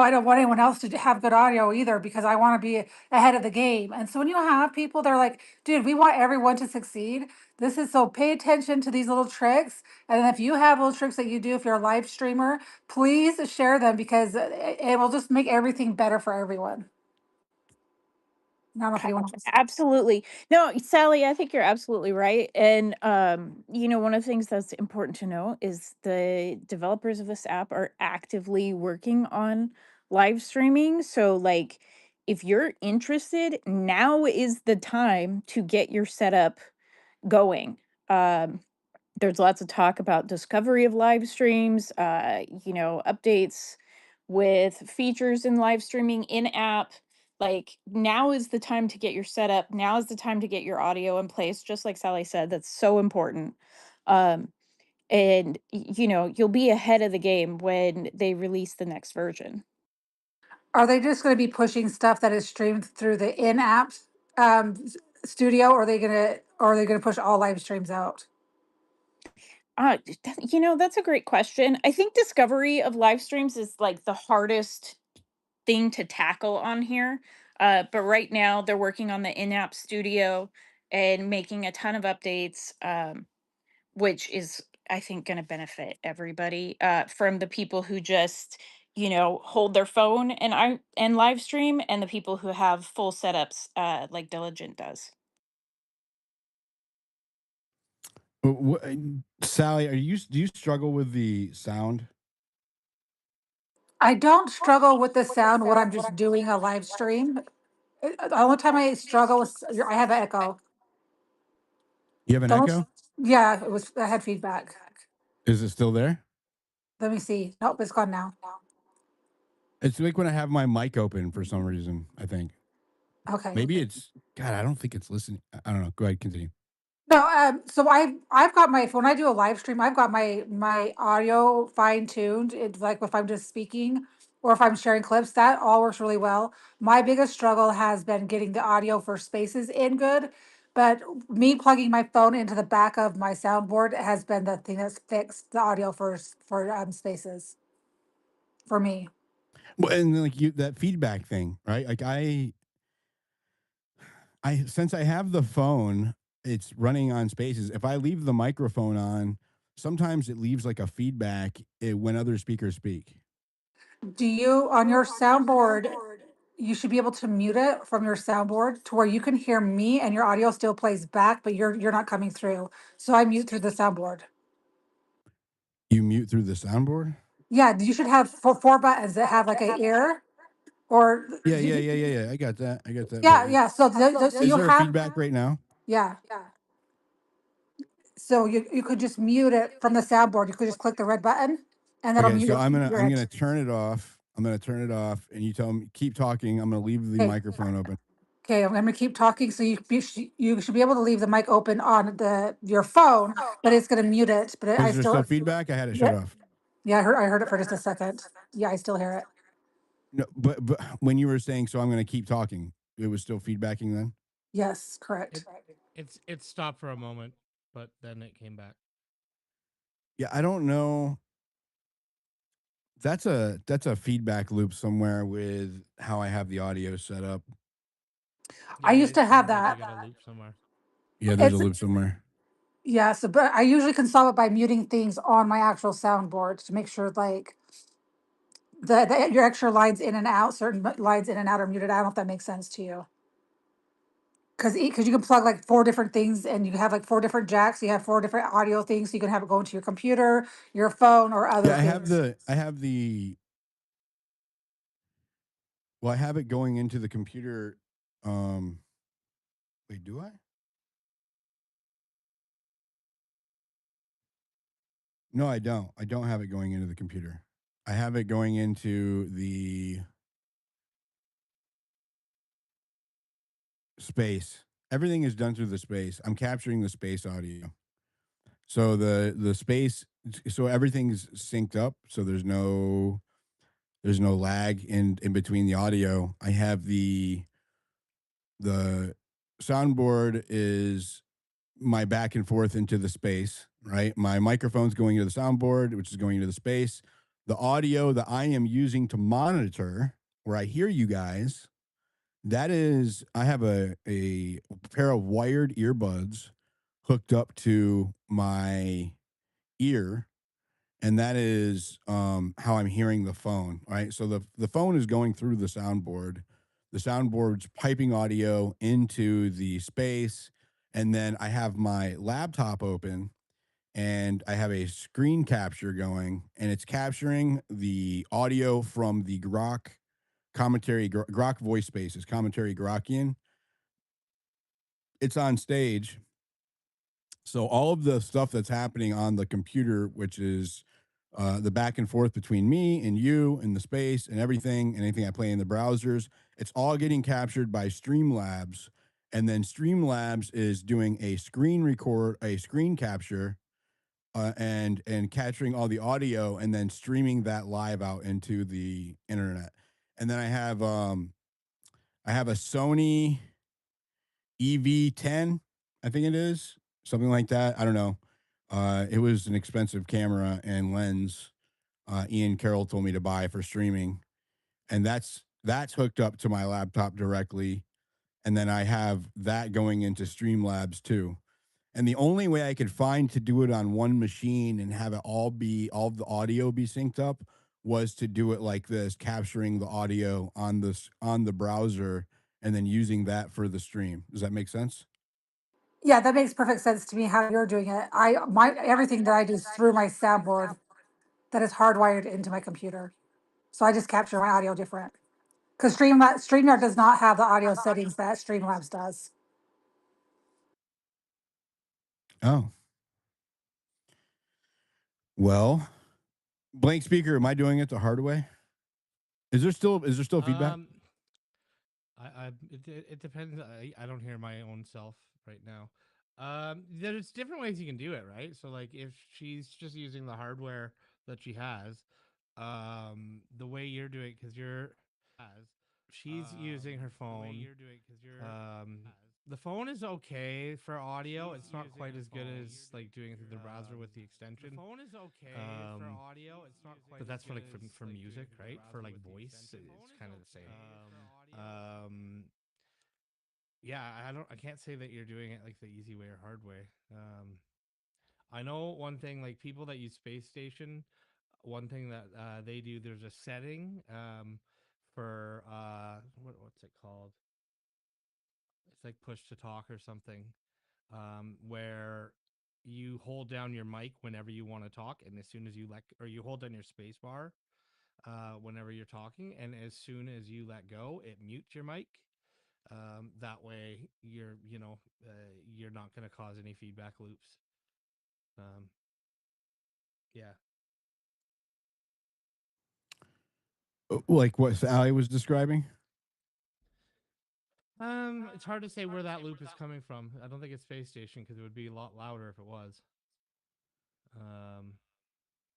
I don't want anyone else to have good audio either because I want to be ahead of the game. And so when you have people, they're like, dude, we want everyone to succeed. This is so pay attention to these little tricks. And if you have little tricks that you do, if you're a live streamer, please share them because it will just make everything better for everyone. I don't know if anyone else. Absolutely. No, Sally, I think you're absolutely right. And one of the things that's important to know is the developers of this app are actively working on live streaming. So like if you're interested, now is the time to get your setup going. Um there's lots of talk about discovery of live streams, updates with features in live streaming in app. Like now is the time to get your setup. Now is the time to get your audio in place. Just like Sally said, that's so important. Um, you'll be ahead of the game when they release the next version. Are they just going to be pushing stuff that is streamed through the in-app studio, or are they gonna push all live streams out? That's a great question. I think discovery of live streams is like the hardest thing to tackle on here. But right now they're working on the in-app studio and making a ton of updates, which is I think going to benefit everybody, from the people who just hold their phone and live stream, and the people who have full setups, like Diligent does. Sally, do you struggle with the sound? I don't struggle with the sound when I'm just doing a live stream. The only time I struggle with I have an echo. You have an Don't. echo? Yeah, it was. I had feedback. Is it still there? Let me see. Nope, it's gone now. It's like when I have my mic open for some reason, I think. Okay. Maybe it's God, I don't think it's listening. I don't know. Go ahead, continue. No, so I've got my when I do a live stream, I've got my audio fine tuned. It's like if I'm just speaking or if I'm sharing clips, that all works really well. My biggest struggle has been getting the audio for spaces in good, but me plugging my phone into the back of my soundboard has been the thing that's fixed the audio for spaces for me. Well, and then, like that feedback thing, right? Like I since I have the phone, it's running on spaces. If I leave the microphone on, sometimes it leaves like a feedback when other speakers speak. Do you on your soundboard? You should be able to mute it from your soundboard to where you can hear me and your audio still plays back, but you're not coming through. So I mute through the soundboard. You mute through the soundboard? Yeah, you should have four buttons that have like a ear or Yeah. I got that. I got that. But yeah. So so is you there a have feedback right now? yeah. So you could just mute it from the soundboard. You could just click the red button and that'll Okay, mute so it. I'm gonna It. turn it off. I'm gonna turn it off, and you tell me keep talking. I'm gonna leave the Okay. microphone open. Okay, I'm gonna keep talking. So you should be able to leave the mic open on your phone, but it's gonna mute it. But I Is there still still feedback? I had it shut yeah. off. Yeah, I heard it for just a second. Yeah, I still hear it. No, but when you were saying, so I'm gonna keep talking, it was still feedbacking then. Yes, correct. It stopped for a moment, but then it came back. Yeah, I don't know. That's a feedback loop somewhere with how I have the audio set up. I Yeah, used it to have sounds like that. you got a loop somewhere. Yeah, there's a It's loop somewhere. yeah, so but I usually can solve it by muting things on my actual soundboard to make sure like your extra lines in and out, certain lines in and out are muted. I don't know if that makes sense to you. Because you can plug like four different things and you have like four different jacks. You have four different audio things. So you can have it go into your computer, your phone, or other Yeah, things. I have the well, I have it going into the computer. Um, wait, do I? No, I don't. I don't have it going into the computer. I have it going into the space. Everything is done through the space. I'm capturing the space audio. So the space so everything's synced up, so there's no lag in between the audio. I have the soundboard is my back and forth into the space, right? My microphone's going into the soundboard, which is going into the space. The audio that I am using to monitor, where I hear you guys, that is, I have a pair of wired earbuds hooked up to my ear, and that is how I'm hearing the phone. Right, so the phone is going through the soundboard. The soundboard's piping audio into the space, and then I have my laptop open, and I have a screen capture going, and it's capturing the audio from the Grok commentary, Grok voice spaces, commentary Grokian. It's on stage. So all of the stuff that's happening on the computer, which is the back and forth between me and you and the space and everything, and anything I play in the browsers, it's all getting captured by Streamlabs. And then Streamlabs is doing a screen capture, and capturing all the audio and then streaming that live out into the internet. And then I have a Sony EV10, I think it is, something like that. I don't know. It was an expensive camera and lens. Ian Carroll told me to buy for streaming, and that's hooked up to my laptop directly. And then I have that going into Streamlabs too. And the only way I could find to do it on one machine and have it all of the audio be synced up was to do it like this, capturing the audio on the browser and then using that for the stream. Does that make sense? Yeah, that makes perfect sense to me how you're doing it. My everything that I do is through my soundboard that is hardwired into my computer. So I just capture my audio different. Because StreamYard does not have the audio settings that Streamlabs does. Oh, well, blank speaker. Am I doing it the hard way? Is there still feedback? It depends. I don't hear my own self right now. There's different ways you can do it, right? So like if she's just using the hardware that she has, the way you're doing because she's using her phone. Um, the phone is okay for audio. It's not quite as good as like doing it through the browser with the extension. But that's for like for music, right? For like voice, it's kind of the same. Um, yeah, I can't say that you're doing it like the easy way or hard way. I know one thing, like people that use Space Station, one thing that they do, there's a setting for what's it called? It's like push to talk or something, where you hold down your mic whenever you want to talk, and as soon as you hold down your space bar whenever you're talking, and as soon as you let go, it mutes your mic. That way, you're not going to cause any feedback loops. Um, yeah. Like what Sally was describing? It's hard to say where that loop is coming from. I don't think it's Space Station because it would be a lot louder if it was. Um,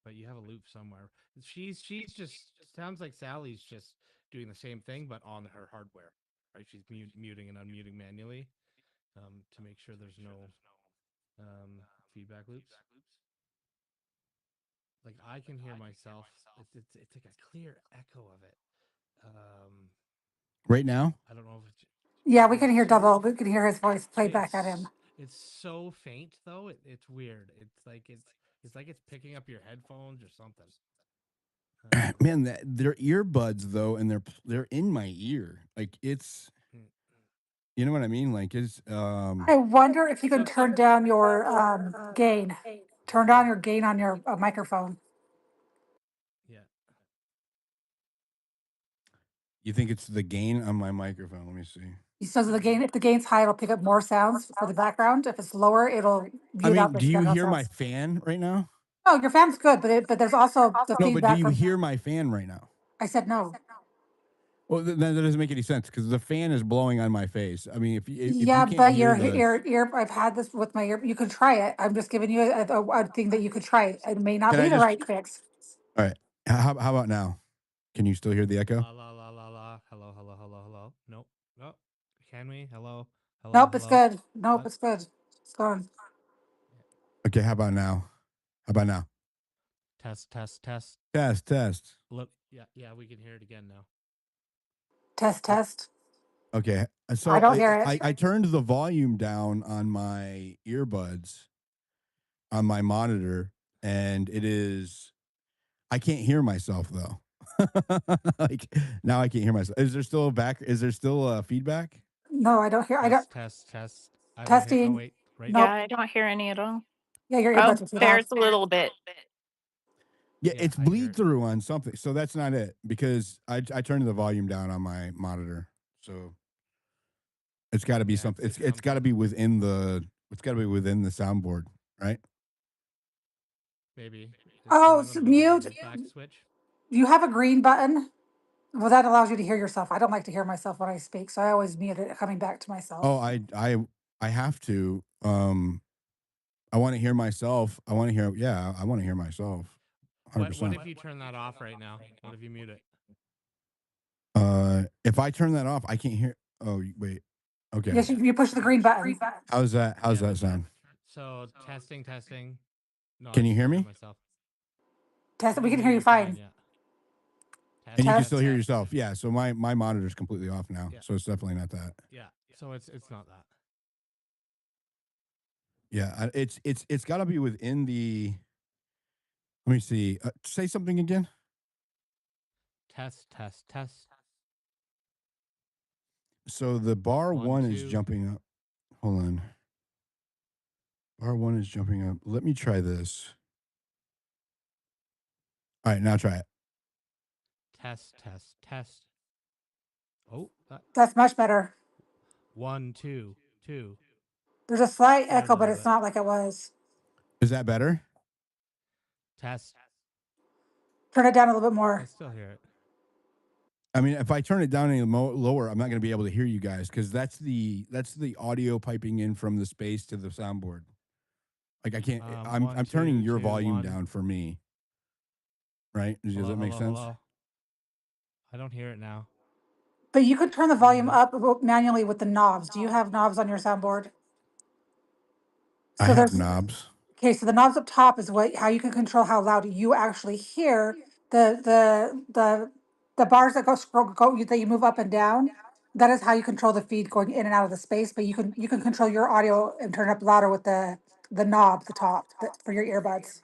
but you have a loop somewhere. She's just sounds like Sally's just doing the same thing, but on her hardware, right? She's muting and unmuting manually, to make sure there's no feedback loops. Like I can hear myself. It's like a clear echo of it. Um, Right now? I don't know if it's Yeah, we yeah. can hear double. We can hear his voice played back at him. It's so faint though. It's weird. It's like it's picking up your headphones or something. Man, they're earbuds though, and they're in my ear. Like it's, Mm, you know what I mean? Like it's I wonder if you can turn down your gain. Turn down your gain on your microphone. yeah. you think it's the gain on my microphone. Let me see. So the gain, if the gain's high, it'll pick up more sounds for the background. If it's lower, it'll I mute out mean, the do you background hear my sounds. fan right now? No, your fan's good, but there's also the No, but do feedback you from. hear my fan right now? I said no. Well, then that doesn't make any sense because the fan is blowing on my face. I mean, if you Yeah, can't but hear your the, ear. I've had this with my ear. You could try it. I'm just giving you a thing that you could try. It may not can be I the just? right fix. All right. How about now? Can you still hear the echo? La la la la la. Hello, hello, hello, hello. Nope. Oh, can we? Hello, hello, Nope, it's hello. good. Nope, it's good. It's gone. Okay. How about now? How about now? Test, test, test. Test, test. Look, yeah, we can hear it again now. Test, test. Okay. I So don't hear it. I turned the volume down on my earbuds on my monitor, and it is I can't hear myself though. Like now I can't hear myself. Is there still feedback? No, I don't hear. I don't. Test, test, test. I don't hear. Oh Testing. wait, right Yeah, Nope. now. I don't hear any at all. Yeah, your Oh, earbuds are too loud. there's a little bit. Yeah, Yeah, it's I hear bleed it. through on something. So that's not it because I turned the volume down on my monitor. So it's got to be Yeah, something. it's It's got to something. be within the soundboard, right? Maybe Oh, someone so about like a mute. root back switch. You have a green button. Well, that allows you to hear yourself. I don't like to hear myself when I speak, so I always mute it coming back to Oh, myself. I have to. I want to hear myself. I want to hear. Yeah, I want to hear myself. 100%. What if you turn that off right now? What if you mute it? If I turn that off, I can't hear. Oh, wait. Okay. Yes, you push the green button. How's that? How's Yeah, that sound? So testing, testing. No, I Can you just hear can't hear me? myself. Test. I We can can hear hear you you fine. fine. Yeah. And Test, you can Test. test, still hear test. yourself. Yeah. So my monitor's completely off now. Yeah. So it's definitely not that. Yeah. So it's not that. Yeah. It's got to be within the. Let me see. Say something again. Test, test, test. So the bar 1, one is 2. jumping up. Hold on. Bar one is jumping up. Let me try this. All right, now try it. Test, test, test. Oh, That's much better. 1, 2, 2. There's a slight Hear it echo, a but little it's bit. not like it was. Is that better? Test. Turn it down a little bit I more. still hear it. I mean, if I turn it down any lower, I'm not going to be able to hear you guys because that's the audio piping in from the space to the soundboard. Like I can't. One, I'm turning two, your two, volume 1. down for me. Right? Does Hello, that make hello, sense? hello. I don't hear it now. But you could turn the volume Nope. up manually with the knobs. Do you have knobs on your soundboard? I So have there's knobs. okay. So the knobs up top is what how you can control how loud you actually hear the bars that go that you move up and down. That is how you control the feed going in and out of the space. But you can control your audio and turn it up louder with the knob at the top for your earbuds.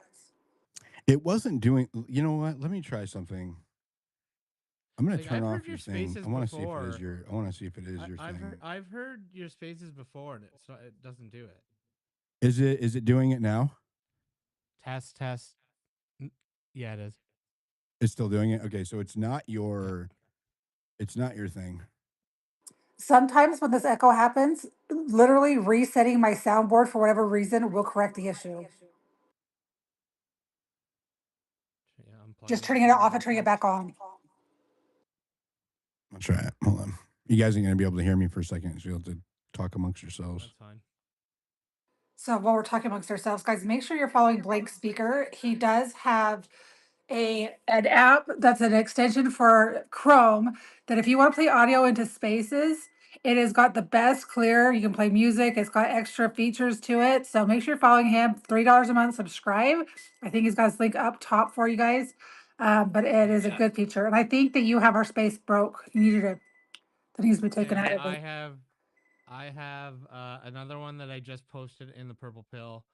It wasn't doing. You know what? Let me try something. I'm going to Like turn I've heard off your your thing. spaces I want to see if it is before. your. I want to see if it is your I've thing. heard your spaces before, and it doesn't do it. Is it doing it now? Test, test. Yeah, it is. It's still doing it. Okay, so it's not Yeah. your. It's not your thing. Sometimes when this echo happens, literally resetting my soundboard for whatever reason will correct the issue. Yeah, Just unplugging it turning it from off and turning it Wi-Fi. back on. I'll try it. Hold on. You guys ain't gonna be able to hear me for a second, so you'll have to talk amongst yourselves. That's fine. So while we're talking amongst ourselves, guys, make sure you're following Blank Speaker. He does have an app that's an extension for Chrome that if you want to play audio into spaces, it has got the best clear. You can play music. It's got extra features to it. So make sure you're following him. $3 a month, subscribe. I think he's got his link up top for you guys. But it Yeah. is a good feature. And I think that you have our space broke. You needed it. That needs to be taken And out of I it. have another one that I just posted in the Purple Pill.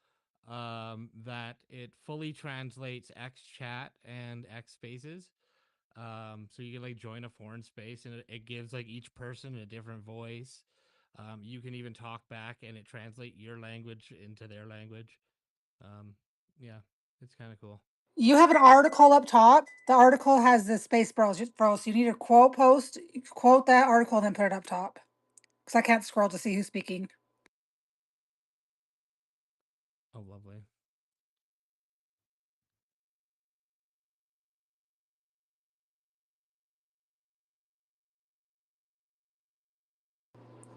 That it fully translates X chat and X spaces. So you can like join a foreign space, and it gives like each person a different voice. You can even talk back, and it translates your language into their language. Um, yeah, it's kind of cool. You have an article up top. The article has the space bros. You need to quote that article, and then put it up top. Because I can't scroll to see who's speaking. Oh, lovely.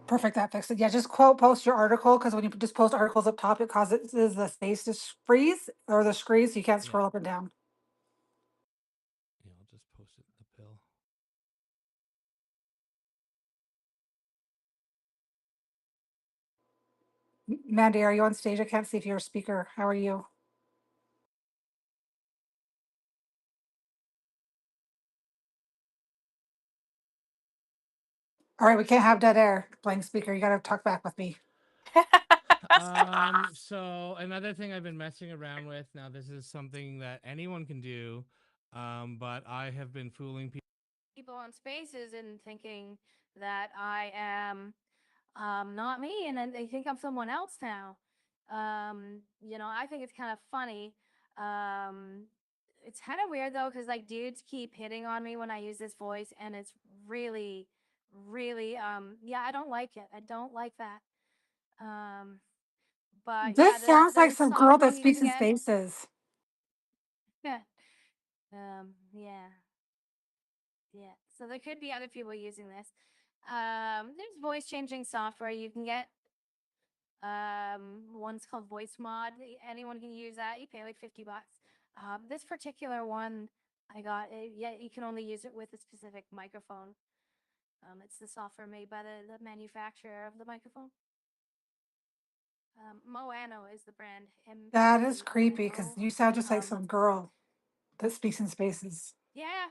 Perfect, that fixed it. Yeah, just quote post your article because when you just post articles up top, it causes the space to freeze or the screen, so you can't Yeah. scroll up and down. Yeah, I'll just post it in the pill. Mandy, are you on stage? I can't see if you're a speaker. How are you? All right, we can't have dead air. Blank speaker. You got to talk back with me. So another thing I've been messing around with, now this is something that anyone can do, but I have been fooling people on Spaces and thinking that I am not me, and then they think I'm someone else now. I think it's kind of funny. It's kind of weird though, because like dudes keep hitting on me when I use this voice, and it's really, really, yeah, I don't like it. I don't like that. Um, but yeah, This sounds like there's some girl software that you speaks can in get. spaces. Yeah. Yeah, yeah. So there could be other people using this. There's voice changing software you can get. One's called Voice Mod. Anyone can use that. You pay like $50. This particular one I got, yeah, you can only use it with a specific microphone. It's the software made by the manufacturer of the microphone. Moano is the brand. That is creepy because MOANO. you sound just like Um, some girl that speaks in spaces. yeah,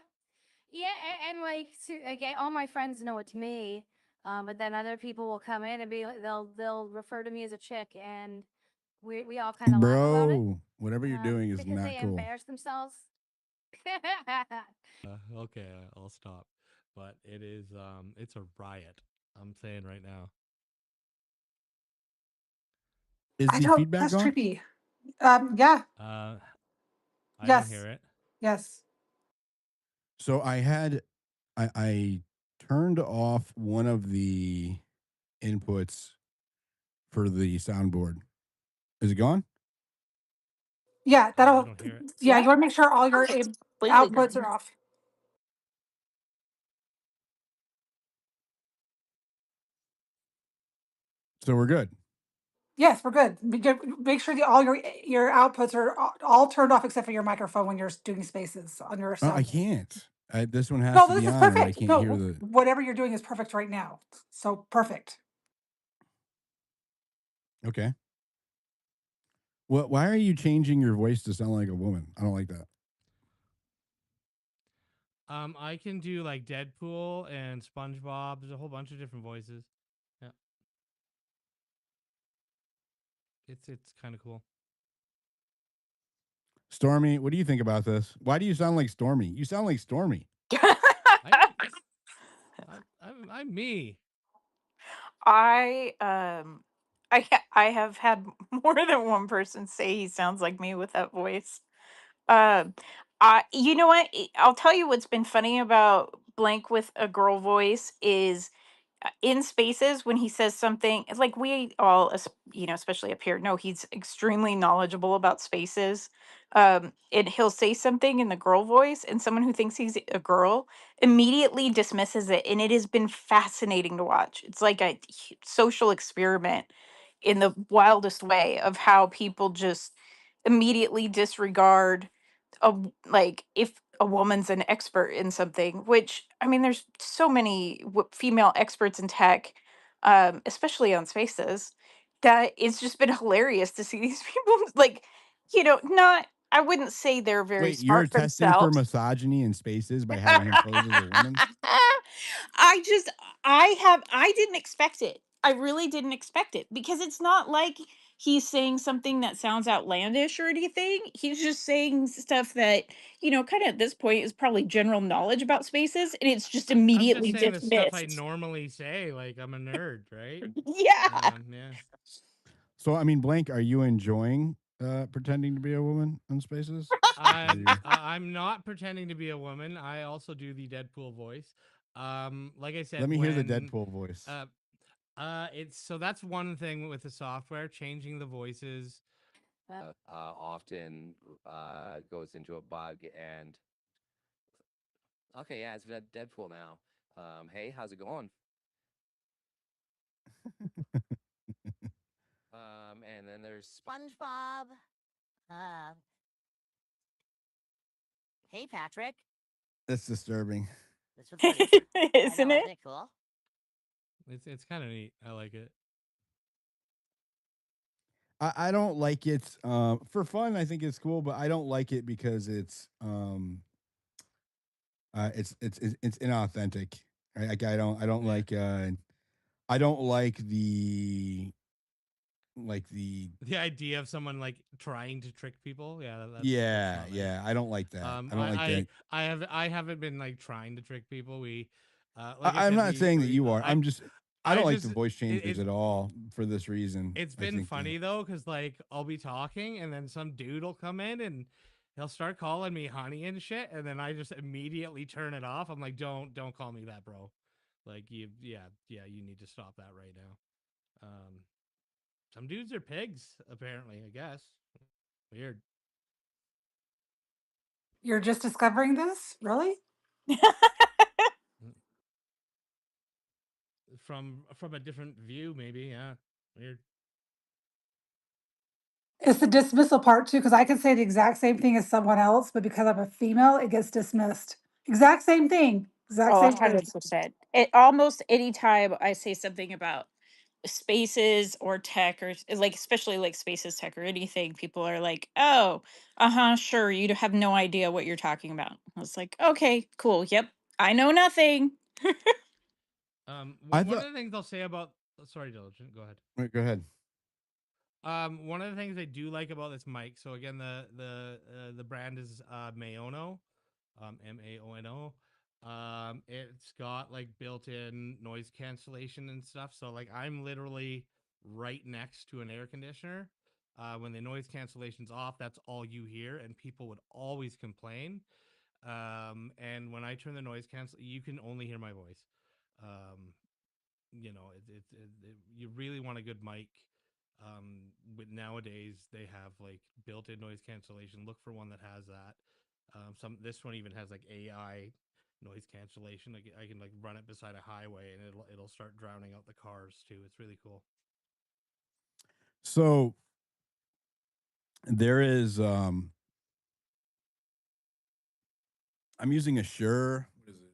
yeah, and like, again, all my friends know it's me. But then other people will come in and be like, they'll refer to me as a chick, and we all kind of laugh about it. Bro, whatever you're doing is Because not they cool. embarrass themselves. Okay, I'll stop. But it is, it's a riot. I'm saying right now. Is I the don't. feedback That's on? creepy. Yeah. I don't Yes. hear it. Yes. So I turned off one of the inputs for the soundboard. Is it gone? Yeah. I That'll. don't hear it. Yeah. You want to make sure all your Completely outputs gone. are off. So we're good. Yes, we're good. Make sure that all your outputs are all turned off except for your microphone when you're doing spaces on your I sound. can't. This one has No, to this be is on, or I perfect. can't hear No, the. whatever you're doing is perfect right now. So perfect. Okay. Well, why are you changing your voice to sound like a woman? I don't like that. I can do like Deadpool and SpongeBob. There's a whole bunch of different voices. Yeah, it's kind of cool. Stormy, what do you think about this? Why do you sound like Stormy? You sound like Stormy. I don't. I'm me. I I have had more than one person say he sounds like me with that voice. Um, you know what? I'll tell you what's been funny about Blank with a girl voice is in spaces when he says something like we all especially up here know he's extremely knowledgeable about spaces. And he'll say something in the girl voice and someone who thinks he's a girl immediately dismisses it, and it has been fascinating to watch. It's like a social experiment in the wildest way of how people just immediately disregard like if a woman's an expert in something, which I mean there's so many female experts in tech, especially on spaces, that it's just been hilarious to see these people like, not, I wouldn't say they're very Wait, you're smart testing for themselves. misogyny in spaces by having him pose as a woman? I just, I didn't expect it. I really didn't expect it because it's not like he's saying something that sounds outlandish or anything. He's just saying stuff that, kind of at this point is probably general knowledge about spaces, and it's just I'm just immediately saying the stuff I dismissed. normally say. Like I'm a nerd, right? Yeah. Yeah. So I mean, Blank, are you enjoying pretending to be a woman on spaces? Are you? I'm not pretending to be a woman. I also do the Deadpool voice. Like I said, Let me hear the when Deadpool voice. it's so that's one thing with the software, changing the voices. Often goes into a bug and okay, yeah, it's Deadpool now. Hey, how's it going? And then there's SpongeBob. Uh, hey, Patrick. That's disturbing. This was pretty. I Isn't know, it? isn't it cool? It's kind of neat. I like it. I don't like it for fun. I think it's cool, but I don't like it because it's inauthentic. I don't Yeah. like I don't like the The idea of someone like trying to trick people, yeah, that's yeah, not nice. yeah. I don't like that. I don't like that. I haven't been like trying to trick people. We, like I I'm said, not saying that you are. I I don't like the just voice changers it at all for this reason. it's I been think that funny though, because like I'll be talking and then some dude will come in and he'll start calling me honey and shit, and then I just immediately turn it off. I'm like, don't call me that, bro. Like yeah, you need to stop that right now. Some dudes are pigs, apparently. I guess weird. You're just discovering this? Really? Mm. From a different view, maybe. Yeah, weird. It's the dismissal part too, because I can say the exact same thing as someone else, but because I'm a female, it gets dismissed. Exact same thing. Exact Oh, same thing. 100%. It almost any time I say something about spaces or tech or like especially like spaces tech or anything, people are like, "Oh, uh-huh, sure, you have no idea what you're talking about." I was like, "Okay, cool. Yep. I know nothing." I One thought. of the things I'll say about sorry, Diligent, go ahead. Wait, go ahead. One of the things I do like about this mic. So again, the brand is Maono, Maono. It's got like built-in noise cancellation and stuff. So like I'm literally right next to an air conditioner. When the noise cancellation's off, that's all you hear, and people would always complain. And when I turn the noise cancel, you can only hear my voice. Um, you really want a good mic. But nowadays they have like built-in noise cancellation. Look for one that has that. Some This one even has like AI noise cancellation. Like I can like run it beside a highway and it'll start drowning out the cars too. It's really cool. So there is I'm using a Shure. What is it?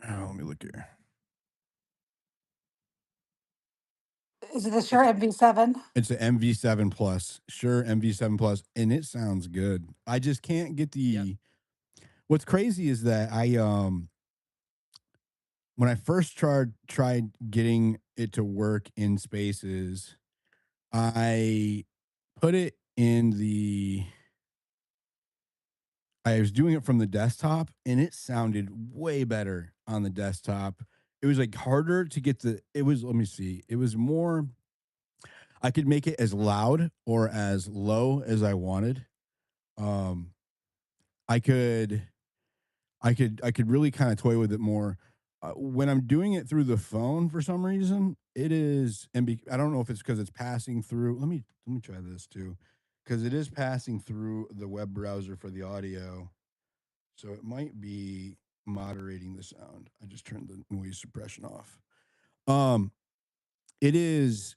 Oh, let me look here. Is it the Shure MV7? It's an MV7 Plus, Shure MV7 Plus, and it sounds good. I just can't get Yep. the. What's crazy is that when I first tried getting it to work in Spaces, I put it in the. I was doing it from the desktop, and it sounded way better on the desktop. It was like harder to get the. It was. Let me see. It was more. I could make it as loud or as low as I wanted. Um, I could I could really kind of toy with it more. When I'm doing it through the phone for some reason, it is I don't know if it's because it's passing through. Let me try this too, because it is passing through the web browser for the audio, so it might be moderating the sound. I just turned the noise suppression off. Um, it is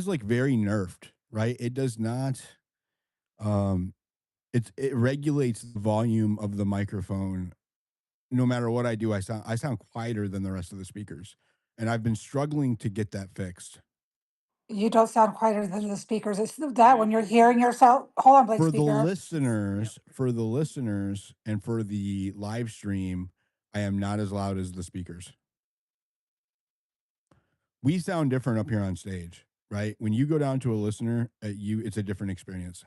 like very nerfed, right? It does not. Um, it regulates the volume of the microphone no matter what I do. I sound quieter than the rest of the speakers, and I've been struggling to get that fixed. You don't sound quieter than the speakers. It's that when you're hearing yourself. Hold on, Blake For the speaker. listeners, and for the live stream, I am not as loud as the speakers. We sound different up here on stage, right? When you go down to a listener, it's a different experience.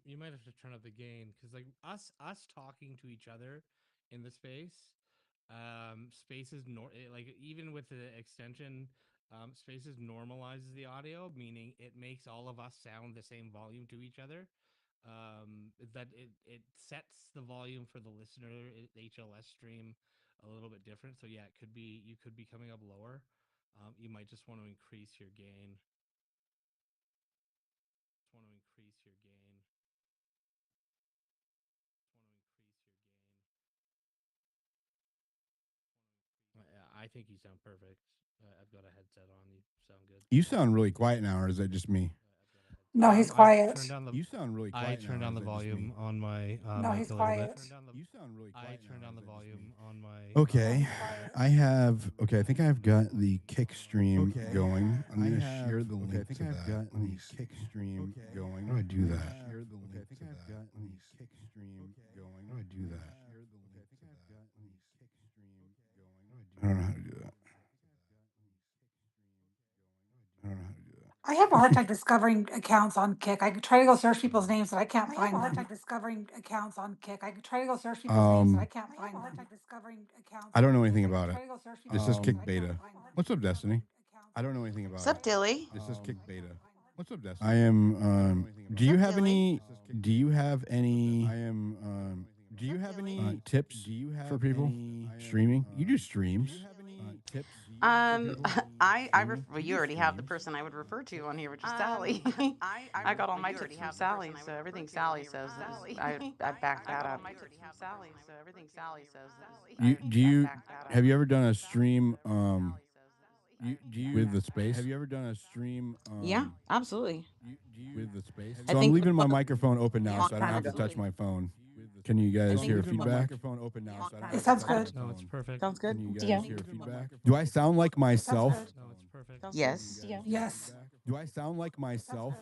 You might have to turn up the gain because like us talking to each other in the spaces like even with the extension, spaces normalizes the audio, meaning it makes all of us sound the same volume to each other. That it sets the volume for the listener HLS stream a little bit different. So yeah, you could be coming up lower. You might just want to increase your gain. I think you sound perfect. I've got a headset on. You sound good. You sound really quiet now, or is that just me? No, he's I've quiet. turned down the. You sound really I quiet now, turned or down is the that just me? volume on my No, mic he's a little bit. quiet. You sound really quiet. I turned down the volume on my. Okay. Quiet. I have I think I've got the kick stream going. I'm gonna share the link to that. Let me see. Kick stream going. How do I do that? Share the link to that. kick stream going. How do I do that? I don't know how to do that. I don't know how to do that. I have a hard time discovering accounts on Kick. I could try to go search people's names, and I can't find them. I have a hard time discovering accounts on Kick. I could try to go search people's names, and I can't find them. I don't know anything about it. This is Kick Beta. What's up, Destiny? I don't know anything about What's up, it. Dilly? This is Kick Beta. What's up, Destiny? I am. Do you have any? Do you have any? I am. Do you have any tips? Do you have for people streaming? You do streams. Tips? Well, you already have the person I would refer to on here, which is Sally. I got all my tips from Sally, so everything Sally says, I back that up. You do you have you ever done a stream? Do you with the space? Have you ever done a stream? Yeah, absolutely. With the space. I So I'm think leaving my look, microphone open now, long so I don't time have to ago. touch my phone. Can you guys hear feedback? It sounds good. No, it's perfect. Sounds good. Can you guys Yeah. hear feedback? Do I sound like myself? No, it's perfect. Yes. Yeah. Yes. Do I sound like myself?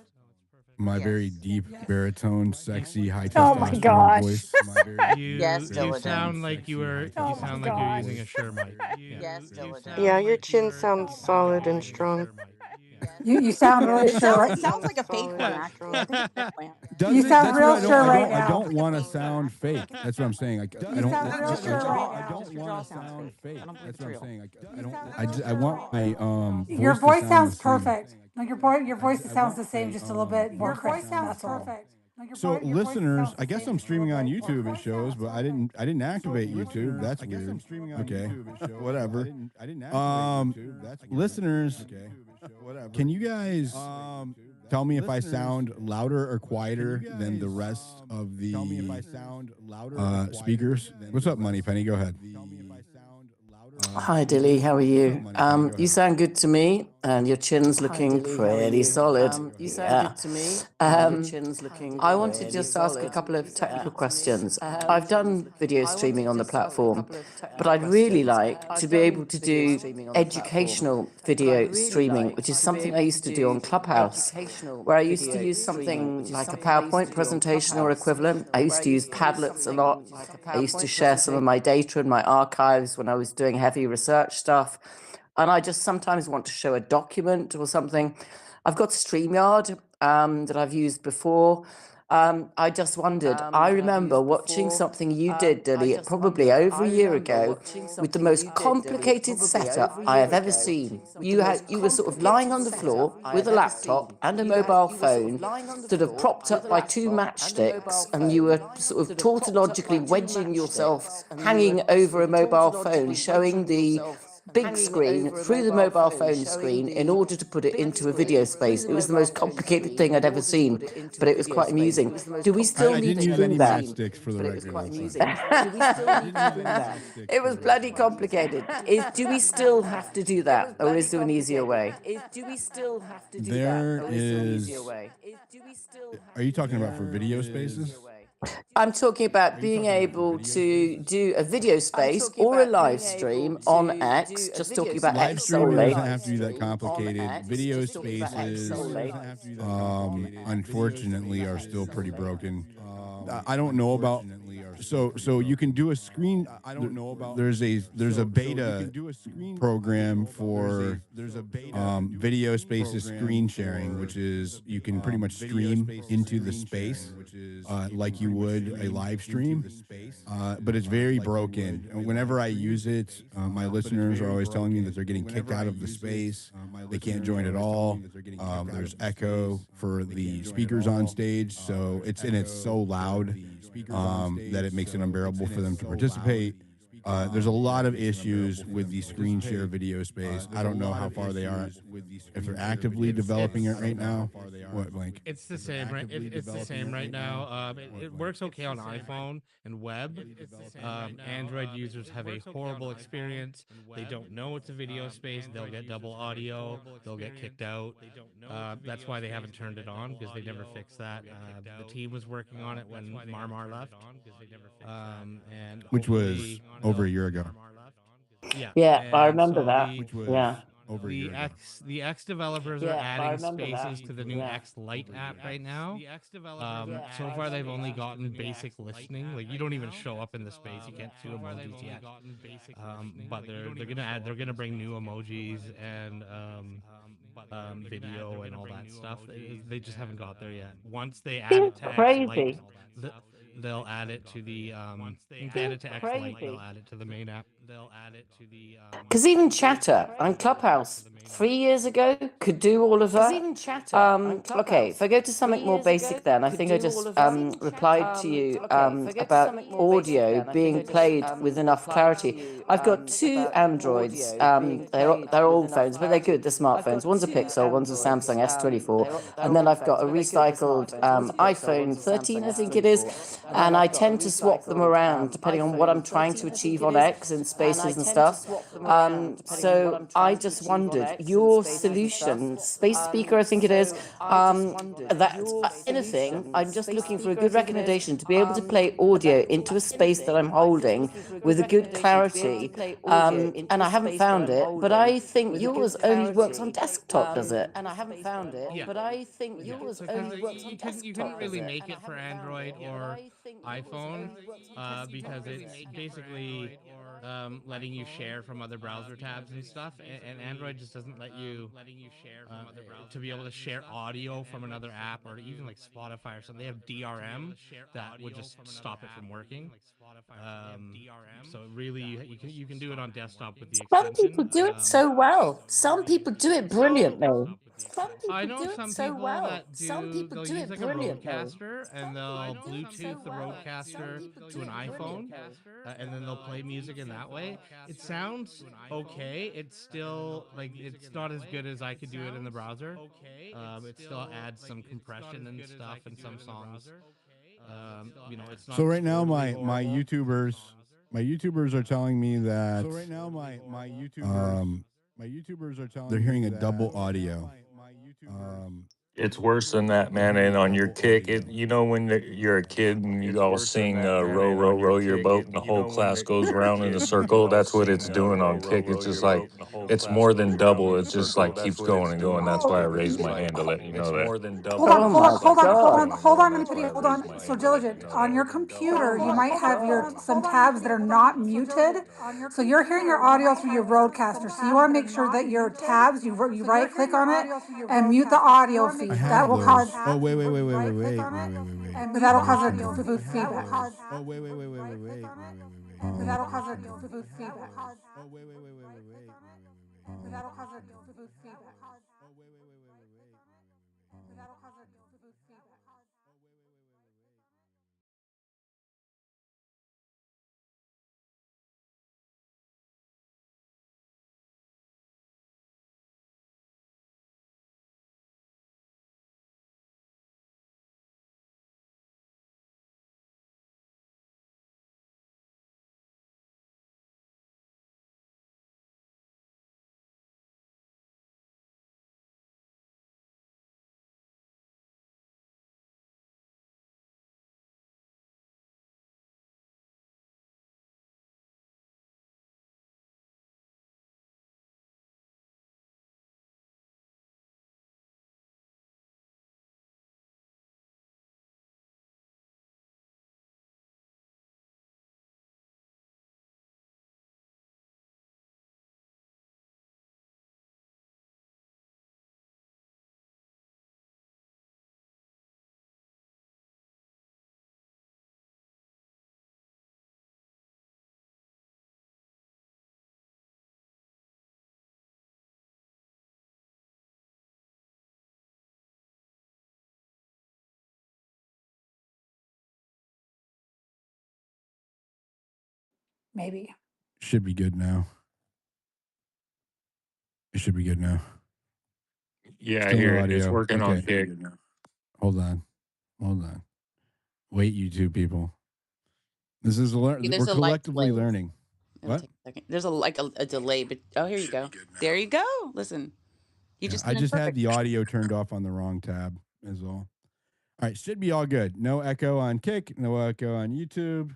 My Yes. very deep baritone, sexy, high Oh my testosterone gosh. voice. My very You, Yes, you Diligent. sound like you were. Oh You my sound like you're gosh. using a Shure mic. Yes, Diligent. Yeah, your chin sounds solid and strong. You sound really It sure. sounds like a fake Solid one, and actually. strong. I think it's an implant. Does You it? sound That's real what I sure don't. right I now. don't want to sound fake. That's what I'm saying. I don't. sound real sure right I now. don't Your jaw want to sounds sound fake. fake. I don't believe That's it's what I'm real. saying. I want my Your voice to voice sound sounds the same. perfect. Like your voice sounds the same, just a little bit more crisp. That's all. So listeners, I guess I'm streaming on YouTube. It shows, but I didn't activate YouTube. That's weird. Okay, whatever. Listeners, can you guys tell me if I sound louder or quieter than the rest of the speakers? What's up, Money Penny? Go ahead. Hi, Dilly. How are you? You sound good to me, and your chin's looking pretty solid. You sound good to me. Your chin's looking. I want to just ask a couple of technical questions. I've done video streaming on the platform, but I'd really like to be able to do educational video streaming, which is something I used to do on Clubhouse, where I used to use something like a PowerPoint presentation or equivalent. I used to use Padlets a lot. I used to share some of my data and my archives when I was doing heavy research stuff. And I just sometimes want to show a document or something. I've got StreamYard that I've used before. I just wondered, I remember watching something you did, Dilly, probably over a year ago, with the most complicated setup I have ever seen. You were sort of lying on the floor with a laptop and a mobile phone, sort of propped up by two matchsticks, and you were sort of tautologically wedging yourself, hanging over a mobile phone, showing the big screen through the mobile phone screen in order to put it into a video space. It was the most complicated thing I'd ever seen, but it was quite amusing. Do we still I need didn't to use do any that? matchsticks for the record. It was bloody complicated. Do we still have to do that, or is there an easier way? There is. Are you talking about for video spaces? I'm talking about being able to do a video space or a live stream on X, just talking about Live X streaming solely. doesn't have to be that complicated. Video spaces, unfortunately, are still pretty broken. I don't know about. So you can do a screen. I don't know about. There's a beta program for video spaces screen sharing, which is you can pretty much stream into the space like you would a live stream, but it's very broken. And whenever I use it, my listeners are always telling me that they're getting kicked out of the space. They can't join at all. There's echo for the speakers on stage, so it's so loud that it makes it unbearable for them to participate. There's a lot of issues with the screen share video space. I don't know how far they are, if they're actively developing it right now. What, Blink? It's the same, right? It's the same right now. It works okay on iPhone and web. Android users have a horrible experience. They don't know it's a video space. They'll get double audio. They'll get kicked out. That's why they haven't turned it on, because they never fixed that. The team was working on it when Marmar left, and Which was over a year ago. Yeah, Yeah, I and remember so that. Which was Yeah. over a year ago. The X developers are Yeah, I adding remember that. spaces to the new Yeah. X Lite app right now. So far they've only gotten basic listening. Like you don't even show up in the space. You can't do emojis yet. But they're gonna bring new emojis and video and all that stuff. They just haven't got there yet. Once they add it Seems to X crazy. Lite, they'll add it to the add it to X Lite. They'll add it to the main app. Because even Chatter on Clubhouse 3 years ago could do all of that. Okay, if I go to something more basic then, I think I just replied to you about audio being played with enough clarity. I've got two Androids. They're old phones, but they're good. They're smartphones. One's a Pixel, one's a Samsung S24. And then I've got a recycled iPhone 13, I think it is. And I tend to swap them around depending on what I'm trying to achieve on X and spaces and stuff. So I just wondered, your solution, Space Speaker, I think it is, that's anything. I'm just looking for a good recommendation to be able to play audio into a space that I'm holding with a good clarity. And I haven't found it, but I think yours only works on desktop, does it? And I haven't found it, but I think yours only works on desktop. You couldn't really make it for Android or iPhone because it's basically letting you share from other browser tabs and stuff, and Android just doesn't let you to be able to share audio from another app or even like Spotify or something. They have DRM that would just stop it from working. So really, you can do it on desktop with the Some extension. people do it so well. Some people do it brilliantly. I know some people that do. They'll use like a roadcaster and they'll Bluetooth the roadcaster to an iPhone, and then they'll play music in that way. It sounds okay. It's still like it's not as good as I could do it in the browser. It still adds some compression and stuff in some songs. It's not. So right now, totally my horrible. YouTubers are telling me that. So right now, my YouTubers are telling they're hearing a double audio. It's worse than that, man. And on your kick, when you're a kid and you all sing row, row, row your boat and the whole class goes around in a circle, that's what it's doing on kick. It's just like, it's more than double. It's just like keeps going and going. That's why I raised my hand to let you know that. Hold on, Minipity, hold on. So diligent. On your computer, you might have some tabs that are not muted. So you're hearing your audio through your roadcaster. So you want to make sure that your tabs, you right click on it and mute the audio feed. That will cause. Oh wait. But that'll cause a feedback. Oh wait. But that'll cause a feedback. Oh wait. But that'll cause a feedback. Maybe. Should be good now. It should be good now. Yeah, I hear it. It's audio. working on kick. Hold on. Wait, you two people. This is we're collectively learning. It'll take a second. There's a delay, but here you go. There you go. Listen, I just had the audio turned off on the wrong tab is all. All right, should be all good. No echo on Kick, no echo on YouTube.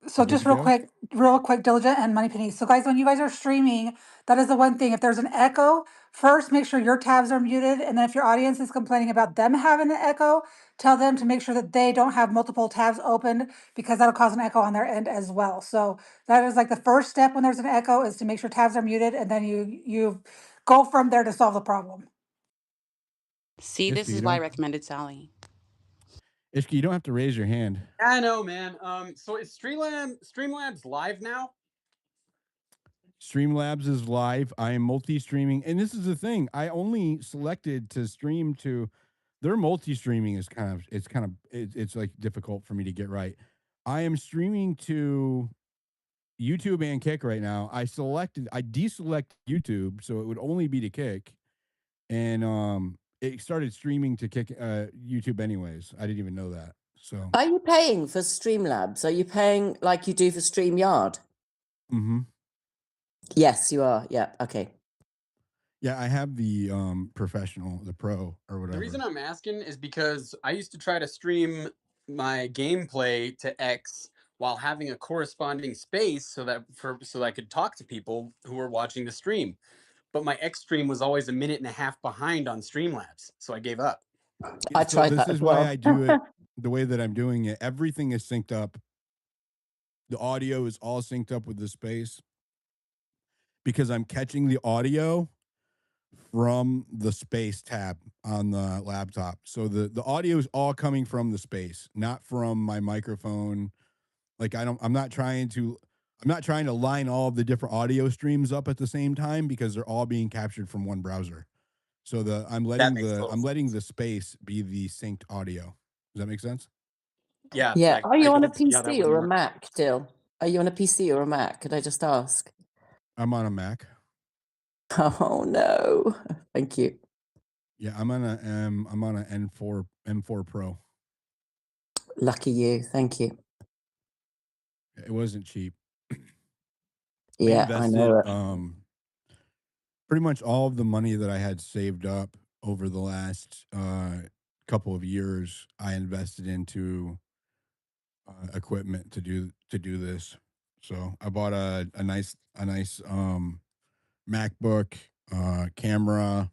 So We're good just to go? real quick, Diligent and Money Penny. So guys, when you guys are streaming, that is the one thing. If there's an echo, first make sure your tabs are muted. And then if your audience is complaining about them having an echo, tell them to make sure that they don't have multiple tabs open because that'll cause an echo on their end as well. So that is like the first step when there's an echo is to make sure tabs are muted and then you go from there to solve the problem. See, this Ishki, is why I recommended Sally. Ishki, you don't have to raise your hand. I know, man. So is Streamlabs live now? Streamlabs is live. I am multi-streaming, and this is the thing. I only selected to stream to their multi-streaming is it's like difficult for me to get right. I am streaming to YouTube and Kick right now. I deselect YouTube, so it would only be to Kick, and it started streaming to Kick YouTube anyways. I didn't even know that. So Are you paying for Streamlabs? Are you paying like you do for StreamYard? mm-hmm. Yes, you are. Yeah. Okay. Yeah, I have the professional, the pro or whatever. The reason I'm asking is because I used to try to stream my gameplay to X while having a corresponding space so that I could talk to people who were watching the stream. But my X stream was always a minute and a half behind on Streamlabs, so I gave up. I tried that as well. This is why I do it the way that I'm doing it. Everything is synced up. The audio is all synced up with the space because I'm catching the audio from the space tab on the laptop. So the audio is all coming from the space, not from my microphone. Like I'm not trying to line all of the different audio streams up at the same time because they're all being captured from one browser. So I'm letting the space be the synced audio. Does that make sense? Yeah. Yeah. Are you on a that PC or wouldn't a work. Mac, Dill? Are you on a PC or a Mac? Could I just ask? I'm on a Mac. Oh no. Thank you. Yeah, I'm on an M4 Pro. Lucky you. Thank you. It wasn't cheap. Yeah, I know it. Pretty much all of the money that I had saved up over the last couple of years, I invested into equipment to do this. So I bought a nice MacBook, camera,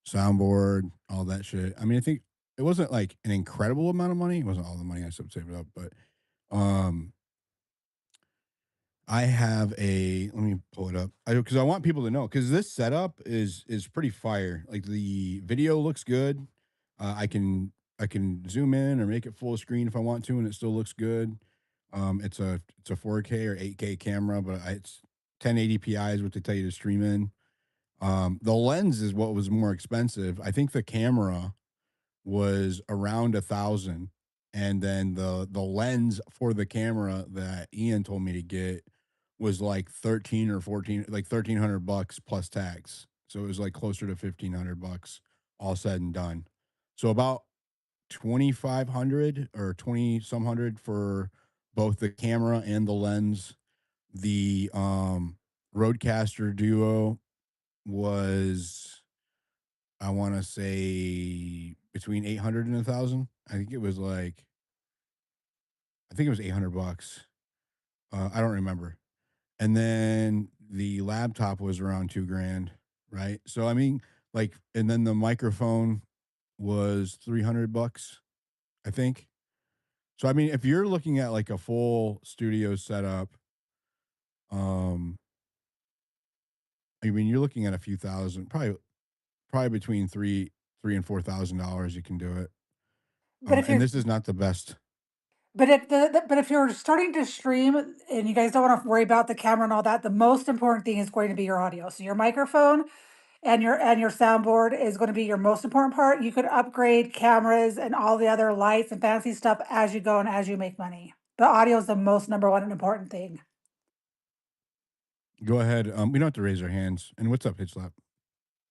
soundboard, all that shit. I mean, I think it wasn't like an incredible amount of money. It wasn't all the money I saved up, but I have let me pull it up because I want people to know because this setup is pretty fire. Like the video looks good. I can zoom in or make it full screen if I want to, and it still looks good. It's a 4K or 8K camera, but it's 1080p is what they tell you to stream in. The lens is what was more expensive. I think the camera was around 1,000, and then the lens for the camera that Ian told me to get was like 13 or 14, like $1,300 plus tax. So it was like closer to $1,500 all said and done. So about 2,500 or 20 some hundred for both the camera and the lens. The Rodecaster Duo was, I want to say, between 800 and 1,000. I think it was $800. I don't remember. And then the laptop was around $2,000, right? So I mean, like, and then the microphone was $300, I think. So I mean, if you're looking at like a full studio setup, I mean, you're looking at a few thousand, probably between $3,000 and $4,000. You can do it. But And this is not the best. But if you're starting to stream and you guys don't want to worry about the camera and all that, the most important thing is going to be your audio. So your microphone and your soundboard is going to be your most important part. You could upgrade cameras and all the other lights and fancy stuff as you go and as you make money. The audio is the most number one and important thing. Go ahead. We don't have to raise our hands. And what's up, Hitch Slap?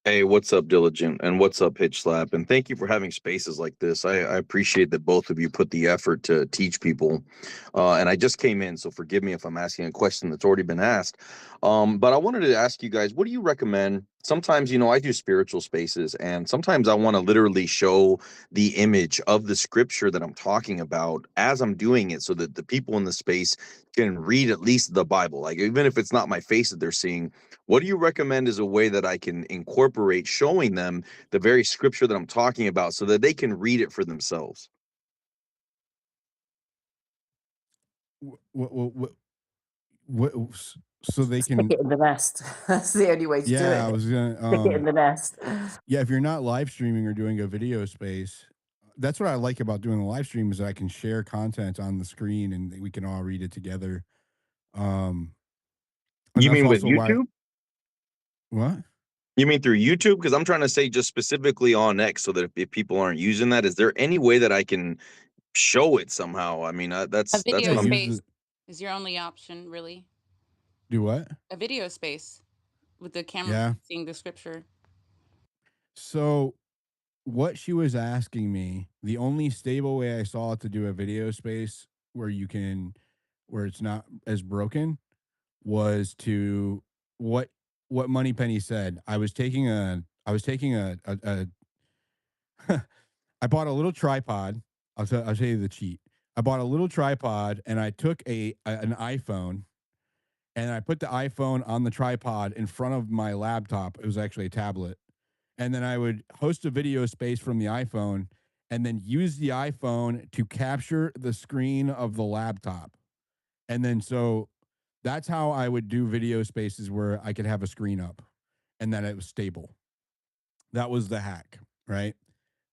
Hey, what's up, Diligent? And what's up, Hitch Slap? And thank you for having spaces like this. I appreciate that both of you put the effort to teach people. And I just came in, so forgive me if I'm asking a question that's already been asked. But I wanted to ask you guys, what do you recommend sometimes, you know, I do spiritual spaces, and sometimes I want to literally show the image of the scripture that I'm talking about as I'm doing it, so that the people in the space can read at least the Bible. Like, even if it's not my face that they're seeing, what do you recommend as a way that I can incorporate showing them the very scripture that I'm talking about so that they can read it for themselves? What so they Stick can it in the nest. That's the only way to do yeah, I it. was gonna Stick it in the nest. yeah, if you're not live streaming or doing a video space, that's what I like about doing a live stream is that I can share content on the screen and we can all read it together. Um and You that's mean with also why YouTube? what? You mean through YouTube? Because I'm trying to say just specifically on X, so that if people aren't using that, is there any way that I can show it somehow? I mean, A that's Yeah, video what I'm. use space the is your only option, really. do what? A video space with the camera Yeah. seeing the scripture. So what she was asking me, the only stable way I saw to do a video space where you can where it's not as broken was to what Moneypenny said. I was taking I bought a little tripod. I'll tell you the cheat. I bought a little tripod and I took an iPhone and I put the iPhone on the tripod in front of my laptop. It was actually a tablet. And then I would host a video space from the iPhone and then use the iPhone to capture the screen of the laptop. And then so that's how I would do video spaces where I could have a screen up and that it was stable. That was the hack, right?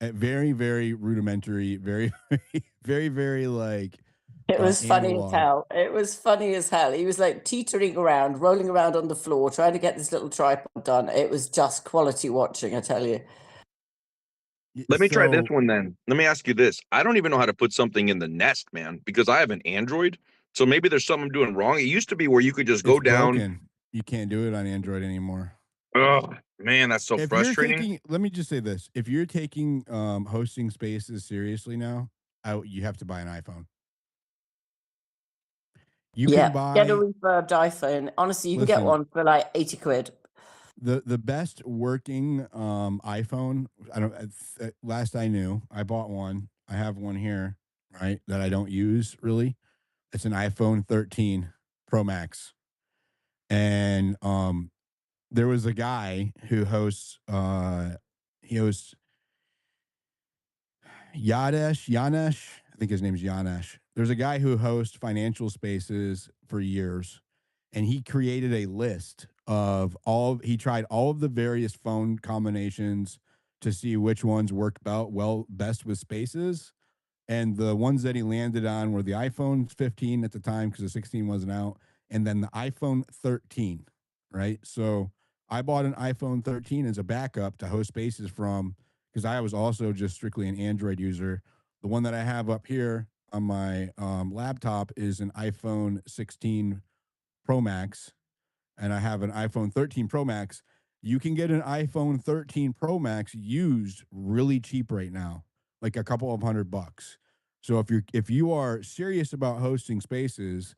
Very, very rudimentary, very, very like It was funny as analog. hell. It was funny as hell. He was like teetering around, rolling around on the floor, trying to get this little tripod done. It was just quality watching, I tell you. Let me try this So one then. Let me ask you this. I don't even know how to put something in the Nest, man, because I have an Android. So maybe there's something I'm doing wrong. It used to be where you could just it's go down. broken. You can't do it on Android anymore. Oh man, that's so If you're frustrating. taking, let me just say this: if you're taking hosting spaces seriously now, you have to buy an iPhone. You can Yeah, get a buy. refurbed iPhone. Honestly, you can get Listen, one for like 80 quid. the best working iPhone. I don't. Last I knew, I bought one. I have one here, right? That I don't use really. It's an iPhone 13 Pro Max, and there was a guy who hosts. He hosts Yanesh. I think his name's Yanesh. There's a guy who hosts financial spaces for years, and he created a list of he tried all of the various phone combinations to see which ones worked best with spaces. And the ones that he landed on were the iPhone 15 at the time because the 16 wasn't out, and then the iPhone 13, right? So I bought an iPhone 13 as a backup to host spaces from because I was also just strictly an Android user. The one that I have up here on my laptop is an iPhone 16 Pro Max, and I have an iPhone 13 Pro Max. You can get an iPhone 13 Pro Max used really cheap right now, like a couple of $100. So if you are serious about hosting spaces,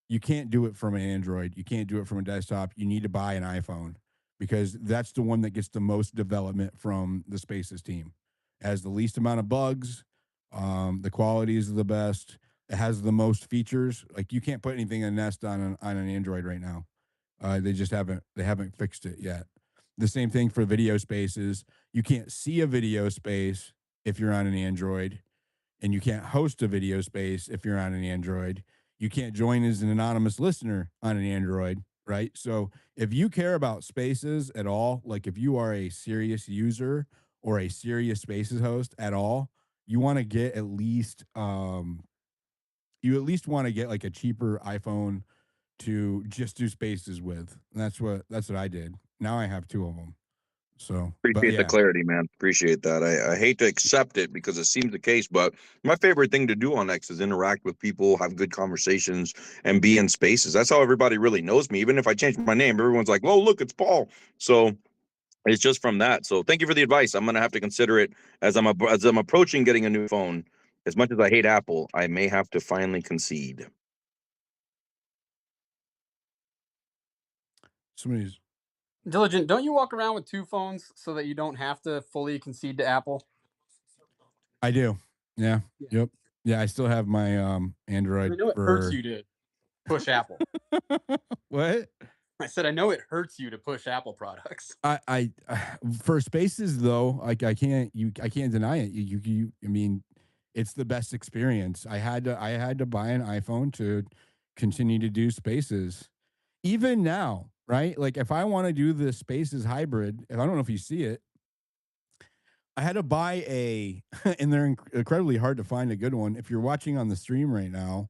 you can't do it from an Android. You can't do it from a desktop. You need to buy an iPhone because that's the one that gets the most development from the Spaces team. It has the least amount of bugs. The quality is the best. It has the most features. Like you can't put anything in Nest on an Android right now. They just haven't fixed it yet. The same thing for video spaces. You can't see a video space if you're on an Android, and you can't host a video space if you're on an Android. You can't join as an anonymous listener on an Android, right? So if you care about spaces at all, like if you are a serious user or a serious spaces host at all, you want to get at least you at least want to get like a cheaper iPhone to just do spaces with. And that's what I did. Now I have two of them. So, but Appreciate the yeah, clarity, man. Appreciate that. I hate to accept it because it seems the case, but my favorite thing to do on X is interact with people, have good conversations, and be in spaces. That's how everybody really knows me. Even if I change my name, everyone's like, "Oh, look, it's Paul." So it's just from that. So thank you for the advice. I'm gonna have to consider it as I'm approaching getting a new phone. As much as I hate Apple, I may have to finally concede. somebody's Diligent, don't you walk around with 2 phones so that you don't have to fully concede to Apple? I do. Yeah. Yeah. Yep. Yeah, I still have my 'Cause I Android know it hurts for you to push Apple. what? I said I know it hurts you to push Apple products. I for spaces though, like I can't deny it. I mean, it's the best experience. I had to buy an iPhone to continue to do spaces. Even now, right? Like if I want to do the spaces hybrid, and I don't know if you see it, I had to buy and they're incredibly hard to find a good one. If you're watching on the stream right now,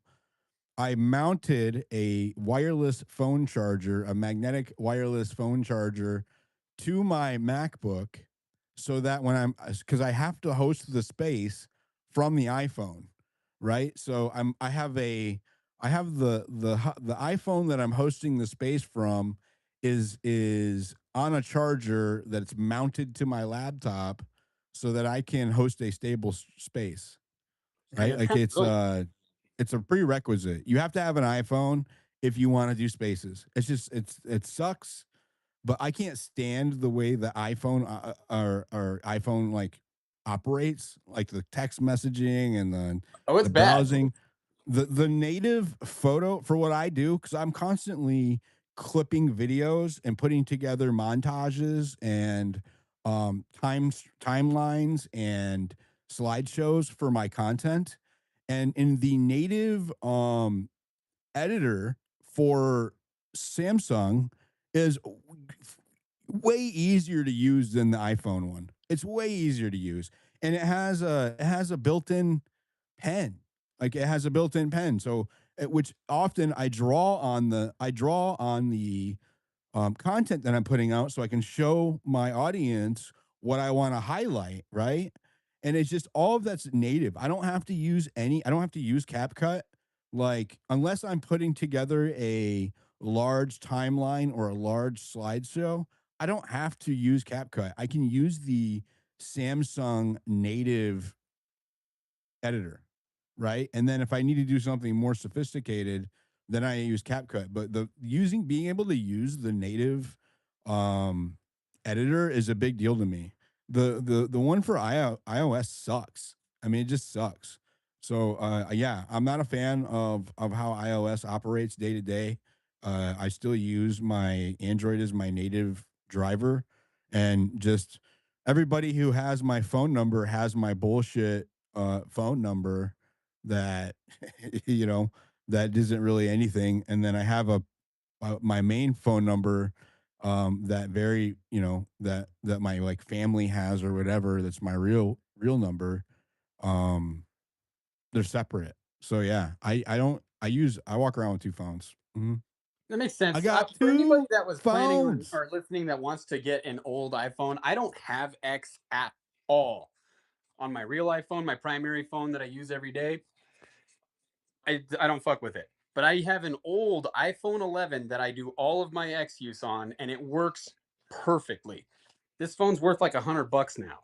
I mounted a wireless phone charger, a magnetic wireless phone charger to my MacBook so that because I have to host the space from the iPhone, right? So I have the iPhone that I'm hosting the space from is on a charger that's mounted to my laptop so that I can host a stable space, right? Yeah, Like that's brilliant. it's a prerequisite. You have to have an iPhone if you want to do spaces. It sucks, but I can't stand the way the iPhone or iPhone like operates, like the text messaging and Oh, it's the bad. browsing. The native photo for what I do, because I'm constantly clipping videos and putting together montages and timelines and slideshows for my content. And in the native editor for Samsung is way easier to use than the iPhone one. It's way easier to use, and it has a built-in pen. Like it has a built-in pen, so which often I draw on the content that I'm putting out so I can show my audience what I want to highlight, right? And it's just all of that's native. I don't have to use CapCut. Like, unless I'm putting together a large timeline or a large slideshow, I don't have to use CapCut. I can use the Samsung native editor, right? And then if I need to do something more sophisticated, then I use CapCut. But being able to use the native um editor is a big deal to me. The one for iOS sucks. I mean, it just sucks. So yeah, I'm not a fan of how iOS operates day to day. I still use my Android as my native driver, and just everybody who has my phone number has my bullshit phone number that you know that isn't really anything. And then I have my main phone number that very that my like family has or whatever, that's my real number. um they're separate. So yeah, I walk around with 2 phones. That makes I sense. got For anybody two that was planning on phones. or listening that wants to get an old iPhone, I don't have X at all on my real iPhone, my primary phone that I use every day. I don't fuck with it. But I have an old iPhone 11 that I do all of my X use on, and it works perfectly. This phone's worth like $100 now,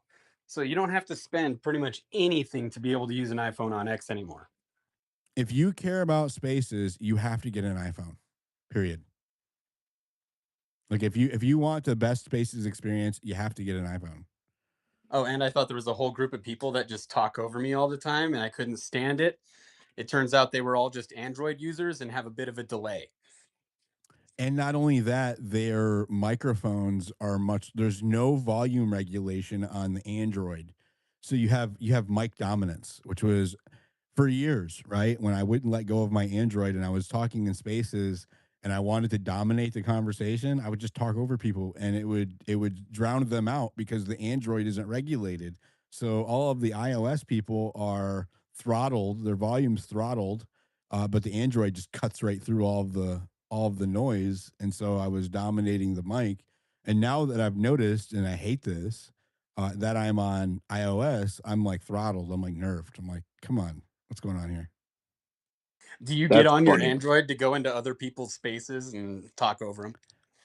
so you don't have to spend pretty much anything to be able to use an iPhone on X anymore. If you care about spaces, you have to get an iPhone. Period. Like if you want the best spaces experience, you have to get an iPhone. Oh, and I thought there was a whole group of people that just talk over me all the time, and I couldn't stand it. It turns out they were all just Android users and have a bit of a delay. And not only that, their microphones are there's no volume regulation on the Android. So you have mic dominance, which was for years, right? When I wouldn't let go of my Android and I was talking in spaces and I wanted to dominate the conversation, I would just talk over people and it would drown them out because the Android isn't regulated. So all of the iOS people are throttled, their volume's throttled, but the Android just cuts right through all of the noise. And so I was dominating the mic. And now that I've noticed, and I hate this, that I'm on iOS, I'm like throttled. I'm like nerfed. I'm like, come on, what's going on here? Do you get That's on your funny. Android to go into other people's spaces and talk over them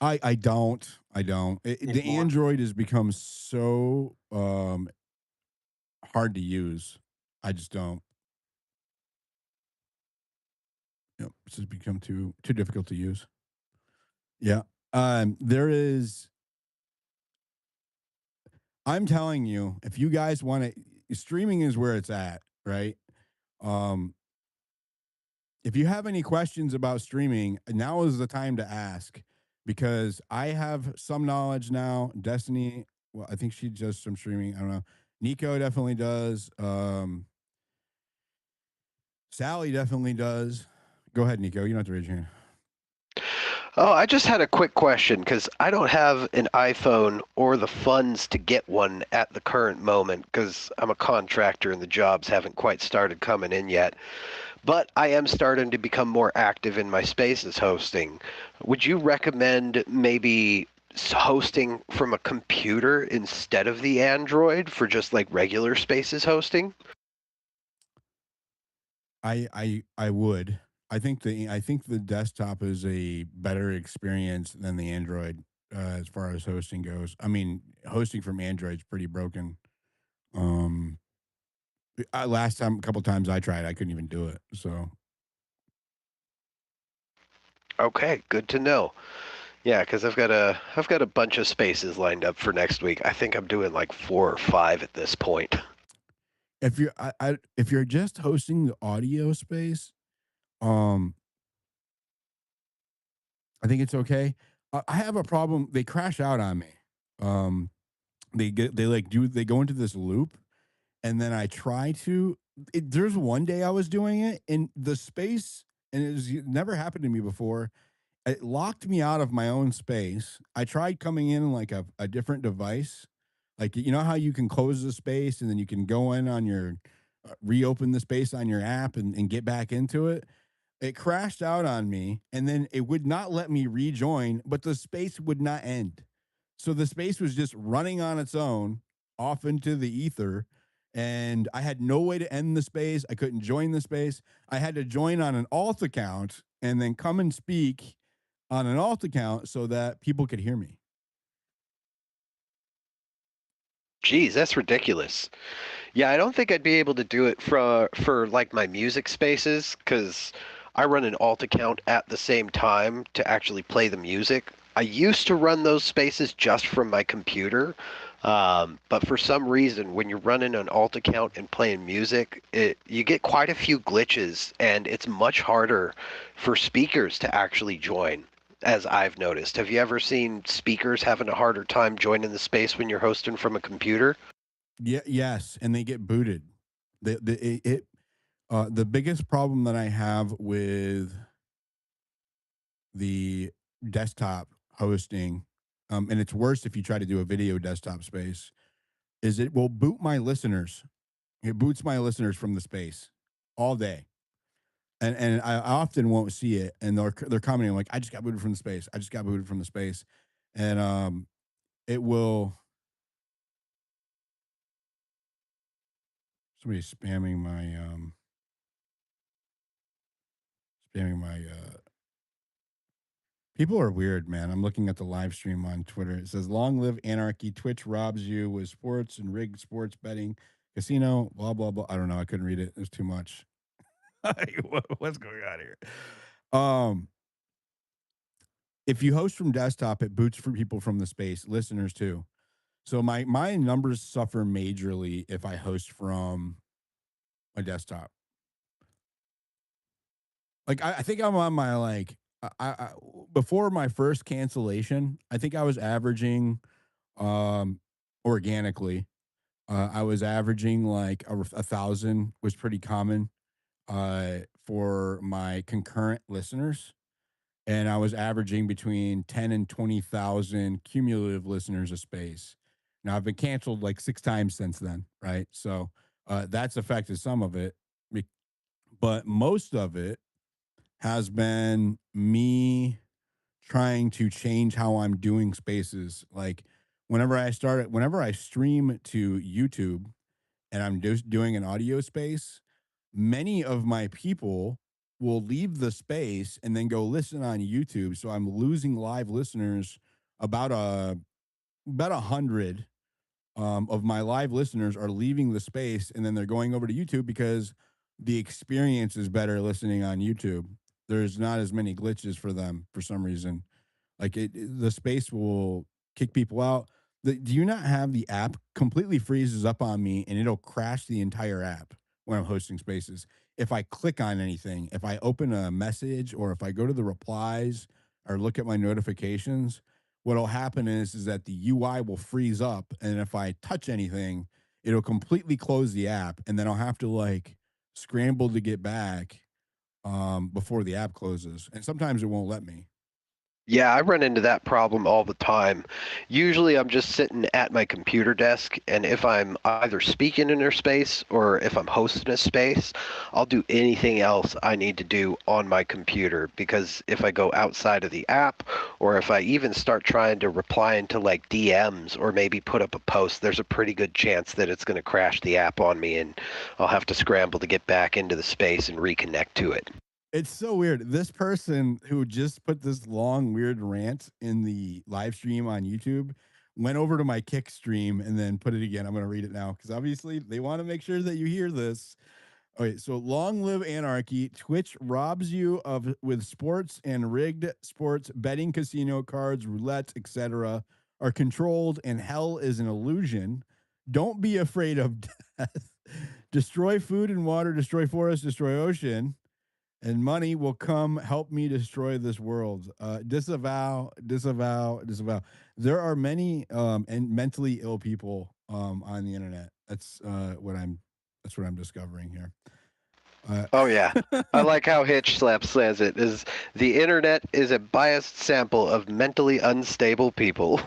I don't. The anymore? Android has become so hard to use. I just don't. It's just become too difficult to use. Yeah. There is I'm telling you, if you guys want to, streaming is where it's at, right? Um, if you have any questions about streaming, now is the time to ask because I have some knowledge now. Destiny, well, I think she does some streaming. I don't know. Nico definitely does. Sally definitely does. Go ahead, Nico. You don't have to raise your hand. Oh, I just had a quick question because I don't have an iPhone or the funds to get one at the current moment because I'm a contractor and the jobs haven't quite started coming in yet. But I am starting to become more active in my Spaces hosting. Would you recommend maybe hosting from a computer instead of the Android for just like regular Spaces hosting? I would. I think the desktop is a better experience than the Android as far as hosting goes. I mean, hosting from Android's pretty broken. Um, last time, a couple times I tried, I couldn't even do it. So Okay, good to know. Yeah, because I've got a bunch of spaces lined up for next week. I think I'm doing like 4 or 5 at this point. if you're if you're just hosting the audio space, um, I think it's okay. I have a problem. They crash out on me. Um, they go into this loop, and then I try to. There's one day I was doing it in the space, and it never happened to me before. It locked me out of my own space. I tried coming in like a different device. Like, you know how you can close the space and then you can go in on your, reopen the space on your app and get back into it. It crashed out on me and then it would not let me rejoin, but the space would not end. So the space was just running on its own off into the ether. And I had no way to end the space. I couldn't join the space. I had to join on an alt account and then come and speak on an alt account so that people could hear me. Geez, that's ridiculous. Yeah, I don't think I'd be able to do it for like my music spaces because I run an alt account at the same time to actually play the music. I used to run those spaces just from my computer, but for some reason, when you're running an alt account and playing music, you get quite a few glitches, and it's much harder for speakers to actually join, as I've noticed. Have you ever seen speakers having a harder time joining the space when you're hosting from a computer? Yeah, yes, and they get booted. The biggest problem that I have with the desktop hosting, and it's worse if you try to do a video desktop space, is it will boot my listeners. It boots my listeners from the space all day. And I often won't see it, and they're commenting like, "I just got booted from the space. I just got booted from the space," and it will. Somebody's spamming my. People are weird, man. I'm looking at the live stream on Twitter. It says, "Long live anarchy. Twitch robs you with sports and rigged sports betting, casino, blah blah blah." I don't know. I couldn't read it. It was too much. What's going on here? Um, if you host from desktop, it boots for people from the space, listeners too. So my numbers suffer majorly if I host from a desktop. Like I think I'm on my like I before my first cancellation, I think I was averaging um organically. I was averaging like 1,000 was pretty common for my concurrent listeners. And I was averaging between 10 and 20,000 cumulative listeners a space. Now I've been canceled like 6 times since then, right? So that's affected some of it, but most of it has been me trying to change how I'm doing spaces. Like whenever I stream to YouTube and I'm just doing an audio space, many of my people will leave the space and then go listen on YouTube. So I'm losing live listeners. About 100 of my live listeners are leaving the space and then they're going over to YouTube because the experience is better listening on YouTube. There's not as many glitches for them for some reason. Like the space will kick people out. Do you not have the app completely freezes up on me and it'll crash the entire app when I'm hosting spaces? If I click on anything, if I open a message or if I go to the replies or look at my notifications, what'll happen is that the UI will freeze up, and if I touch anything, it'll completely close the app, and then I'll have to like scramble to get back before the app closes, and sometimes it won't let me. Yeah, I run into that problem all the time. Usually I'm just sitting at my computer desk, and if I'm either speaking in a space or if I'm hosting a space, I'll do anything else I need to do on my computer, because if I go outside of the app or if I even start trying to reply into like DMs or maybe put up a post, there's a pretty good chance that it's going to crash the app on me and I'll have to scramble to get back into the space and reconnect to it. It's so weird. This person who just put this long, weird rant in the live stream on YouTube went over to my Kick stream and then put it again. I'm going to read it now because obviously they want to make sure that you hear this. Okay, so long live anarchy. Twitch robs you of with sports and rigged sports, betting, casino, cards, roulette, etc. are controlled, and hell is an illusion. Don't be afraid of death. Destroy food and water, destroy forest, destroy ocean, and money will come help me destroy this world. Disavow, disavow, disavow. There are many and mentally ill people on the internet. That's what I'm discovering here. Oh yeah, I like how Hitch Slap says it. Is the internet is a biased sample of mentally unstable people.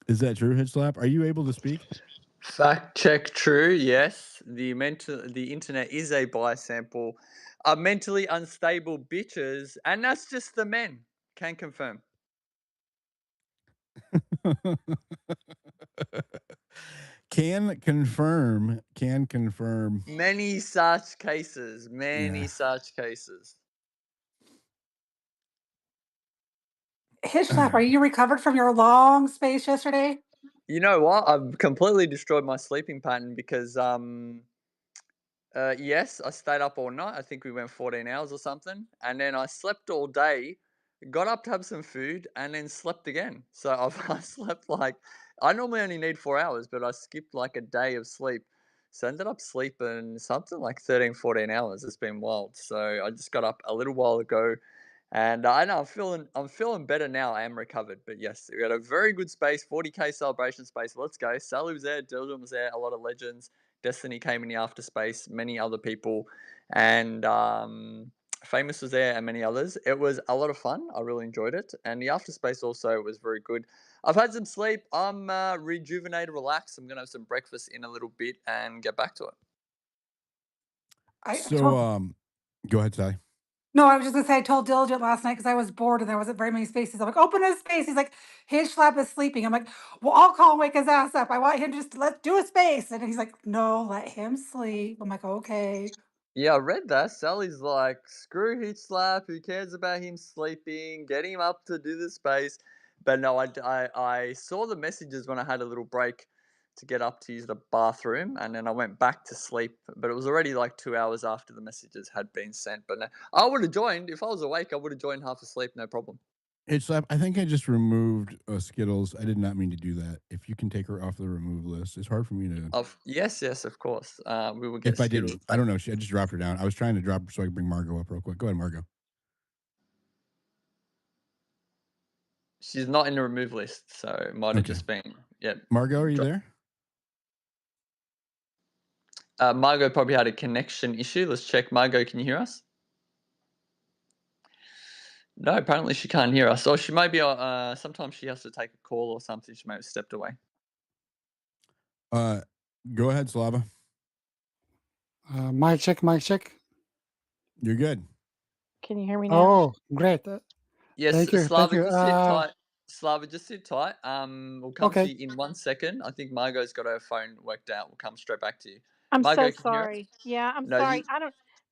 Is that true, Hitch Slap? Are you able to speak? Fact check true. Yes, the internet is a bias sample of mentally unstable bitches, and that's just the men. Can confirm. Can confirm. Can confirm. Many such cases. Many such cases. Hitch Slap, are you recovered from your long space yesterday? You know what? I've completely destroyed my sleeping pattern because yes, I stayed up all night. I think we went 14 hours or something, and then I slept all day. Got up to have some food and then slept again. So I slept like, I normally only need 4 hours, but I skipped like a day of sleep. So I ended up sleeping something like 13, 14 hours. It's been wild. So I just got up a little while ago, and I know I'm feeling better now. I am recovered. But yes, we had a very good space, 40K celebration space. Let's go. Sally was there, Dillian was there, a lot of legends. Destiny came in the after space, many other people, and Famous was there and many others. It was a lot of fun. I really enjoyed it. And the after space also was very good. I've had some sleep. I'm rejuvenated, relaxed. I'm going to have some breakfast in a little bit and get back to it. Go ahead, Sally. No, I was just gonna say I told Diligent last night because I was bored and there wasn't very many spaces. I'm like, open a space. He's like, Hitch Slap is sleeping. I'm like, well, I'll call and wake his ass up. I want him to just let's do a space. And he's like, no, let him sleep. I'm like, okay. Yeah, I read that. Sally's like, screw Heat Slap. Who cares about him sleeping? Get him up to do the space. But no, I saw the messages when I had a little break to get up to use the bathroom, and then I went back to sleep. But it was already like 2 hours after the messages had been sent. But no, I would have joined. If I was awake, I would have joined half asleep, no problem. Hitch Slap, I think I just removed Skittles. I did not mean to do that. If you can take her off the remove list, it's hard for me to. Yes, of course. We will get If I Skittles. didn't, I don't know. I just dropped her down. I was trying to drop her so I could bring Margot up real quick. Go ahead, Margot. She's not in the remove list, so it might have just been. Yeah. Margot, are you there? Margot probably had a connection issue. Let's check. Margot, can you hear us? No, apparently she can't hear us. Or she may be, sometimes she has to take a call or something. She may have stepped away. Go ahead, Slava. Mic check, mic check. You're good. Can you hear me now? Oh, great. Yes, thank you. Slava, Thank you. just sit tight. Slava, just sit tight. We'll come Okay. to you in 1 second. I think Margot's got her phone worked out. We'll come straight back to you. I'm Margot, so can you hear us? sorry. Yeah, I'm No, sorry.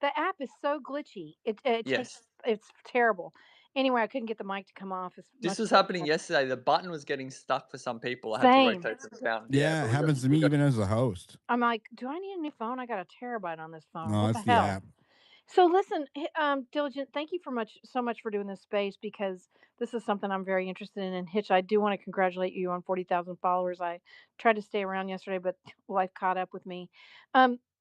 The app is so glitchy. It takes, it's terrible. Anyway, I couldn't get the mic to come off. This was happening yesterday. The button was getting stuck for some people. I had Same. to rotate them down. Yeah, it happens to me even as a host. I'm like, do I need a new phone? I got a terabyte on this phone. No, What it's the the hell? app. So listen, Diligent, thank you so much for doing this space because this is something I'm very interested in. And Hitch, I do want to congratulate you on 40,000 followers. I tried to stay around yesterday, but life caught up with me.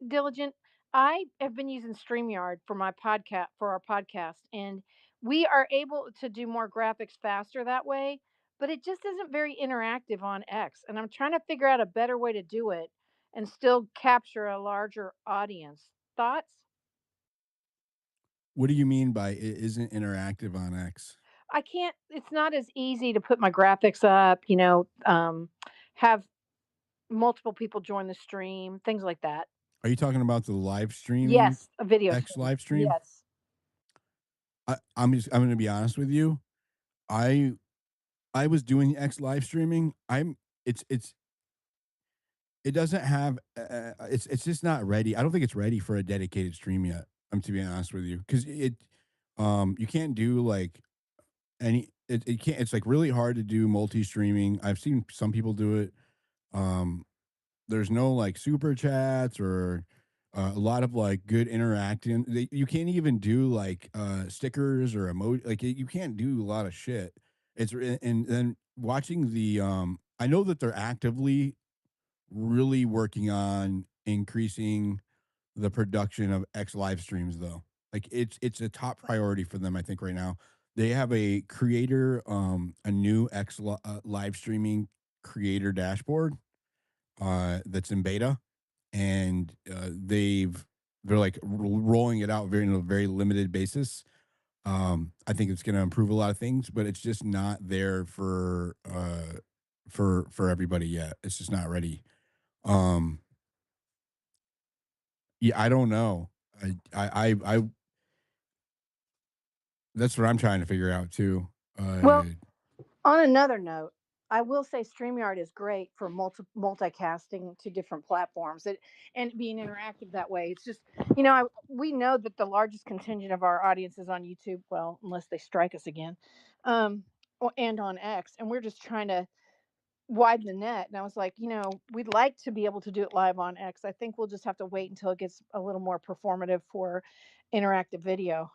Diligent, I have been using StreamYard for our podcast, and we are able to do more graphics faster that way. But it just isn't very interactive on X, and I'm trying to figure out a better way to do it and still capture a larger audience. Thoughts? What do you mean by it isn't interactive on X? I can't. It's not as easy to put my graphics up, have multiple people join the stream, things like that. Are you talking about the live streaming Yes, a video X stream. live stream? Yes. I'm going to be honest with you. I was doing X live streaming. It doesn't have it's just not ready. I don't think it's ready for a dedicated stream yet. I'm to be honest with you because you can't do like it can't. It's like really hard to do multi streaming. I've seen some people do it. There's no like super chats or a lot of like good interacting. You can't even do like stickers or emoji. Like you can't do a lot of shit. And then watching the I know that they're actively really working on increasing the production of X live streams though. Like it's a top priority for them I think right now. They have a creator a new live streaming creator dashboard that's in beta and they're like rolling it out in a very limited basis. I think it's going to improve a lot of things, but it's just not there for everybody yet. It's just not ready. Yeah, I don't know. I that's what I'm trying to figure out too. Well, on another note, I will say StreamYard is great for multicasting to different platforms and being interactive that way. It's just, we know that the largest contingent of our audience is on YouTube, well, unless they strike us again, and on X. And we're just trying to widen the net. And I was like, we'd like to be able to do it live on X. I think we'll just have to wait until it gets a little more performative for interactive video.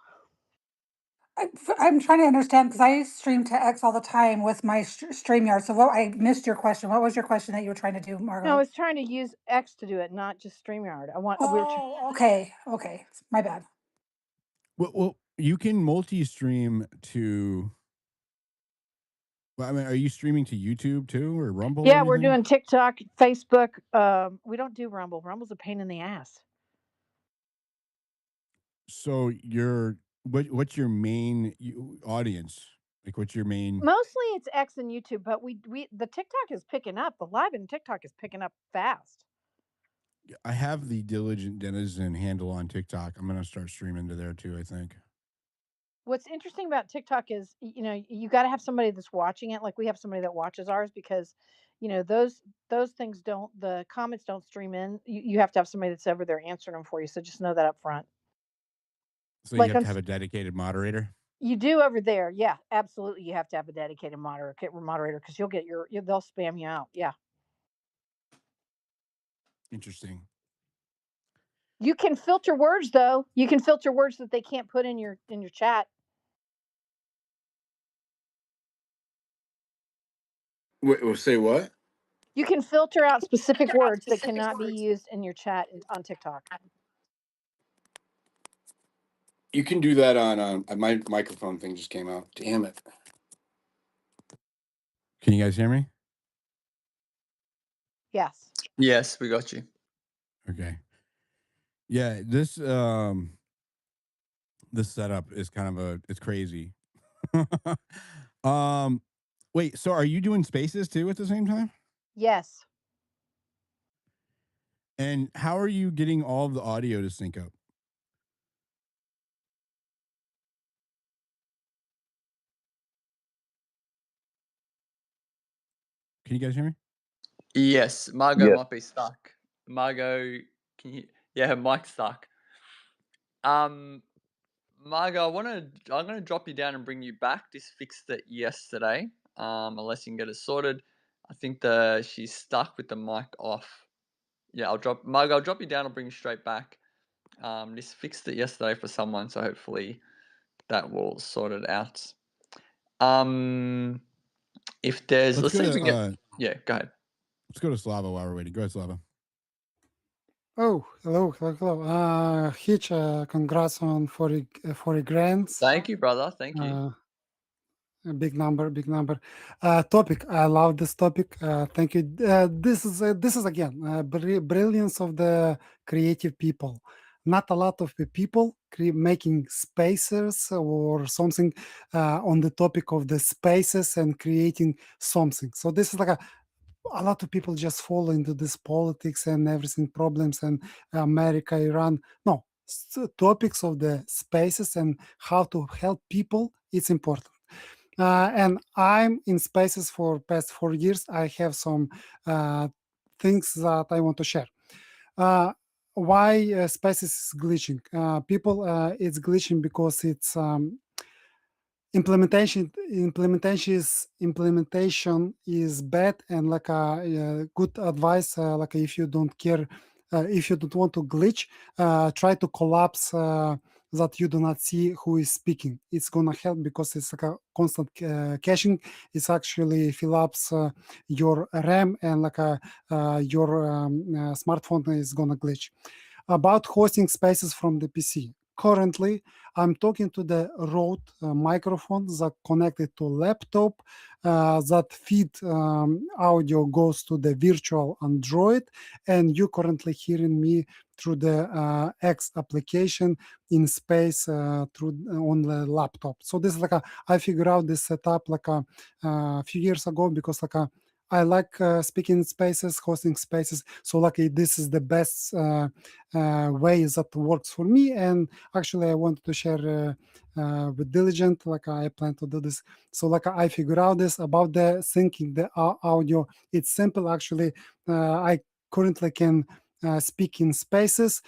I'm trying to understand because I stream to X all the time with my StreamYard. So I missed your question. What was your question that you were trying to do, Margot? No, I was trying to use X to do it, not just StreamYard. Okay. My bad. Well, you can multi-stream to. Well, I mean, are you streaming to YouTube too, or Rumble? Yeah, we're doing TikTok, Facebook. We don't do Rumble. Rumble's a pain in the ass. So what's your main audience? Like, what's your main? Mostly it's X and YouTube, but the TikTok is picking up. The live in TikTok is picking up fast. I have the Diligent Denizen handle on TikTok. I'm gonna start streaming to there too, I think. What's interesting about TikTok is, you got to have somebody that's watching it. Like we have somebody that watches ours because, those things the comments don't stream in. You have to have somebody that's over there answering them for you. So just know that up front. So you have to have a dedicated moderator. You do over there, yeah, absolutely. You have to have a dedicated moderator because you'll get they'll spam you out. Yeah. Interesting. You can filter words though. You can filter words that they can't put in your chat. Say what? You can filter out specific words that cannot be used in your chat on TikTok. You can do that on my microphone thing just came out. Damn it. Can you guys hear me? Yes. Yes, we got you. Okay. Yeah, this setup is kind of it's crazy. Wait, so are you doing spaces too at the same time? Yes. And how are you getting all of the audio to sync up? Can you guys hear me? Yes, Margot might be stuck. Margot, can you? Yeah, her mic's stuck. Margot, I'm gonna drop you down and bring you back. Just fixed it yesterday. Unless you can get it sorted. I think she's stuck with the mic off. Yeah, Margot, I'll drop you down. I'll bring you straight back. Just fixed it yesterday for someone, so hopefully that will sort it out. If there's, let's see if we can get. Yeah, go ahead. Let's go to Slava while we're waiting. Go ahead, Slava. Oh, hello. Hitch, congrats on 40 grants. Thank you, brother. Thank you. A big number. Topic. I love this topic. Thank you. This is again brilliance of the creative people. Not a lot of the people making spaces or something on the topic of the spaces and creating something. So this is like a lot of people just fall into this politics and everything problems and America, Iran. No, topics of the spaces and how to help people. It's important. And I'm in spaces for past 4 years. I have some things that I want to share. Why spaces is glitching? People, it's glitching because it's implementation is bad, and like a good advice, like if you don't care, if you don't want to glitch, try to collapse that you do not see who is speaking. It's gonna help because it's like a constant caching. It's actually fill ups your RAM, and like your smartphone is gonna glitch. About hosting spaces from the PC. Currently, I'm talking to the Rode microphones that connected to laptop, that feed audio goes to the virtual Android, and you currently hearing me through the X application in space through on the laptop. So this is like I figured out this setup like a few years ago because like I like speaking in spaces, hosting spaces. So luckily, this is the best way that works for me. And actually, I wanted to share with Diligent, like I plan to do this. So like I figured out this about the syncing the audio. It's simple, actually. I currently can speak in spaces,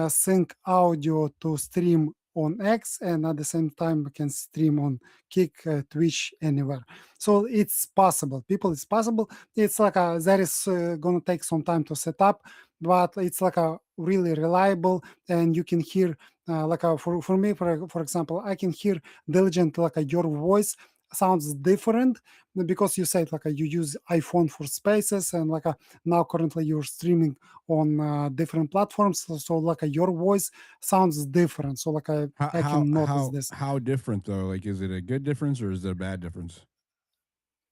sync audio to stream on X, and at the same time we can stream on Kick, Twitch, anywhere. So it's possible. People, it's possible. It's like that is gonna take some time to set up, but it's like a really reliable, and you can hear for me, for example, I can hear Diligent like your voice sounds different because you said like you use iPhone for spaces, and like now currently you're streaming on different platforms, so like your voice sounds different. So like I can notice this. How different though? Like, is it a good difference or is it a bad difference?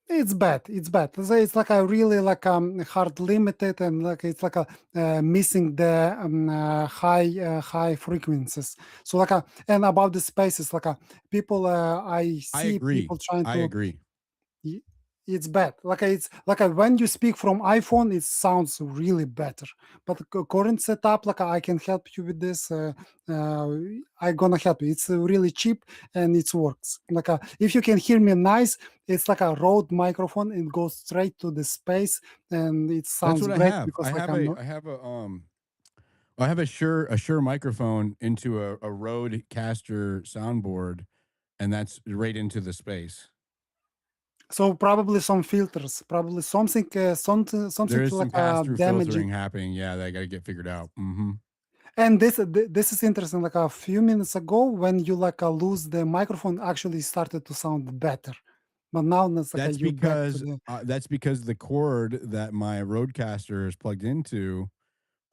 It's bad. It's like a really like hard limited, and like it's like a missing the high frequencies. So like and about the spaces, like people, I see people trying to. I agree. It's bad. Like it's like when you speak from iPhone, it sounds really better. But the current setup, like I can help you with this. I'm gonna help you. It's really cheap and it works. Like if you can hear me nice, it's like a Rode microphone. It goes straight to the space, and it sounds That's what great I have. because I have a Shure microphone into a Rodecaster soundboard, and that's right into the space. So probably some filters, probably something There is like some pass-through damaging. filtering happening. Yeah, they got to get figured out. Mm-hmm. And this is interesting. Like a few minutes ago, when you like lose the microphone, actually started to sound better. But now it's like That's because the cord that my Rodecaster is plugged into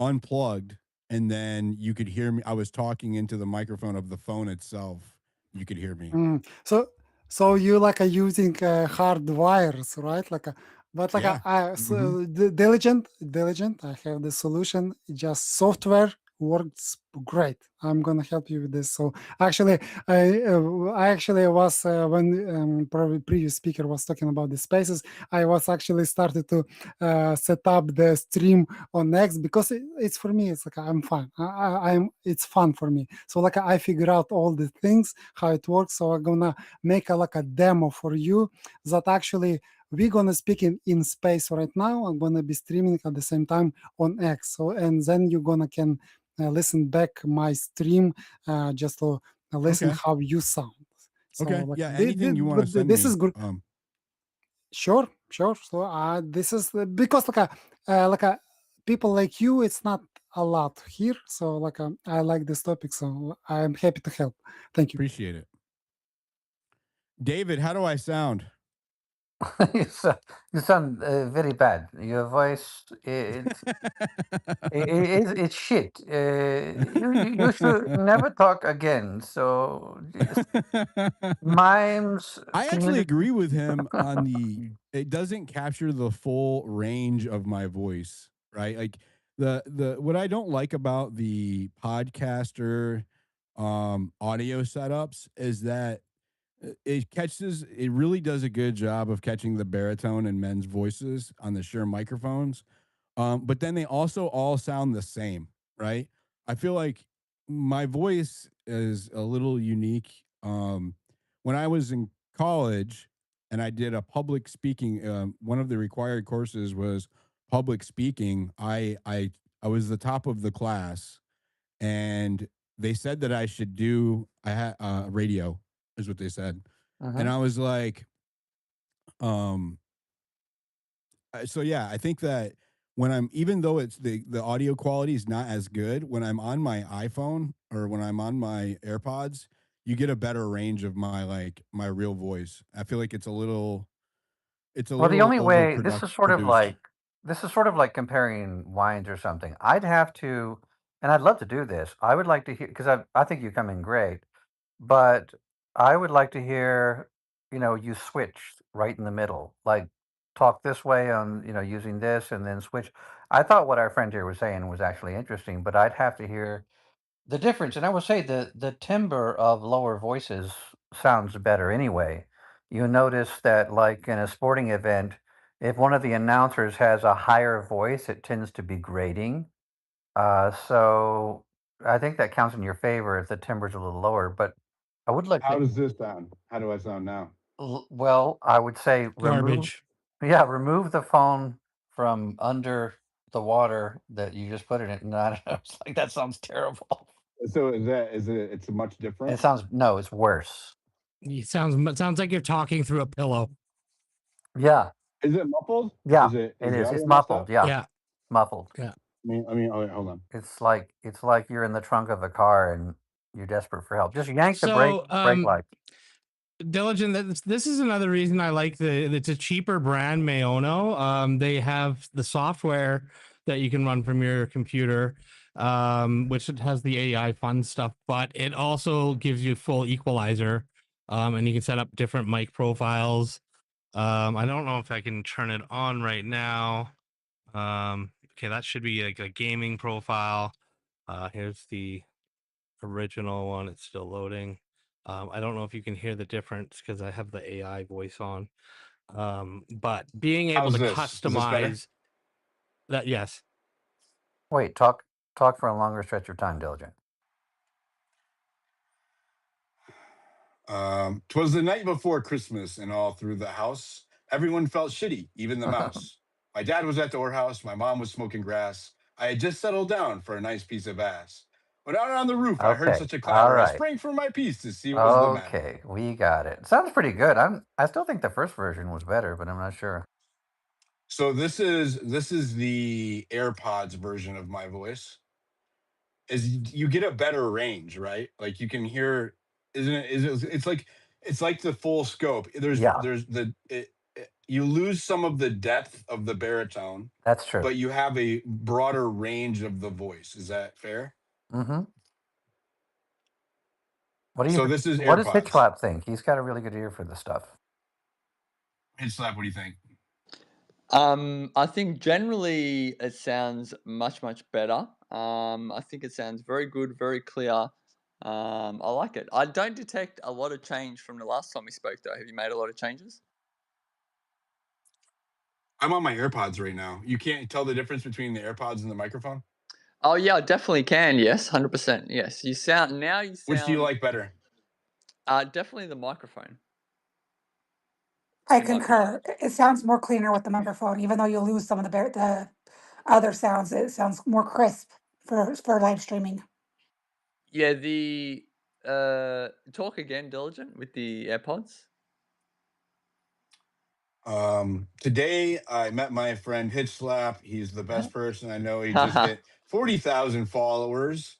unplugged, and then you could hear me. I was talking into the microphone of the phone itself. You could hear me. So you like using hard wires, right? But like Diligent. I have the solution. Just software works great. I'm gonna help you with this. So actually, I actually was when probably previous speaker was talking about the spaces. I was actually started to set up the stream on X because it's for me. It's like I'm fine. It's fun for me. So like I figure out all the things how it works. So I'm gonna make like a demo for you that actually we're gonna speak in space right now. I'm gonna be streaming at the same time on X. So and then you're gonna can listen back my stream just to listen how you sound. So like, anything you want to send this me. is good. Sure. So this is because like a people like you, it's not a lot here. So like I like this topic, so I'm happy to help. Thank you. Appreciate it. David, how do I sound? You sound very bad. Your voice, it's shit. You should never talk again. So mimes. I Can actually you? agree with him on it doesn't capture the full range of my voice, right? Like the what I don't like about the podcaster audio setups is that it really does a good job of catching the baritone and men's voices on the Shure microphones. But then they also all sound the same, right? I feel like my voice is a little unique. When I was in college and I did a public speaking, one of the required courses was public speaking. I was the top of the class, and they said that I should do. I had radio, is what they said, and I was like, um, so yeah, I think that when I'm, even though it's the audio quality is not as good, when I'm on my iPhone or when I'm on my AirPods, you get a better range of my real voice. I feel like it's a little Well, the only way produced. this is sort of like comparing wines or something. I'd have to, and I'd love to do this. I would like to hear because I think you come in great, but I would like to hear, you switch right in the middle, like talk this way on, using this and then switch. I thought what our friend here was saying was actually interesting, but I'd have to hear the difference. And I will say the timbre of lower voices sounds better anyway. You notice that, like in a sporting event, if one of the announcers has a higher voice, it tends to be grating. So I think that counts in your favor if the timbre's a little lower. But I would like How to. does this sound? How do I sound now? Well, I would say Garbage. remove the phone from under the water that you just put it in. And I don't know. It's like that sounds terrible. So it's much different? It sounds no, it's worse. It sounds like you're talking through a pillow. Yeah, Is it muffled? yeah, Is it it the is. audio It's messed muffled. up? Yeah, Yeah. muffled. Yeah. Oh, wait, hold on. It's like you're in the trunk of a car and you're desperate for help. Just yank the So, brake light. Diligent, this is another reason I like it's a cheaper brand, Mayono. They have the software that you can run from your computer, which it has the AI fun stuff, but it also gives you full equalizer, and you can set up different mic profiles. I don't know if I can turn it on right now. Okay, that should be like a gaming profile. Here's the original one. It's still loading. I don't know if you can hear the difference because I have the AI voice on. But being able How's to this? Is this better? customize that, yes. Wait, talk for a longer stretch of time, Diligent. 'Twas the night before Christmas, and all through the house, everyone felt shitty, even the mouse. My dad was at the whorehouse, my mom was smoking grass. I had just settled down for a nice piece of ass. But out on the roof, I heard Okay, such a all clatter. I right. sprang for my piece to see what was the matter. Okay, we got it. Sounds pretty good. I still think the first version was better, but I'm not sure. So this is the AirPods version of my voice. Is you get a better range, right? Like you can hear, isn't it? It's like the full scope. Yeah, You lose some of the depth of the baritone, that's true. but you have a broader range of the voice. Is that fair? Mm-hmm. So this is What does AirPods. Hitchlap think? He's got a really good ear for this stuff. Hitchlap, what do you think? I think generally it sounds much better. I think it sounds very good, very clear. I like it. I don't detect a lot of change from the last time we spoke, though. Have you made a lot of changes? I'm on my AirPods right now. You can't tell the difference between the AirPods and the microphone? Oh yeah, I definitely can. Yes, 100%. Yes, you sound. Which do you like better? Definitely the microphone. I in my opinion. concur. It sounds more cleaner with the microphone, even though you'll lose some of the other sounds. It sounds more crisp for live streaming. Yeah, the talk again, Diligent, with the AirPods. Today I met my friend Hitch Slap. He's the best person I know. He just hit 40,000 followers.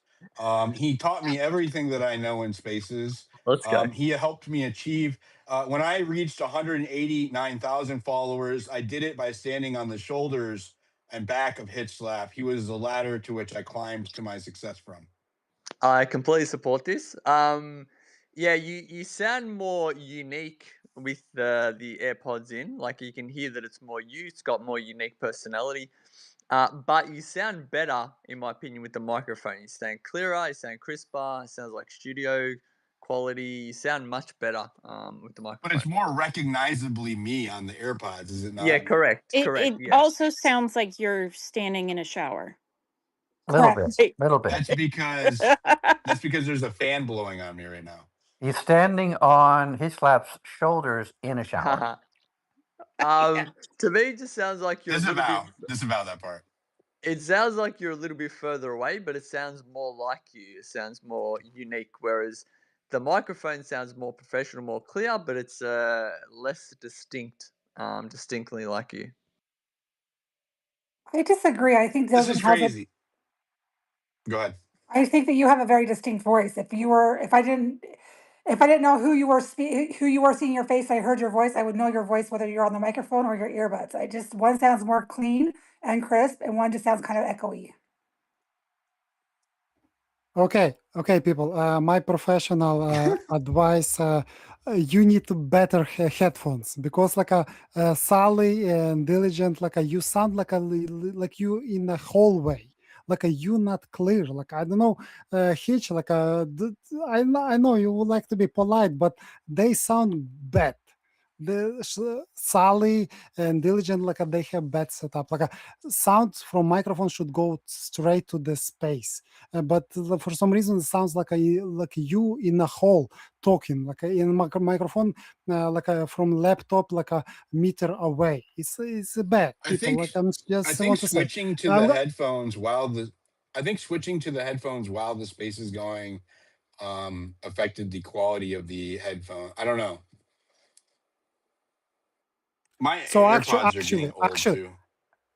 He taught me everything that I know in spaces. Let's go. He helped me achieve when I reached 189,000 followers. I did it by standing on the shoulders and back of Hitch Slap. He was the ladder to which I climbed to my success from. I completely support this. Yeah, you sound more unique with the AirPods in. Like you can hear that it's more you. It's got more unique personality. But you sound better, in my opinion, with the microphone. You sound clearer. You sound crisper. It sounds like studio quality. You sound much better with the But it's microphone. more recognizably me on the AirPods, is it Yeah, not? correct. It Correct. it Yes. also sounds like you're standing in a shower. A little bit, Correct. little bit. That's because there's a fan blowing on me right now. He's standing on his slap's shoulders in a shower. To me, it just sounds like you're a little bit. Disavow that part. It sounds like you're a little bit further away, but it sounds more like you. It sounds more unique. Whereas the microphone sounds more professional, more clear, but it's less distinct, distinctly like you. I disagree. I think This Diligent is has a. crazy. Go ahead. I think that you have a very distinct voice. If I didn't know who you were seeing your face, I heard your voice, I would know your voice whether you're on the microphone or your earbuds. One sounds more clean and crisp, and one just sounds kind of echoey. Okay, people. My professional advice: you need to better headphones because, Sally and Diligent, you sound like you in a hallway. You not clear. I don't know, Hitch. I know you would like to be polite, but they sound bad. Sally and Diligent, they have bad setup. Sounds from microphone should go straight to the space, but for some reason it sounds like you in a hall talking, in a microphone, from laptop, a meter away. It's bad, I people. think I'm I just think want to say. switching to I'm the go- headphones while the space is going affected the quality of the headphone. I don't know. My so AirPods are getting old actually, too.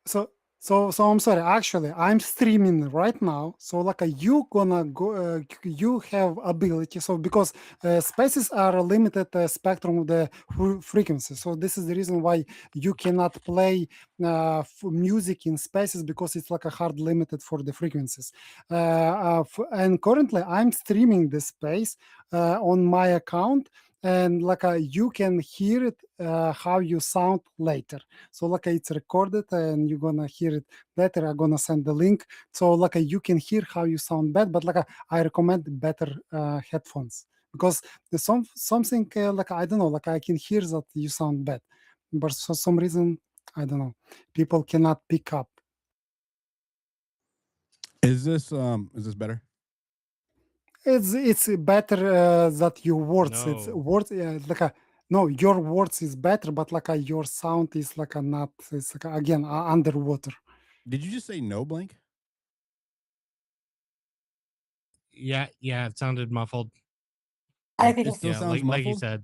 so so I'm sorry, actually I'm streaming right now, so you gonna go, you have ability, so because spaces are a limited spectrum of the frequency, so this is the reason why you cannot play music in spaces, because it's a hard limited for the frequencies, and currently I'm streaming this space on my account, and you can hear it how you sound later, so it's recorded and you're gonna hear it later. I'm gonna send the link, so you can hear how you sound bad, but I recommend better headphones, because there's something I don't know, I can hear that you sound bad, but for some reason I don't know, people cannot pick up. Is this better? It's better that your words. It's No. words no, your words is better, but your sound is not. It's again underwater. Did you just say no, Blank? Yeah, it sounded muffled. I think It still Yeah, sounds like you muffled. said.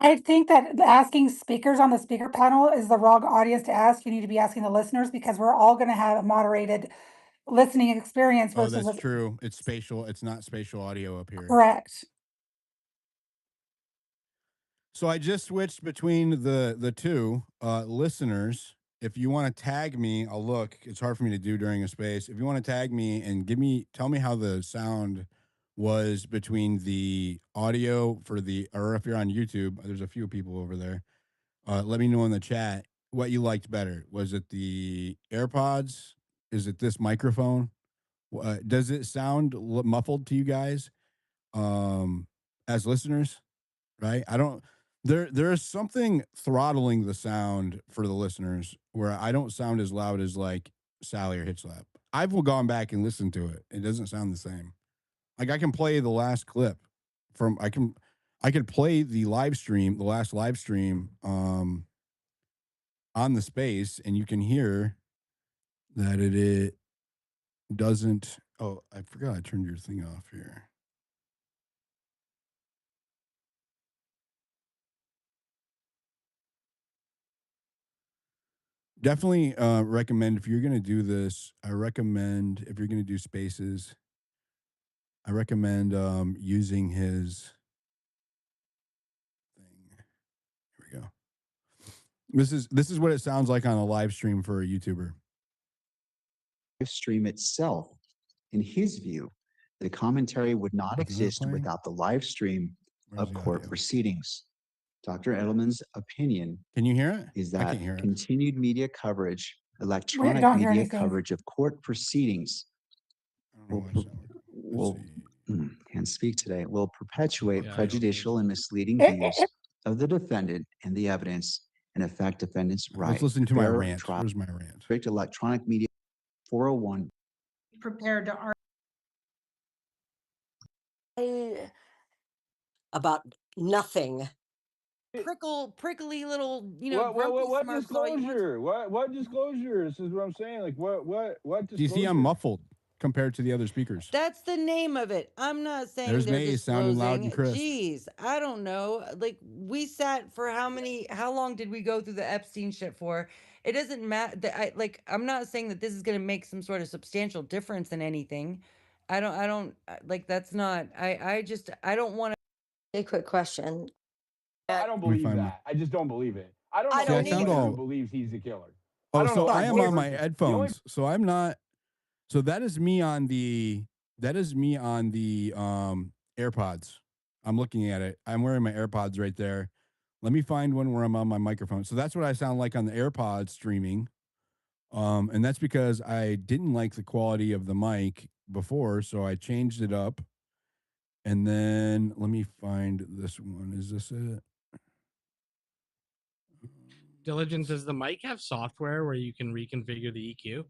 I think that asking speakers on the speaker panel is the wrong audience to ask. You need to be asking the listeners, because we're all going to have a moderated listening experience Oh, versus that's true. It's spatial. It's not spatial audio up here. correct. So I just switched between the two listeners. If you want to tag me, I'll look. It's hard for me to do during a space. If you want to tag me and tell me how the sound was between the audio or if you're on YouTube, there's a few people over there. Let me know in the chat what you liked better. Was it the AirPods? Is it this microphone? Does it sound muffled to you guys as listeners? Right? I don't. There is something throttling the sound for the listeners where I don't sound as loud as like Sally or Hitchlap. I've gone back and listened to it. It doesn't sound the same. Like I can play the last clip I could play the last live stream on the space, and you can hear that it doesn't. Oh, I forgot I turned your thing off here. definitely recommend if you're going to do this. I recommend if you're going to do spaces. I recommend using his thing. Here we go. This is what it sounds like on a live stream for a YouTuber. Stream itself, in his view, the commentary would not exist without the live stream of court proceedings. Dr. Edelman's opinion Can you hear it? Is I that can't hear it. continued media coverage, We electronic don't hear media anything. coverage of court proceedings I don't know why it's not working. can't speak today, will perpetuate Yeah, I don't prejudicial and misleading Eh, eh, views of the defendant and the evidence and affect defendant's right. Let's listen to my Fair rant. trial, Where's my rant? strict electronic media 401. Prepared to argue about nothing. Prickly little, grumpy What smarts all you want. disclosure? What disclosure? This is what I'm saying. Like what Do you see I'm muffled compared to the other speakers? That's the name of it. I'm not saying There's they're Nay sounding loud and disclosing. crisp. Jeez, I don't know. Like we sat for how long did we go through the Epstein shit for? It doesn't matter. I'm not saying that this is going to make some sort of substantial difference in anything. I don't like that's not. I don't want A quick question. I don't believe that. I just don't believe it. I don't know See, I sound anybody all. who believes he's a killer. Oh, so I am on my person. headphones. So I'm not. So that is me on the. That is me on the AirPods. I'm looking at it. I'm wearing my AirPods right there. Let me find one where I'm on my microphone. So that's what I sound like on the AirPods streaming. And that's because I didn't like the quality of the mic before, so I changed it up. And then let me find this one. Is this it? Diligent, does the mic have software where you can reconfigure the EQ?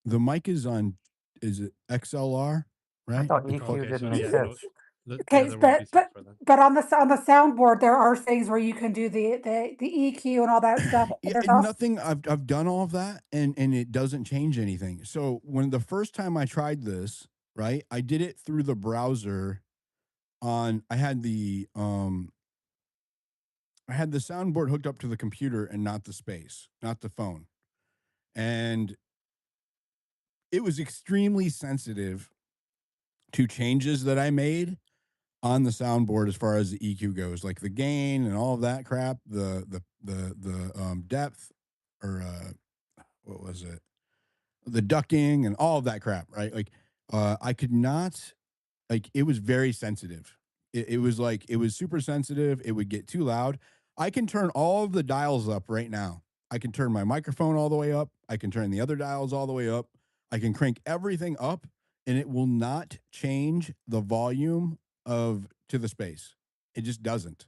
The mic is on. Is it XLR? Right? I thought Okay, EQ so didn't yeah, exist. Okay, there won't be software then. but on the soundboard there are things where you can do the EQ and all that stuff. Yeah, There's also, nothing. I've done all of that, and it doesn't change anything. So when the first time I tried this, right, I did it through the browser. I had the soundboard hooked up to the computer and not the space, not the phone, and it was extremely sensitive to changes that I made on the soundboard as far as the EQ goes, like the gain and all of that crap, the depth, or what was it? The ducking and all of that crap, right? Like I could not, like, it was very sensitive. It was like, it was super sensitive. It would get too loud. I can turn all of the dials up right now. I can turn my microphone all the way up. I can turn the other dials all the way up. I can crank everything up, and it will not change the volume to the space. It just doesn't.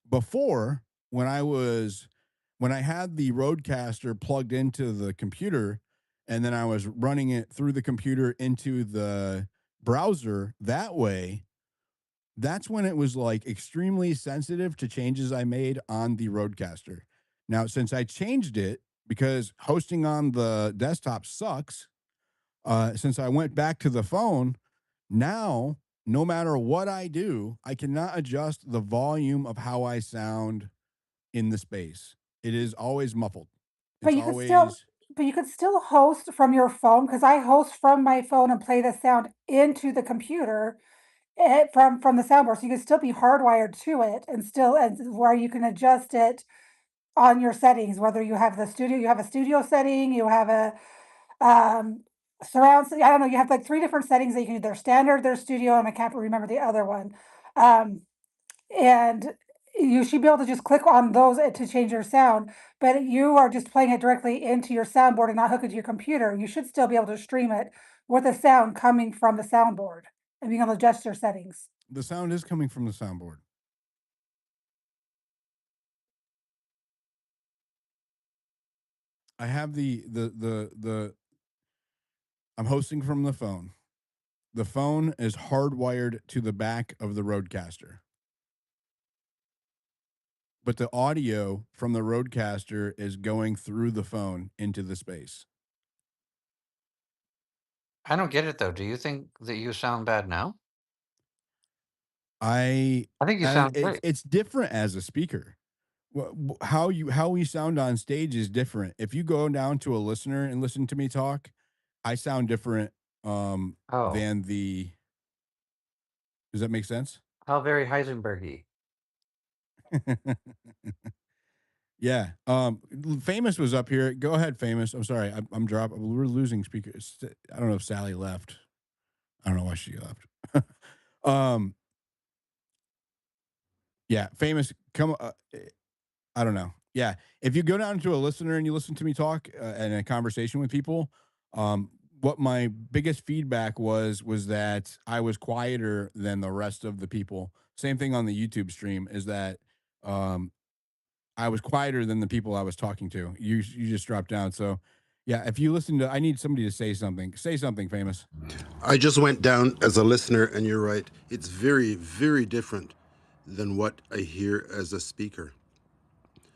Before, when I had the Rodecaster plugged into the computer, and then I was running it through the computer into the browser that way, that's when it was like extremely sensitive to changes I made on the Rodecaster. Now, since I changed it because hosting on the desktop sucks, since I went back to the phone, now no matter what I do, I cannot adjust the volume of how I sound in the space. It is always muffled. but It's you could always still, but you could still host from your phone, because I host from my phone and play the sound into the computer from the soundboard. So you could still be hardwired to it and still, and where you can adjust it on your settings, whether you have you have a studio setting, you have a surround. I don't know. You have like three different settings that you can do. Their standard, their studio, and I can't remember the other one. Um, and you should be able to just click on those to change your sound. But you are just playing it directly into your soundboard and not hook it to your computer. You should still be able to stream it with the sound coming from the soundboard and being able to adjust your settings. the sound is coming from the soundboard. I have I'm hosting from the phone. The phone is hardwired to the back of the Rodecaster. But the audio from the Rodecaster is going through the phone into the space. I don't get it though. Do you think that you sound bad now? I think you sound great. it's different as a speaker. how we sound on stage is different. If you go down to a listener and listen to me talk, I sound different Oh, than the. Does that make sense? how very Heisenbergy. Yeah. Famous was up here. Go ahead, Famous. I'm sorry. I'm dropping. We're losing speakers. I don't know if Sally left. I don't know why she left. um. Yeah, Famous. Come. I don't know. Yeah, if you go down to a listener and you listen to me talk and a conversation with people, what my biggest feedback was that I was quieter than the rest of the people. Same thing on the YouTube stream is that um, I was quieter than the people I was talking to. You just dropped down. So, yeah, if you listen to, I need somebody to say something. Say something, Famous. I just went down as a listener, and you're right. It's very, very different than what I hear as a speaker.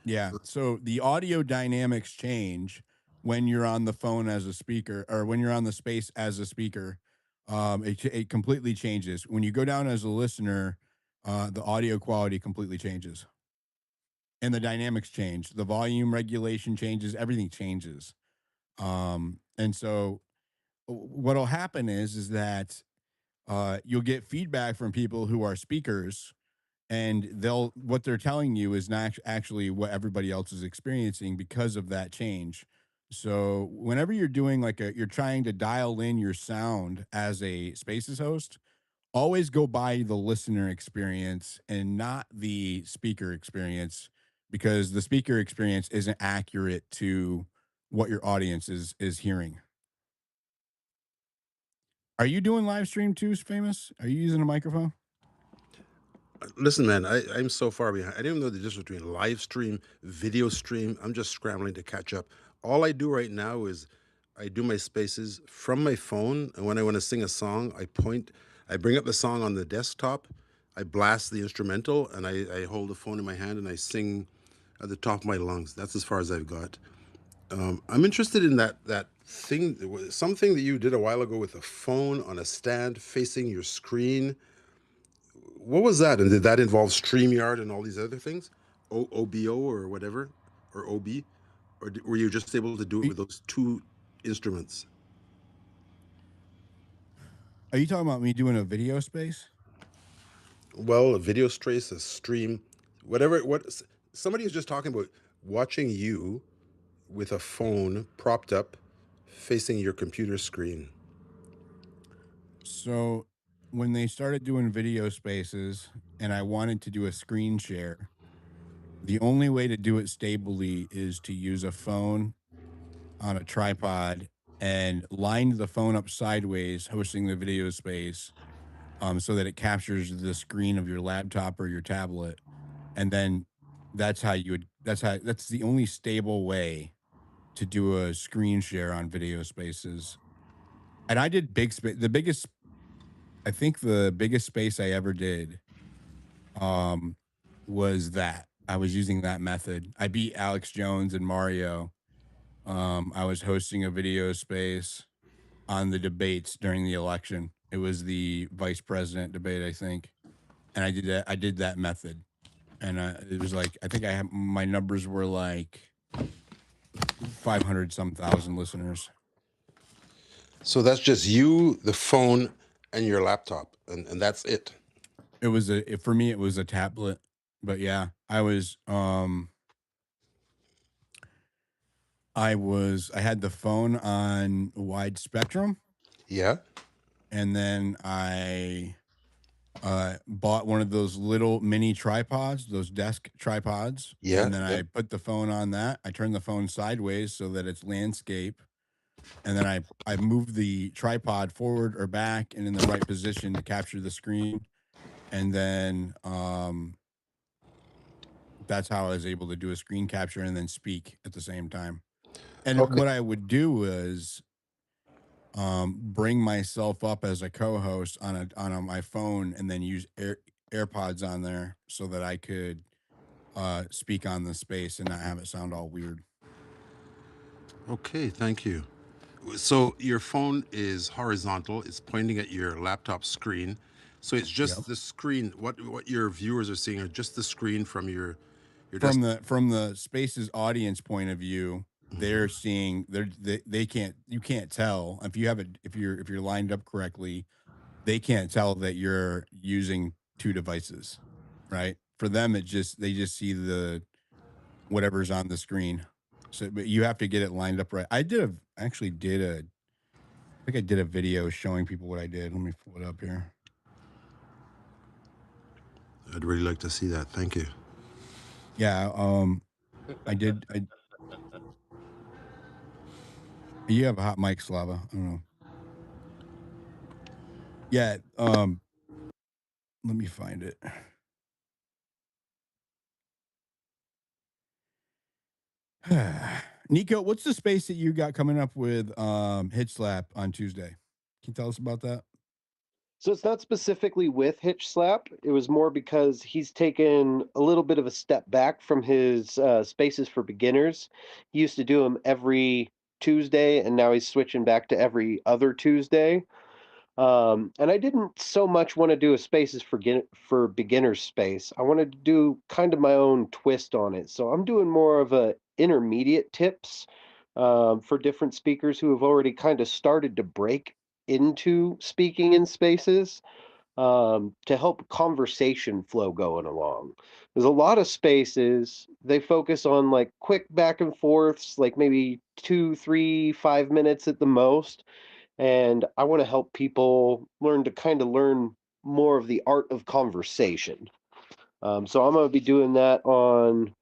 Yeah. So the audio dynamics change when you're on the phone as a speaker or when you're on the space as a speaker. It completely changes. When you go down as a listener, the audio quality completely changes and the dynamics change. The volume regulation changes. Everything changes. And so what'll happen is that you'll get feedback from people who are speakers and what they're telling you is not actually what everybody else is experiencing because of that change. So whenever you're doing you're trying to dial in your sound as a spaces host, always go by the listener experience and not the speaker experience, because the speaker experience isn't accurate to what your audience is hearing. Are you doing live stream too, Famous? Are you using a microphone? Listen, man, I'm so far behind. I didn't even know the difference between live stream, video stream. I'm just scrambling to catch up. All I do right now is I do my spaces from my phone, and when I want to sing a song, I bring up the song on the desktop, I blast the instrumental, and I hold the phone in my hand and I sing at the top of my lungs. That's as far as I've got. I'm interested in that thing, something that you did a while ago with a phone on a stand facing your screen. What was that? And did that involve StreamYard and all these other things? OBO or whatever? Or OB? Or were you just able to do it with those two instruments? Are you talking about me doing a video space? Well, a video trace, a stream, whatever. Somebody was just talking about watching you with a phone propped up facing your computer screen. So when they started doing video spaces and I wanted to do a screen share, the only way to do it stably is to use a phone on a tripod and line the phone up sideways, hosting the video space, so that it captures the screen of your laptop or your tablet. And then that's the only stable way to do a screen share on video spaces. And I did big space. I think the biggest space I ever did was that. I was using that method. I beat Alex Jones and Mario. I was hosting a video space on the debates during the election. It was the vice president debate, I think. And I did that method. And it was like, I think my numbers were like 500 some thousand listeners. So that's just you, the phone, and your laptop, and that's it. It was for me, it was a tablet. But yeah, I had the phone on wide spectrum. Yeah. And then I bought one of those little mini tripods, those desk tripods. Yeah. And then I put the phone on that. I turned the phone sideways so that it's landscape. And then I moved the tripod forward or back and in the right position to capture the screen. And then that's how I was able to do a screen capture and then speak at the same time. And what I would do was bring myself up as a co-host on my phone and then use AirPods on there so that I could speak on the space and not have it sound all weird. Okay, thank you. So your phone is horizontal, it's pointing at your laptop screen. So it's just the screen, what your viewers are seeing are just the screen from your from the space's audience point of view, they're seeing they can't, you can't tell if you have it, if you're lined up correctly, they can't tell that you're using two devices, right? For them, they just see the whatever's on the screen. So, but you have to get it lined up right. I actually did I think I did a video showing people what I did. Let me pull it up here. I'd really like to see that. Thank you. Yeah, I did. You have a hot mic, Slava. I don't know. Yeah, let me find it. Nico, what's the space that you got coming up with Hitch Slap on Tuesday? Can you tell us about that? So it's not specifically with Hitch Slap. It was more because he's taken a little bit of a step back from his spaces for beginners. He used to do them every Tuesday, and now he's switching back to every other Tuesday. And I didn't so much want to do a spaces for beginners space. I wanted to do kind of my own twist on it. So I'm doing more of a intermediate tips for different speakers who have already kind of started to break into speaking in spaces to help conversation flow going along. There's a lot of spaces, they focus on like quick back and forths, like maybe 2, 3, 5 minutes at the most. And I want to help people learn more of the art of conversation. So I'm going to be doing that on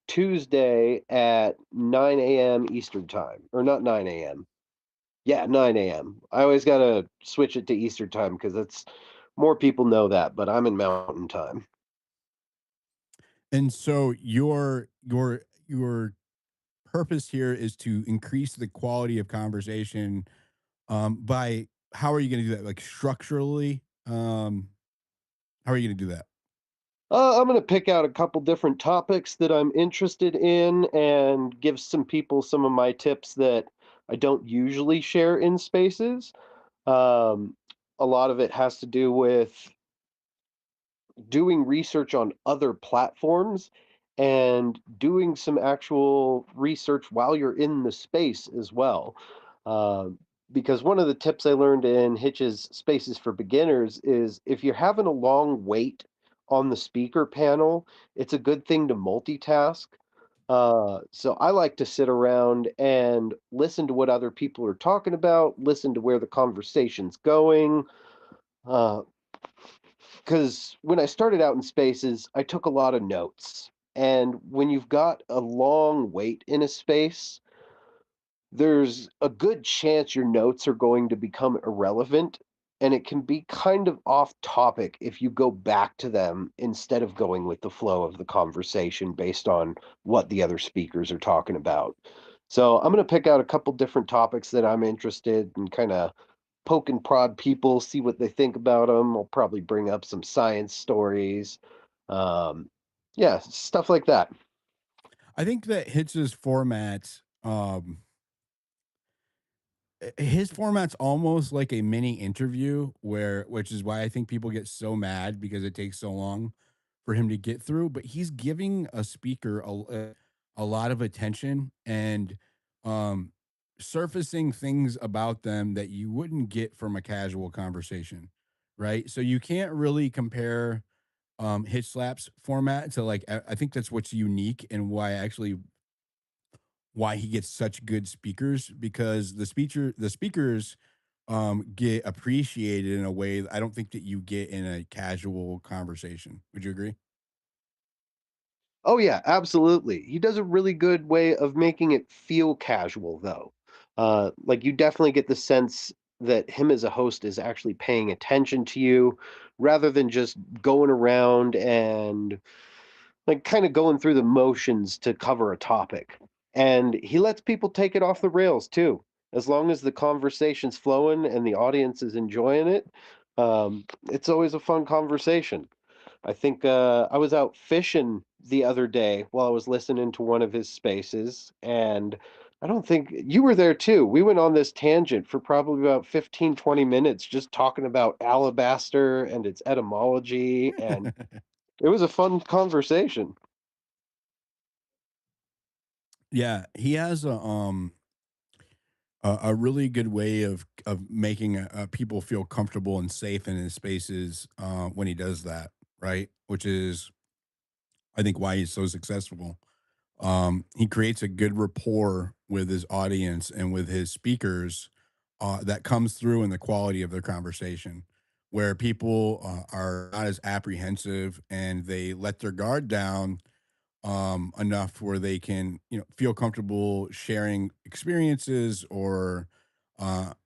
Tuesday at 9 a.m. Eastern time, or not 9 a.m. Yeah, 9 a.m. I always got to switch it to Eastern time because that's more people know that, but I'm in Mountain time. And so your purpose here is to increase the quality of conversation by how are you going to do that? Like structurally, how are you going to do that? I'm going to pick out a couple different topics that I'm interested in and give some people some of my tips that I don't usually share in spaces. Um, a lot of it has to do with doing research on other platforms and doing some actual research while you're in the space as well. Uh, because one of the tips I learned in Hitch's Spaces for Beginners is if you're having a long wait on the speaker panel, it's a good thing to multitask. So I like to sit around and listen to what other people are talking about, listen to where the conversation's going. Uh, because when I started out in spaces, I took a lot of notes. And when you've got a long wait in a space, there's a good chance your notes are going to become irrelevant. And it can be kind of off topic if you go back to them instead of going with the flow of the conversation based on what the other speakers are talking about. So I'm going to pick out a couple different topics that I'm interested in, kind of poke and prod people, see what they think about them. I'll probably bring up some science stories. Um, yeah, stuff like that. I think that Hitz's format, his format's almost like a mini interview which is why I think people get so mad because it takes so long for him to get through, but he's giving a speaker a lot of attention and um surfacing things about them that you wouldn't get from a casual conversation, right? So you can't really compare Hitch Slap's format to like I think that's what's unique and why he gets such good speakers, because the speakers get appreciated in a way that I don't think that you get in a casual conversation. Would you agree? Oh yeah, absolutely. He does a really good way of making it feel casual though. Like you definitely get the sense that him as a host is actually paying attention to you rather than just going around and like kind of going through the motions to cover a topic. And he lets people take it off the rails too. As long as the conversation's flowing and the audience is enjoying it, it's always a fun conversation. I think I was out fishing the other day while I was listening to one of his spaces, and I don't think you were there too. We went on this tangent for probably about 15, 20 minutes just talking about alabaster and its etymology, and it was a fun conversation. Yeah, he has a really good way of making people feel comfortable and safe in his spaces when he does that, right? Which is, I think, why he's so successful. He creates a good rapport with his audience and with his speakers that comes through in the quality of their conversation, where people are not as apprehensive and they let their guard down enough where they can, feel comfortable sharing experiences or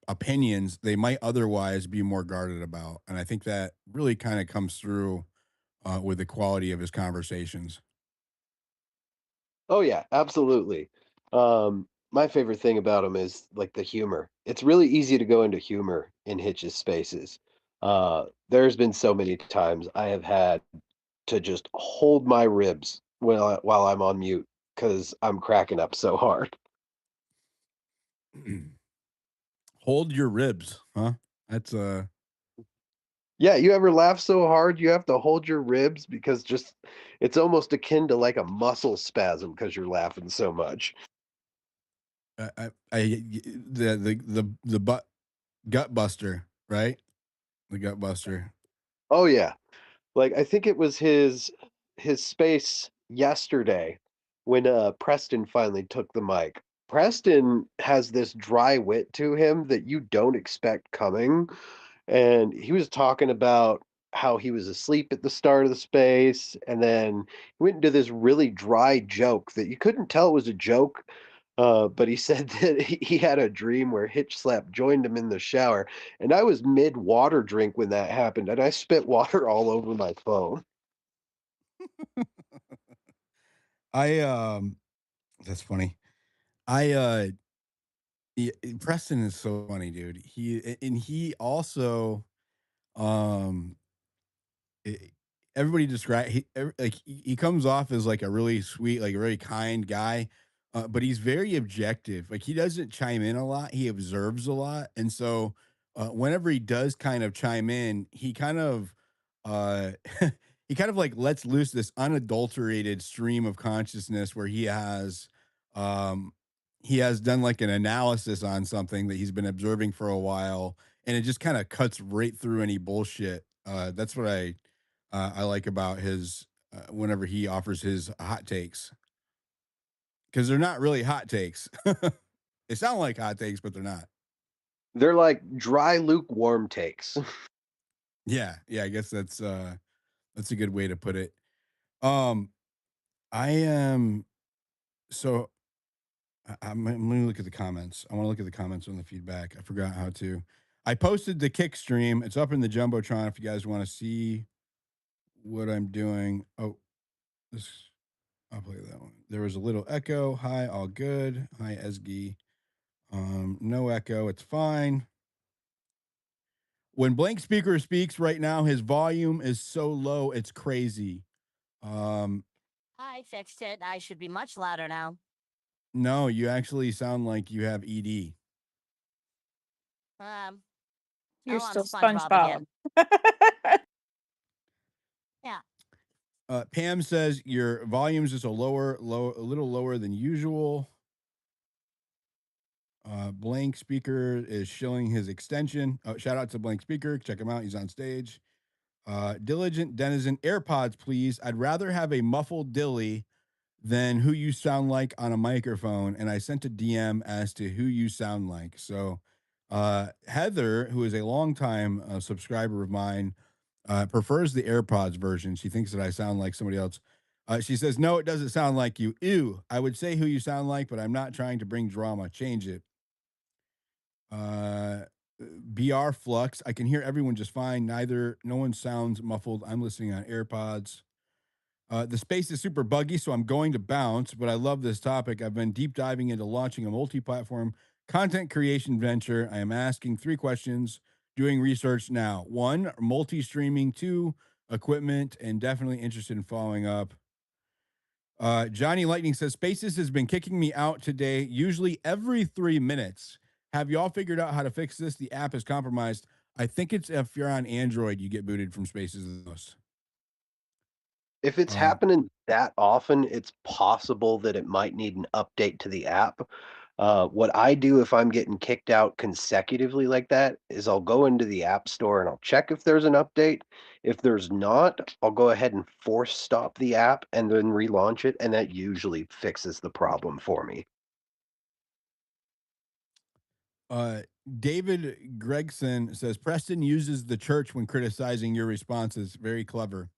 opinions they might otherwise be more guarded about. And I think that really kind of comes through with the quality of his conversations. Oh yeah, absolutely. My favorite thing about him is like the humor. It's really easy to go into humor in Hitch's spaces. There's been so many times I have had to just hold my ribs while I'm on mute because I'm cracking up so hard. Hold your ribs, huh? That's Yeah, you ever laugh so hard you have to hold your ribs because just it's almost akin to like a muscle spasm because you're laughing so much. the butt gut buster, right? The gut buster. Oh yeah. Like I think it was his space yesterday when Preston finally took the mic. Preston has this dry wit to him that you don't expect coming, and he was talking about how he was asleep at the start of the space, and then he went into this really dry joke that you couldn't tell it was a joke. But he said that he had a dream where Hitch Slap joined him in the shower, and I was mid water drink when that happened, and I spit water all over my phone. I That's funny. I Preston is so funny, dude. He also um it, everybody describe like he comes off as like a really sweet, like a really kind guy, but he's very objective. Like he doesn't chime in a lot; he observes a lot, and so whenever he does kind of chime in, he kind of uh, he kind of like lets loose this unadulterated stream of consciousness where um he has done like an analysis on something that he's been observing for a while, and it just kind of cuts right through any bullshit. That's what I like about his whenever he offers his hot takes, because they're not really hot takes. They sound like hot takes, but they're not. They're like dry, lukewarm takes. Yeah, yeah. I guess that's a good way to put it. Um, I am so I'm going to look at the comments. I want to look at the comments on the feedback. I forgot how to. I posted the kick stream. It's up in the jumbotron if you guys want to see what I'm doing. Oh, this I'll play that one. There was a little echo. Hi, all good. Hi, Esgy. No echo. It's fine. When Blank Speaker speaks right now, his volume is so low, it's crazy. Um, I fixed it. I should be much louder now. no, you actually sound like you have ED. You're I'm still SpongeBob SpongeBob. again. Yeah. Pam says your volume's just a little lower than usual. Blank Speaker is showing his extension. Oh, shout out to Blank Speaker. Check him out. He's on stage. Diligent Denizen, AirPods, please. I'd rather have a muffled dilly than who you sound like on a microphone. And I sent a DM as to who you sound like. So, Heather, who is a longtime subscriber of mine, prefers the AirPods version. She thinks that I sound like somebody else. She says, no, it doesn't sound like you. Ew. I would say who you sound like, but I'm not trying to bring drama. Change it. Uh, BR Flux. I can hear everyone just fine. No one sounds muffled. I'm listening on AirPods. The space is super buggy, so I'm going to bounce, but I love this topic. I've been deep diving into launching a multi platform content creation venture. I am asking 3 questions, doing research now. 1, multi streaming. 2, equipment, and definitely interested in following up. Johnny Lightning says Spaces has been kicking me out today, usually every 3 minutes. Have y'all figured out how to fix this? The app is compromised. I think it's if you're on Android, you get booted from Spaces the most. If it's happening that often, it's possible that it might need an update to the app. What I do if I'm getting kicked out consecutively like that is I'll go into the App Store and I'll check if there's an update. If there's not, I'll go ahead and force stop the app and then relaunch it, and that usually fixes the problem for me. David Gregson says Preston uses the church when criticizing your responses. Very clever.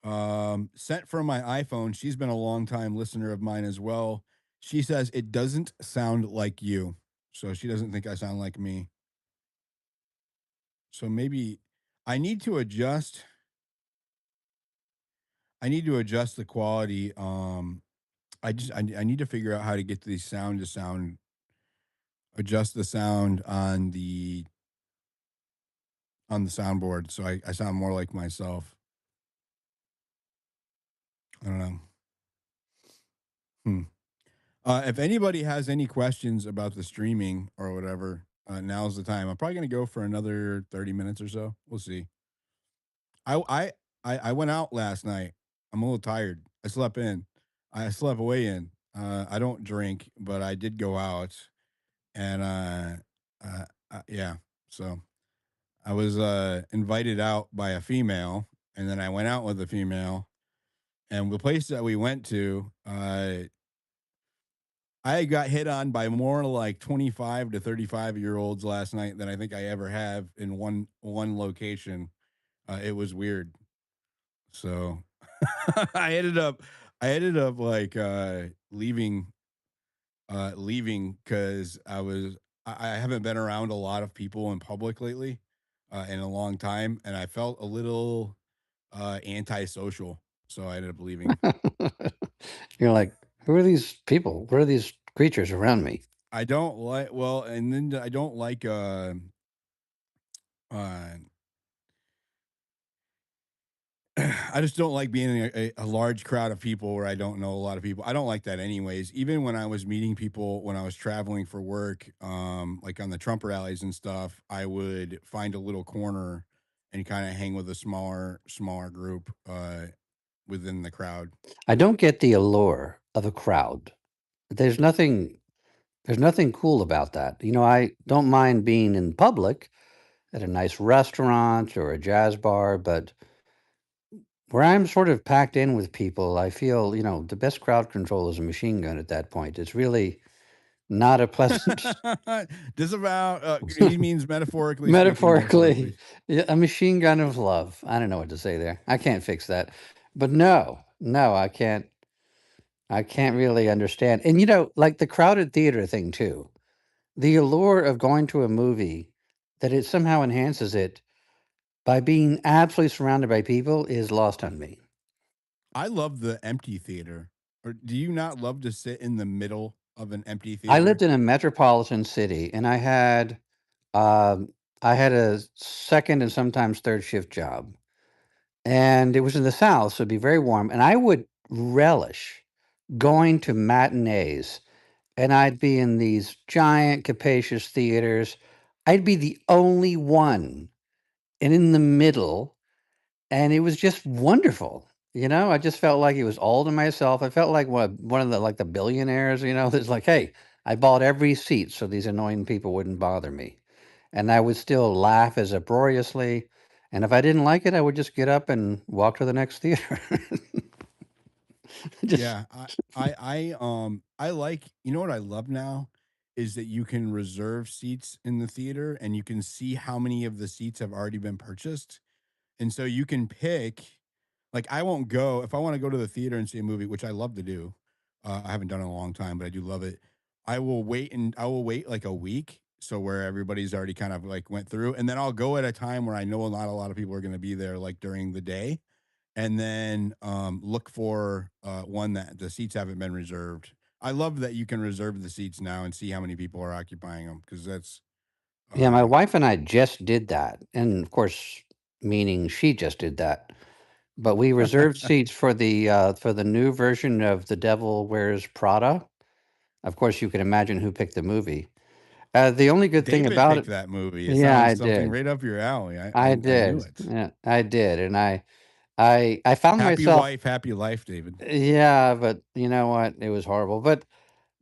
Sent from my iPhone. She's been a long time listener of mine as well. She says it doesn't sound like you, so she doesn't think I sound like me. So maybe I need to adjust. I need to adjust the quality. I need to figure out how to get the sound to sound, adjust the sound on the soundboard so I sound more like myself. I don't know. If anybody has any questions about the streaming or whatever, now's the time. I'm probably going to go for another 30 minutes or so. We'll see. I went out last night. I'm a little tired. I slept in. I slept way in. I don't drink, but I did go out, and yeah. So I was invited out by a female, and then I went out with a female, and the place that we went to, I got hit on by more like 25 to 35-year-olds last night than I think I ever have in one location. It was weird. So I ended up like leaving because I haven't been around a lot of people in public lately in a long time, and I felt a little antisocial. So I ended up leaving. You're like, who are these people? What are these creatures around me? I don't like and then I don't like I just don't like being in a large crowd of people where I don't know a lot of people. I don't like that anyways. Even when I was meeting people when I was traveling for work, like on the Trump rallies and stuff, I would find a little corner and kind of hang with a smaller group within the crowd. I don't get the allure of a crowd. There's nothing cool about that. You know, I don't mind being in public at a nice restaurant or a jazz bar, but where I'm sort of packed in with people, I feel, the best crowd control is a machine gun at that point. It's really not a pleasant Disavow. He means metaphorically speaking. metaphorically, yeah, a machine gun of love. I don't know what to say there. I can't fix that. But no, I can't. I can't really understand. And like the crowded theater thing too. The allure of going to a movie that it somehow enhances it by being absolutely surrounded by people is lost on me. I love the empty theater. Or do you not love to sit in the middle of an empty I theater? lived in a metropolitan city, and um, I had a second and sometimes third shift job, and it was in the South, so it'd be very warm. And I would relish going to matinees, and I'd be in these giant, capacious theaters. I'd be the only one, and in the middle, and it was just wonderful. I just felt like it was all to myself. I felt like one of the like the billionaires, that's like, hey, I bought every seat so these annoying people wouldn't bother me. And I would still laugh as uproariously. And if I didn't like it, I would just get up and walk to the next theater. Yeah, I like, you know what I love now is that you can reserve seats in the theater and you can see how many of the seats have already been purchased. And so you can pick, like, I won't go if I want to go to the theater and see a movie, which I love to do. I haven't done it in a long time, but I do love it. I will wait like a week. So where everybody's already kind of like went through, and then I'll go at a time where I know not a lot of people are going to be there, like during the day, and then look for one that the seats haven't been reserved. I love that you can reserve the seats now and see how many people are occupying them because that's Yeah, my wife and I just did that. And of course, meaning she just did that. But we reserved seats for the new version of The Devil Wears Prada. Of course, you can imagine who picked the movie. The only good thing David about picked it, that movie. It yeah, sounds I something did. right up your alley. I I knew did. it. Yeah, I did. And I found Happy myself. wife, happy life, David. Yeah, but you know what? It was horrible. But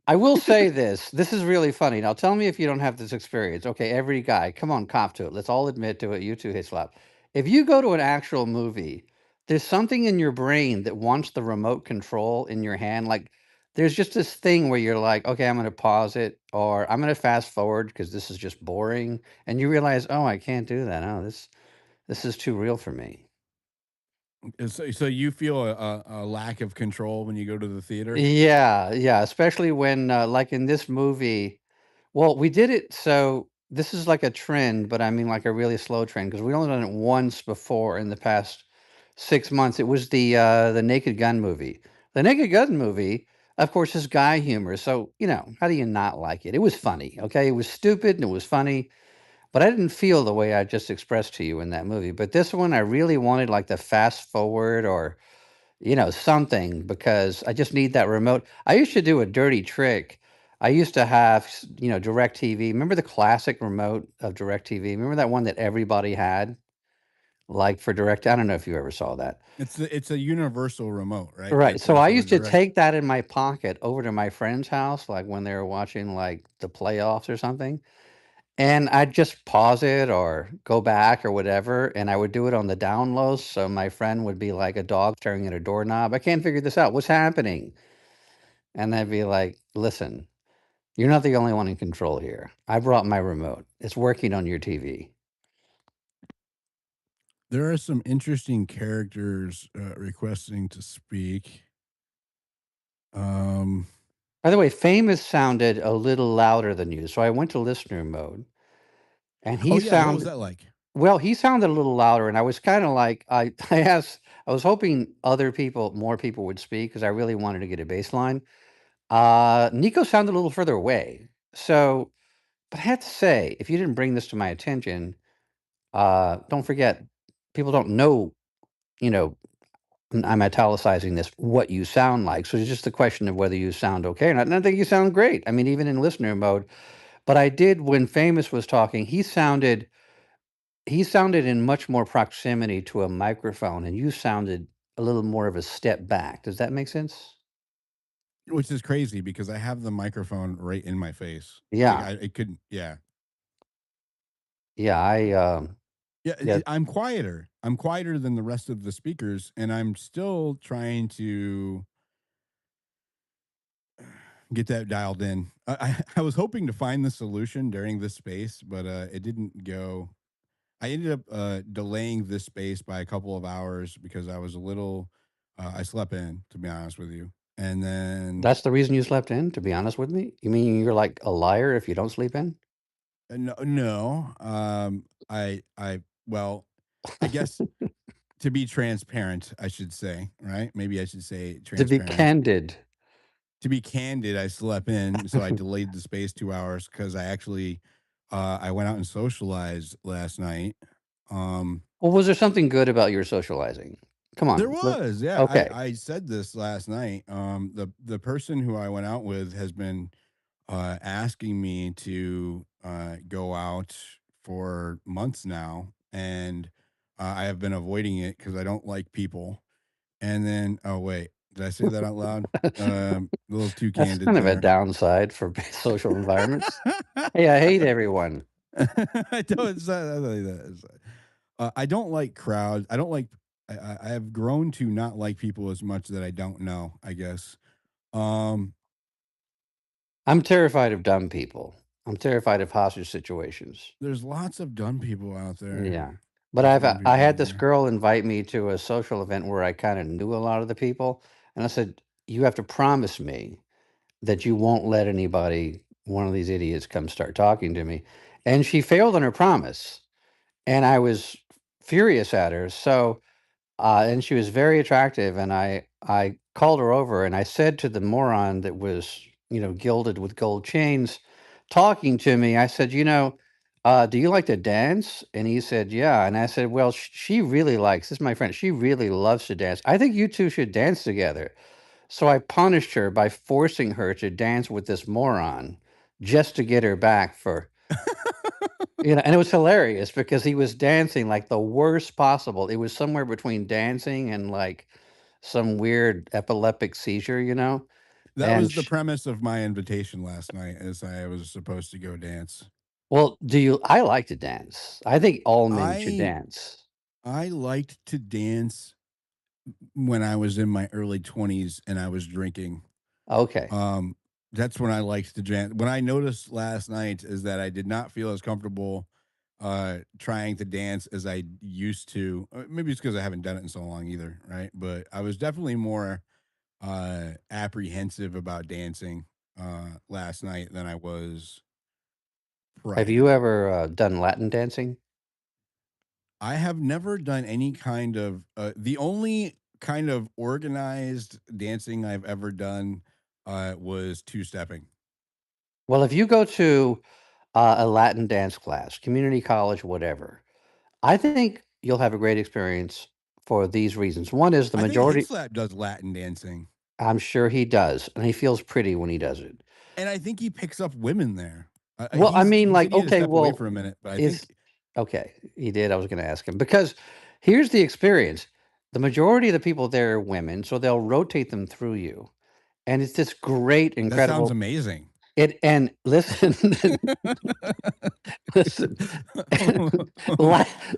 I will say this. This is really funny. Now tell me if you don't have this experience. Okay, every guy, come on, cop to it. Let's all admit to it. You too, Hislop. If you go to an actual movie, there's something in your brain that wants the remote control in your hand. Like there's just this thing where you're like, okay, I'm going to pause it or I'm going to fast forward because this is just boring. And you realize, oh, I can't do that. Oh, this is too real for me. So you feel a lack of control when you go to the theater? Yeah, yeah, especially when, like in this movie, well, we did it so this is like a trend, but I mean like a really slow trend because we only done it once before in the past 6 months. It was the Naked Gun movie. The Naked Gun movie, of course, is guy humor. So, how do you not like it? It was funny, okay? It was stupid and it was funny, but I didn't feel the way I just expressed to you in that movie. But this one, I really wanted like the fast forward or something because I just need that remote. I used to do a dirty trick. I used to have, DirecTV. Remember the classic remote of DirecTV? Remember that one that everybody had, like for Direct? I don't know if you ever saw that. It's a universal remote, right? Right. Like So I for used to direct. take that in my pocket over to my friend's house, like when they were watching like the playoffs or something. And I'd just pause it or go back or whatever, and I would do it on the down low, so my friend would be like a dog staring at a doorknob. "I can't figure this out. What's happening?" And I'd be like, "Listen, you're not the only one in control here. I brought my remote. It's working on your TV." There are some interesting characters requesting to speak. By the way, Famous sounded a little louder than you, so I went to listener mode, and Oh he yeah, what was sounded that like? well, he sounded a little louder, and I was kinda like I asked I was hoping more people would speak because I really wanted to get a baseline. Nico sounded a little further away. So, but I have to say, if you didn't bring this to my attention, don't forget, people don't know, you know, and I'm italicizing this, what you sound like. So it's just a question of whether you sound okay or not. And I think you sound great. I mean, even in listener mode. But I did when Famous was talking, he sounded in much more proximity to a microphone, and you sounded a little more of a step back. Does that make sense? Which is crazy because I have the microphone right in my face. Like Yeah. it couldn't. Yeah, Yeah. yeah. Yeah. I'm quieter. I'm quieter than the rest of the speakers, and I'm still trying to get that dialed in. I was hoping to find the solution during this space, but it didn't go. I ended up delaying this space by a couple of hours because I was a little. I slept in, to be honest with you, and then That's the reason you slept in, to be honest with me? You mean you're like a liar if you don't sleep in? no, no. Well, I guess to be transparent, I should say, right? Maybe I should say To be transparent. candid. To be candid, I slept in, so I delayed the space 2 hours because I actually I went out and socialized last night. Well, was there something good about your socializing? Come There on. was, yeah. Okay. I said this last night. The person who I went out with has been asking me to go out for months now, and I have been avoiding it because I don't like people. And then, oh wait, did I say that out loud? A little too That's candid kind of a there. downside for social environments. Hey, I hate everyone. I don't. It's not like that. I don't like crowds. I don't like. I have grown to not like people as much that I don't know. I guess. Um, I'm terrified of dumb people. I'm terrified of hostage situations. there's lots of dumb people out there. Yeah. But Lots of dumb I people had out this there. girl invite me to a social event where I kind of knew a lot of the people, and I said, "You have to promise me that you won't let anybody, one of these idiots, come start talking to me." And she failed on her promise. And I was furious at her. So, and she was very attractive. And I called her over and I said to the moron that was, gilded with gold chains talking to me, I said, do you like to dance? And he said, yeah. And I said, well, she really likes, this is my friend, she really loves to dance. I think you two should dance together. So I punished her by forcing her to dance with this moron just to get her back for And it was hilarious because he was dancing like the worst possible. It was somewhere between dancing and like some weird epileptic seizure, That And was the premise of my invitation last night, as I was supposed to go dance. well, I like to dance. I think all men should I dance. I liked to dance when I was in my early 20s and I was drinking. Okay. That's when I liked to dance. When I noticed last night is that I did not feel as comfortable trying to dance as I used to. Maybe it's because I haven't done it in so long either, right? But I was definitely more apprehensive about dancing last night than I was Have prior. you ever done Latin dancing? I have never done any kind of the only kind of organized dancing I've ever done was two-stepping. Well, if you go to a Latin dance class, community college, whatever, I think you'll have a great experience for these reasons. One is the I think majority. Hickslap does Latin dancing, I'm sure he does, and he feels pretty when he does it. and I think he picks up women there. Well, I mean, He said like, he had to okay, step away well, for a minute, but I is think okay, he did. I was going to ask him because here's the experience. The majority of the people there are women, so they'll rotate them through you. And it's this great, that sounds incredible amazing. and listen, listen.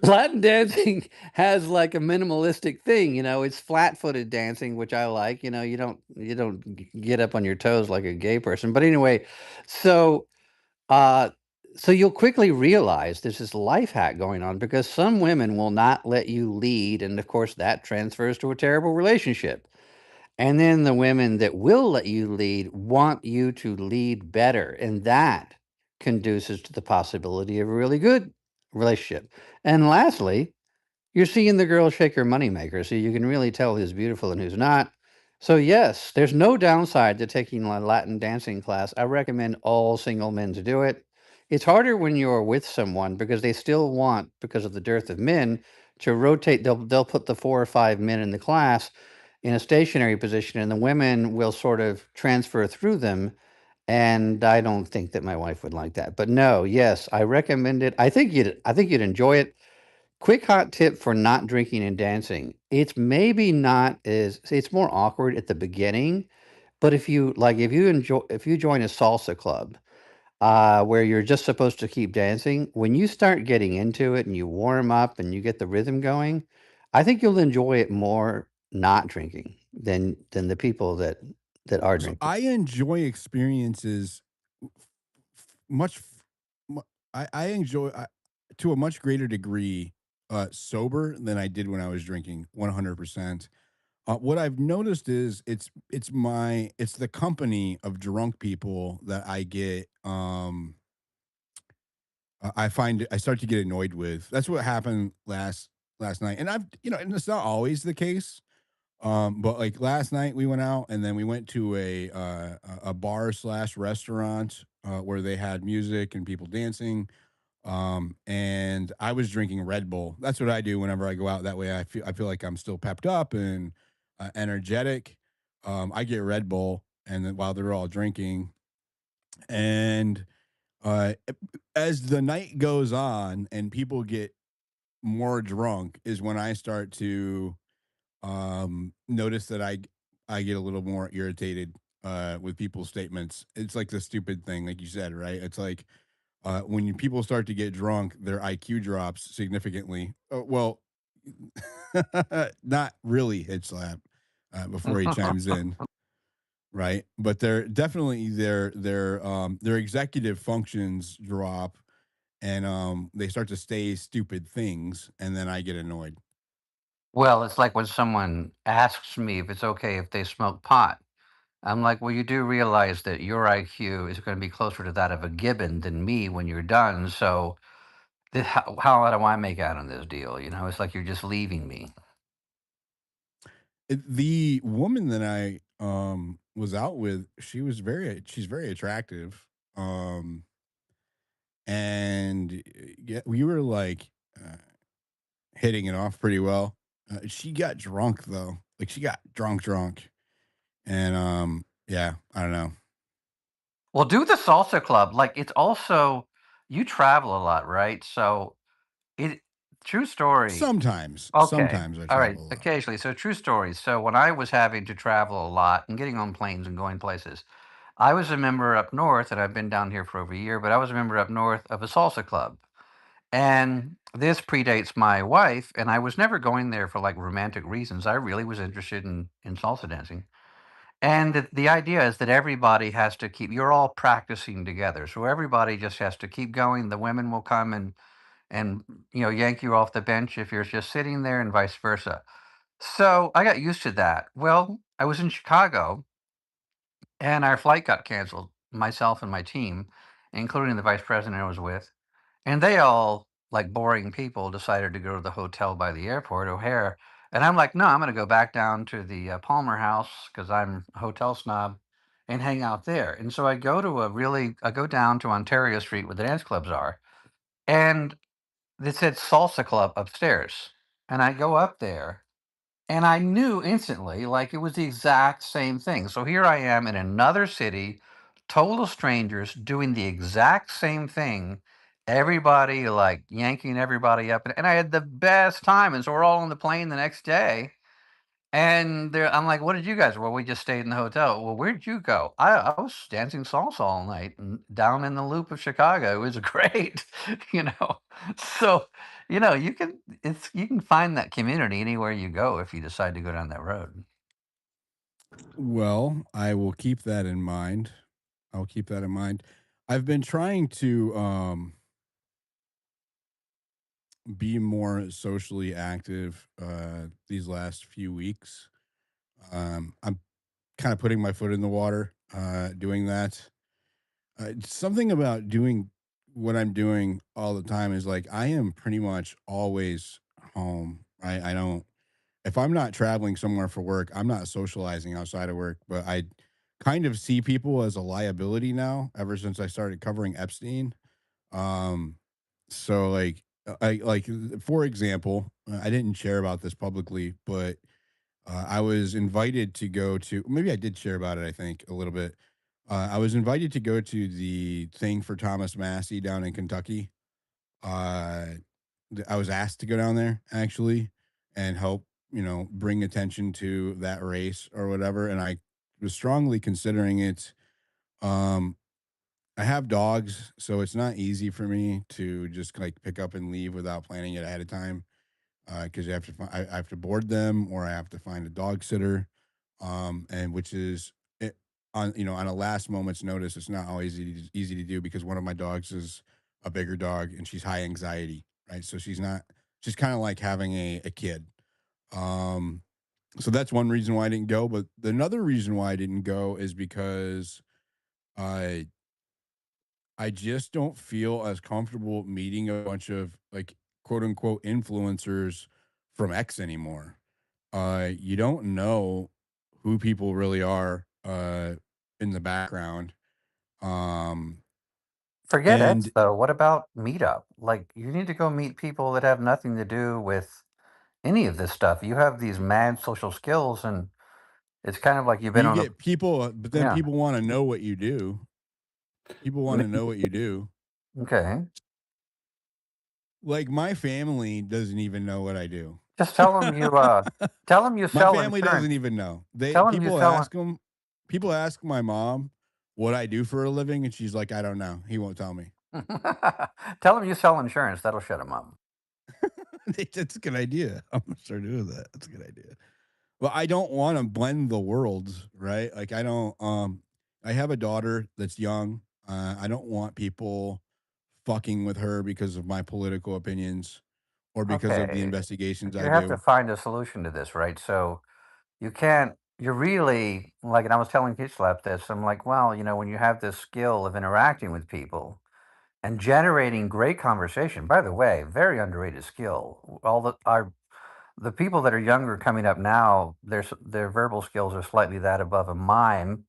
Latin dancing has like a minimalistic thing, it's flat-footed dancing, which I like. You don't get up on your toes like a gay person. But anyway, so uh, so you'll quickly realize there's this life hack going on because some women will not let you lead, and of course that transfers to a terrible relationship. And then the women that will let you lead want you to lead better, and that conduces to the possibility of a really good relationship. And lastly, you're seeing the girl shake her moneymaker, so you can really tell who's beautiful and who's not. So, yes, there's no downside to taking a Latin dancing class. I recommend all single men to do it. It's harder when you're with someone because they still want, because of the dearth of men, to rotate. They'll put the 4 or 5 men in the class in a stationary position, and the women will sort of transfer through them. And I don't think that my wife would like that. But no, yes, I recommend it. I think you'd enjoy it. Quick hot tip for not drinking and dancing. It's more awkward at the beginning, but if you join a salsa club, where you're just supposed to keep dancing, when you start getting into it and you warm up and you get the rhythm going, I think you'll enjoy it more not drinking than the people that are so. drinking. I enjoy experiences much. I enjoy to a much greater degree sober than I did when I was drinking. 100%. What I've noticed is it's the company of drunk people that I get. I find I start to get annoyed with. That's what happened last night, and and it's not always the case. But like last night we went out and then we went to a bar slash restaurant where they had music and people dancing. And I was drinking Red Bull. That's what I do whenever I go out. That way I feel like I'm still pepped up and energetic. I get Red Bull, and then while they're all drinking, and uh, as the night goes on and people get more drunk, is when I start to notice that I get a little more irritated with people's statements. It's like the stupid thing, like you said, right? It's like when people start to get drunk, their IQ drops significantly. Well, not really, hit slap before he chimes in, right? But they're definitely their executive functions drop, and they start to say stupid things, and then I get annoyed. Well, it's like when someone asks me if it's okay if they smoke pot. I'm like, well, you do realize that your IQ is going to be closer to that of a gibbon than me when you're done. So, how do I make out on this deal? It's like you're just leaving me. The woman that I was out with, she's very attractive. And yeah, we were like hitting it off pretty well. She got drunk though. Like she got drunk. And yeah, I don't know. Well, do the salsa club. Like, it's also you travel a lot, right? So it true story. Sometimes, Okay. sometimes I All right. travel a lot. Occasionally. So true story. So when I was having to travel a lot and getting on planes and going places, I was a member up north, and I've been down here for over a year, but I was a member up north of a salsa club. And this predates my wife, and I was never going there for like romantic reasons. I really was interested in salsa dancing. And the idea is that everybody has to keep, you're all practicing together. So everybody just has to keep going. The women will come and yank you off the bench if you're just sitting there, and vice versa. So I got used to that. Well, I was in Chicago, and our flight got canceled, myself and my team, including the vice president I was with. And they all, like boring people, decided to go to the hotel by the airport, O'Hare. And I'm like, no, I'm going to go back down to the Palmer House because I'm a hotel snob and hang out there. And so I go down to Ontario Street where the dance clubs are. And it said salsa club upstairs. And I go up there, and I knew instantly, like it was the exact same thing. So here I am in another city, total strangers doing the exact same thing. Everybody like yanking everybody up. And I had the best time. And so we're all on the plane the next day. And I'm like, what did you guys? Well, we just stayed in the hotel. Well, where'd you go? I was dancing salsa all night and down in the loop of Chicago. It was great, you know. So, you can find that community anywhere you go if you decide to go down that road. Well, I will keep that in mind. I'll keep that in mind. I've been trying to be more socially active these last few weeks. I'm kind of putting my foot in the water doing that. Something about doing what I'm doing all the time is like I am pretty much always home. I don't, if I'm not traveling somewhere for work, I'm not socializing outside of work, but I kind of see people as a liability now ever since I started covering Epstein. Um, so for example, I didn't share about this publicly, but I was invited to go to, maybe I did share about it, I think a little bit. I was invited to go to the thing for Thomas Massey down in Kentucky. Uh, I was asked to go down there actually and help, bring attention to that race or whatever. And I was strongly considering it. Um, I have dogs, so it's not easy for me to just like pick up and leave without planning it ahead of time. Because you have to, I have to board them or I have to find a dog sitter, and which is it, on a last moment's notice. It's not always easy to do because one of my dogs is a bigger dog and she's high anxiety, right? So she's not, she's kind of like having a kid. Um, so that's one reason why I didn't go. But another reason why I didn't go is because I I just don't feel as comfortable meeting a bunch of like quote unquote influencers from X anymore. You don't know who people really are in the background. Um Forget X and though. What about Meetup? Like you need to go meet people that have nothing to do with any of this stuff. You have these mad social skills, and it's kind of like you've but been you on a get people, but then yeah. people want to know what you do. People want to know what you do. Okay. Like my family doesn't even know what I do. Just tell them you My sell family insurance. doesn't even know. They Tell them you people sell ask them. People ask my mom what I do for a living, and she's like, "I don't know. He won't tell me." tell them you sell insurance. That'll shut them up. That's a good idea. I'm gonna start doing that. That's a good idea. Well, I don't want to blend the worlds, right? Like I don't. I have a daughter that's young. I don't want people fucking with her because of my political opinions or because of the Okay. investigations You I have to do. find a solution to this, right? So you can't. You're really like, and I was telling Kitchlap this. I'm like, well, when you have this skill of interacting with people and generating great conversation. By the way, very underrated skill. All the people that are younger coming up now, their verbal skills are slightly that above a mime.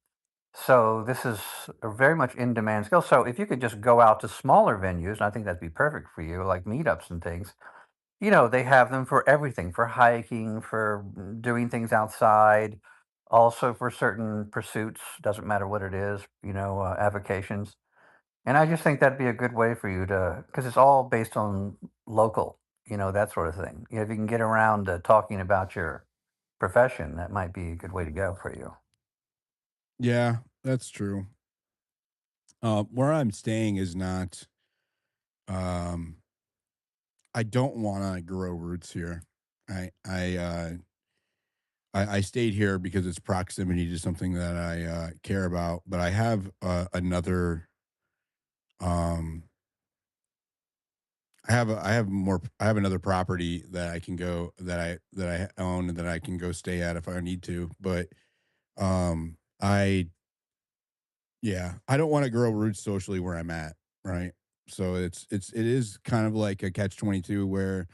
So this is a very much in demand skill. So if you could just go out to smaller venues, and I think that'd be perfect for you, like meetups and things. They have them for everything, for hiking, for doing things outside, also for certain pursuits. Doesn't matter what it is. Avocations. And I just think that'd be a good way for you to, because it's all based on local, that sort of thing. If you can get around talking about your profession, that might be a good way to go for you. Yeah, that's true. Where I'm staying is not. Um, I don't want to grow roots here. I stayed here because it's proximity to something that I care about. But I have another. Um, I have another property that I can go that I own and that I can go stay at if I need to. But I yeah, I don't want to grow roots socially where I'm at, right? So it is kind of like a catch 22 where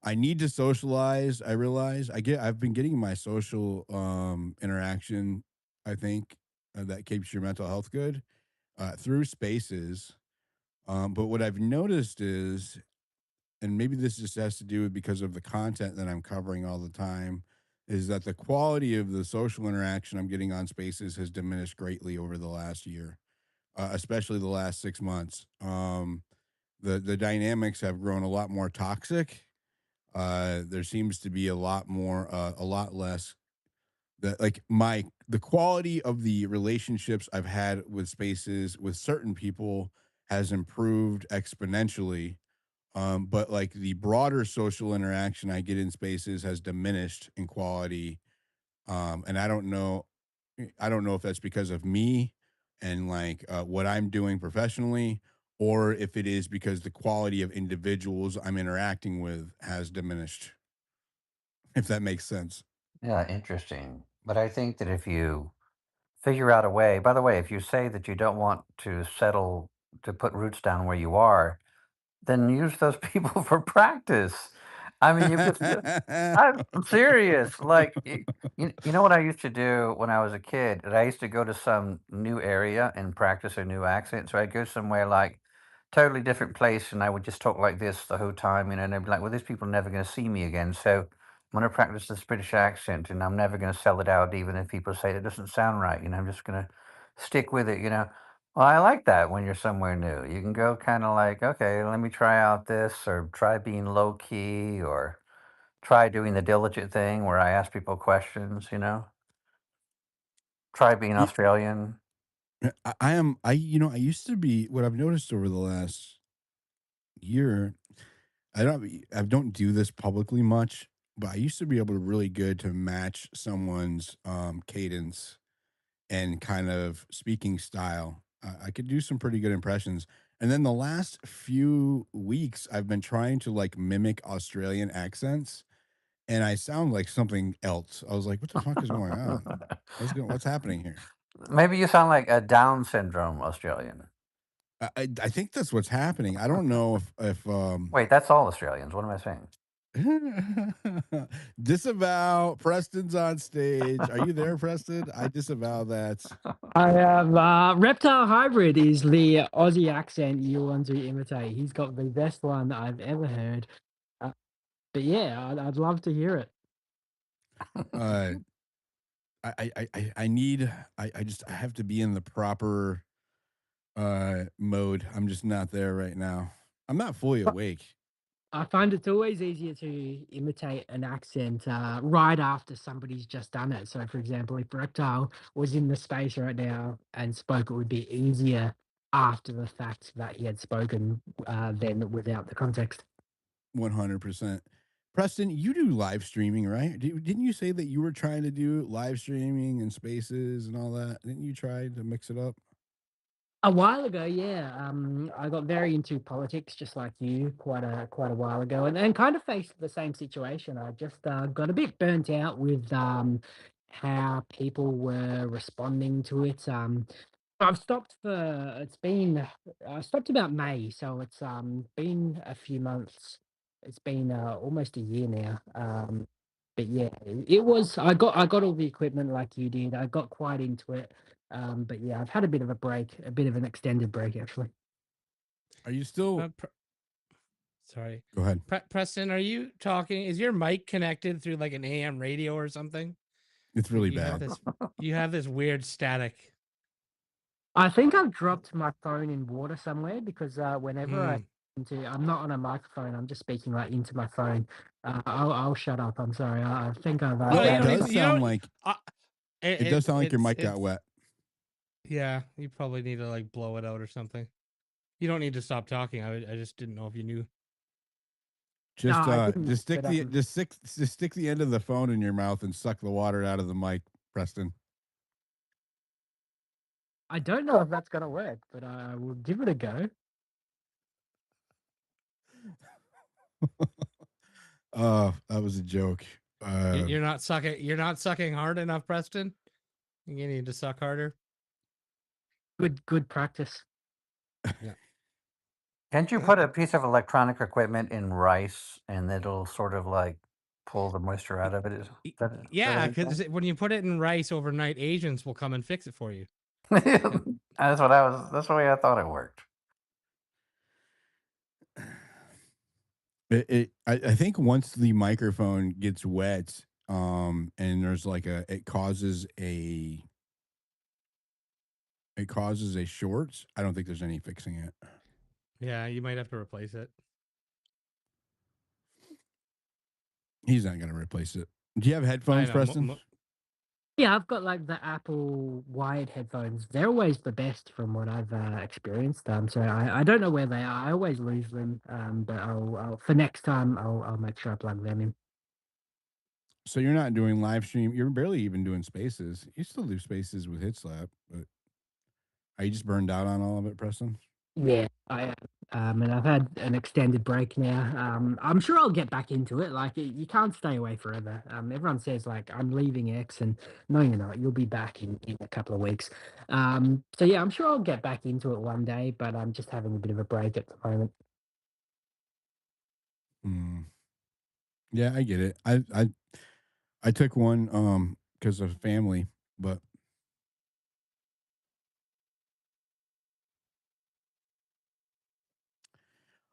I need to socialize. I realize I've been getting my social interaction, I think, that keeps your mental health good through spaces. But what I've noticed is, and maybe this just has to do with because of the content that I'm covering all the time, is that the quality of the social interaction I'm getting on spaces has diminished greatly over the last year, especially the last 6 months. The dynamics have grown a lot more toxic. There seems to be a lot less that like the quality of the relationships I've had with spaces with certain people has improved exponentially. But like the broader social interaction I get in spaces has diminished in quality. And I don't know if that's because of me and like what I'm doing professionally, or if it is because the quality of individuals I'm interacting with has diminished. If that makes sense. Yeah, interesting. But I think that if you figure out a way, by the way, if you say that you don't want to settle to put roots down where you are, then use those people for practice. I mean, you could. I'm serious. Like, you know what I used to do when I was a kid? Is I used to go to some new area and practice a new accent. So I'd go somewhere like totally different place, and I would just talk like this the whole time. And they'd be like, "Well, these people are never going to see me again." So I'm going to practice this British accent, and I'm never going to sell it out, even if people say it doesn't sound right. I'm just going to stick with it. Well, I like that when you're somewhere new. You can go kind of like, okay, let me try out this, or try being low key, or try doing the diligent thing where I ask people questions. Try being Ye- Australian. I am I used to be what I've noticed over the last year. I don't do this publicly much, but I used to be able to really good to match someone's cadence and kind of speaking style. I could do some pretty good impressions. And then the last few weeks, I've been trying to like mimic Australian accents, and I sound like something else. I was like, "What the fuck is going on? What's happening here?" Maybe you sound like a Down syndrome Australian. I think that's what's happening. I don't know if Wait, that's all Australians. What am I saying? disavow Preston's on stage. Are you there, Preston? I disavow that. I have Reptile Hybrid is the Aussie accent you want to imitate. He's got the best one that I've ever heard. Uh, but yeah, I'd love to hear it. Uh, I need I have to be in the proper mode. I'm just not there right now. I'm not fully awake. I find it's always easier to imitate an accent right after somebody's just done it. So, for example, if Reptile was in the space right now and spoke, it would be easier after the fact that he had spoken than without the context. 100%. Preston, you do live streaming, right? Didn't you say that you were trying to do live streaming and spaces and all that? Didn't you try to mix it up? A while ago, yeah. I got very into politics, just like you, quite a while ago, and kind of faced the same situation. I just got a bit burnt out with how people were responding to it. I've stopped for it's been I stopped about May, so it's been a few months. It's been almost a year now. But yeah, it was I got all the equipment like you did. I got quite into it. But yeah, I've had a bit of a break, a bit of an extended break actually. Are you still Sorry. Go ahead. Preston, are you talking? Is your mic connected through like an AM radio or something? It's really You have bad. this weird static. I think I've dropped my phone in water somewhere because whenever I'm not on a microphone, I'm just speaking like into my phone. I'll shut up. I'm sorry. I think I've. No, it you does sound like it does sound like your mic it's got wet. Yeah, you probably need to like blow it out or something. You don't need to stop talking. I just didn't know if you knew. Just I didn't, just stick but, the just stick the end of the phone in your mouth and suck the water out of the mic, Preston. I don't know if that's gonna work, but I will give it a go. Oh, that was a joke. You're not sucking. You're not sucking hard enough, Preston. You need to suck harder. Good practice. Yeah. Can't you put a piece of electronic equipment in rice and it'll sort of like pull the moisture out of it? Yeah, because when you put it in rice overnight, Asians will come and fix it for you. That's the way I thought it worked. I think once the microphone gets wet, and there's like it causes a short. I don't think there's any fixing it. Yeah, you might have to replace it. He's not going to replace it. Do you have headphones, Preston? Yeah, I've got like the Apple wired headphones. They're always the best from what I've experienced. So I don't know where they are. I always lose them. But I'll for next time I'll make sure I plug them in. So you're not doing live stream. You're barely even doing spaces. You still do spaces with HitSlap, but are you just burned out on all of it, Preston? Yeah, I and I've had an extended break now. I'm sure I'll get back into it. Like you can't stay away forever. Everyone says like I'm leaving X, and no, you're not. You'll be back in a couple of weeks. So yeah, I'm sure I'll get back into it one day, but I'm just having a bit of a break at the moment. Yeah, I get it. I took one because of family, but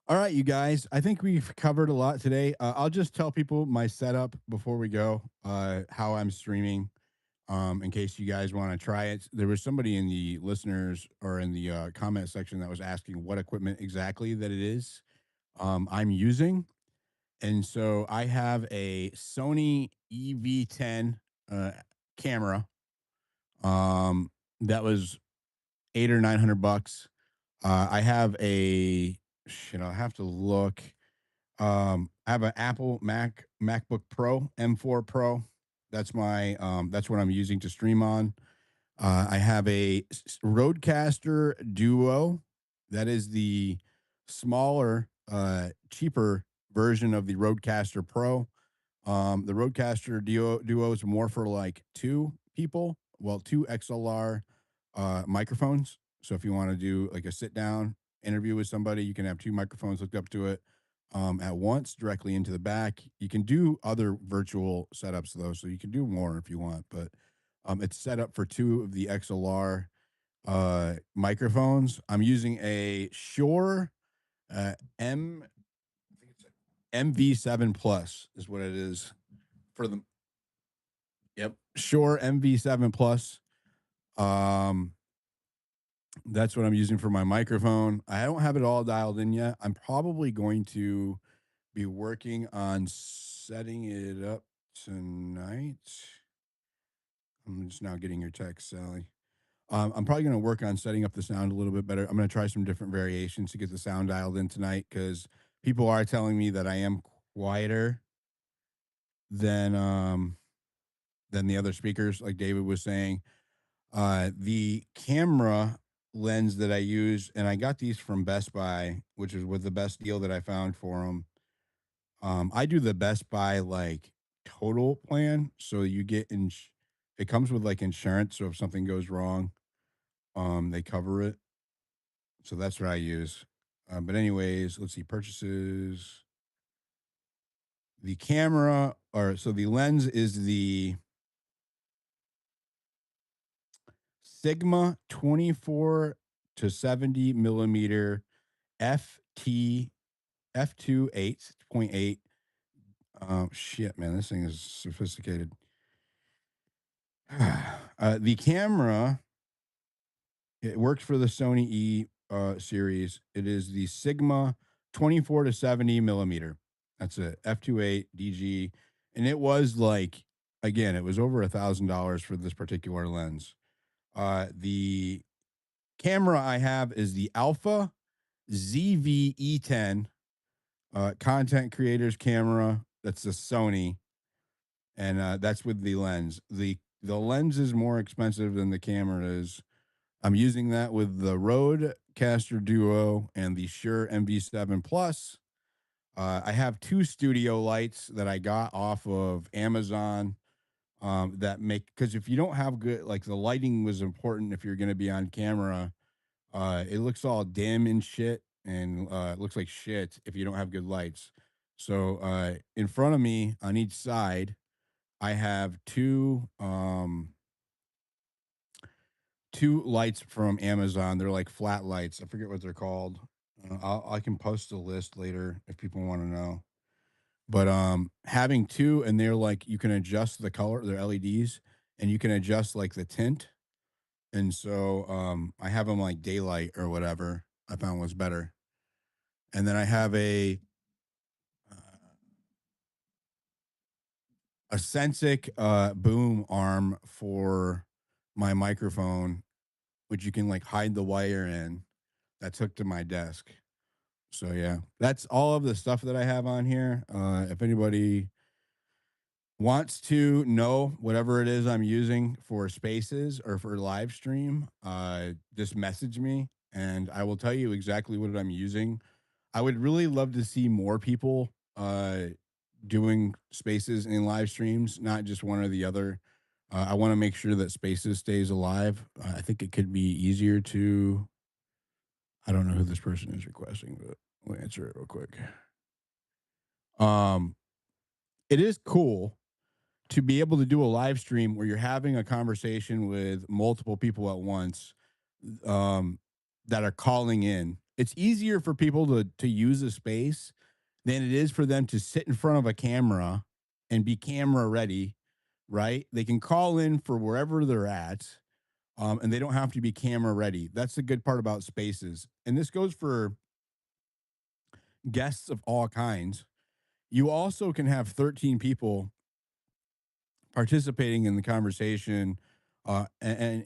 all right, you guys. I think we've covered a lot today. I'll just tell people my setup before we go. How I'm streaming, in case you guys want to try it. There was somebody in the listeners or in the comment section that was asking what equipment exactly that it is I'm using, and so I have a Sony EV10 camera. That was $800 or $900. I have a shit. I'll have to look. I have an Apple MacBook Pro M4 Pro. That's my that's what I'm using to stream on. I have a Rodecaster Duo. That is the smaller, cheaper version of the Rodecaster Pro. The Rodecaster Duo is more for like two people. Well, two XLR microphones. So if you want to do like a sit down interview with somebody, you can have two microphones hooked up to it at once directly into the back. You can do other virtual setups though, so you can do more if you want, but it's set up for two of the XLR microphones. I'm using a Shure M MV7 Plus is what it is for the Shure MV7 Plus. That's what I'm using for my microphone. I don't have it all dialed in yet. I'm probably going to be working on setting it up tonight. I'm just now getting your text, Sally. I'm probably going to work on setting up the sound a little bit better. I'm going to try some different variations to get the sound dialed in tonight because people are telling me that I am quieter than the other speakers, like David was saying. The camera lens that I use, and I got these from Best Buy, which is with the best deal that I found for them. I do the Best Buy like total plan, so you get it comes with like insurance, so if something goes wrong, they cover it. So that's what I use. But anyways, let's see purchases. The camera, or so the lens is the Sigma 24 to 70 millimeter FT f2 8.8. Shit, man, this thing is sophisticated. The camera It works for the Sony E series. It is the Sigma 24 to 70 millimeter. That's a f2.8 DG, and it was like, again, it was over $1,000 for this particular lens. The camera I have is the Alpha ZV-E10 content creators camera. That's a Sony, and that's with the lens. The lens is more expensive than the camera is. I'm using that with the Rodecaster Duo and the Shure MV7 Plus. I have two studio lights that I got off of Amazon, that make, because if you don't have good, like, the lighting was important if you're going to be on camera. It looks all dim and shit, and it looks like shit if you don't have good lights. So in front of me on each side, I have two lights from Amazon. They're like flat lights. I forget what they're called. I can post a list later if people want to know. But having two, and they're like, you can adjust the color. They're LEDs, and you can adjust like the tint. And so I have them like daylight or whatever. I found was better. And then I have a Sensic boom arm for my microphone, which you can like hide the wire in. That's hooked to my desk. So yeah, that's all of the stuff that I have on here. If anybody wants to know whatever it is I'm using for Spaces or for live stream, just message me and I will tell you exactly what I'm using. I would really love to see more people doing Spaces in live streams, not just one or the other. I want to make sure that Spaces stays alive. I think it could be easier to. I don't know who this person is requesting, but we'll answer it real quick. It is cool to be able to do a live stream where you're having a conversation with multiple people at once, that are calling in. It's easier for people to use a space than it is for them to sit in front of a camera and be camera ready, right? They can call in for wherever they're at, and they don't have to be camera ready. That's the good part about Spaces. And this goes for guests of all kinds. You also can have 13 people participating in the conversation, and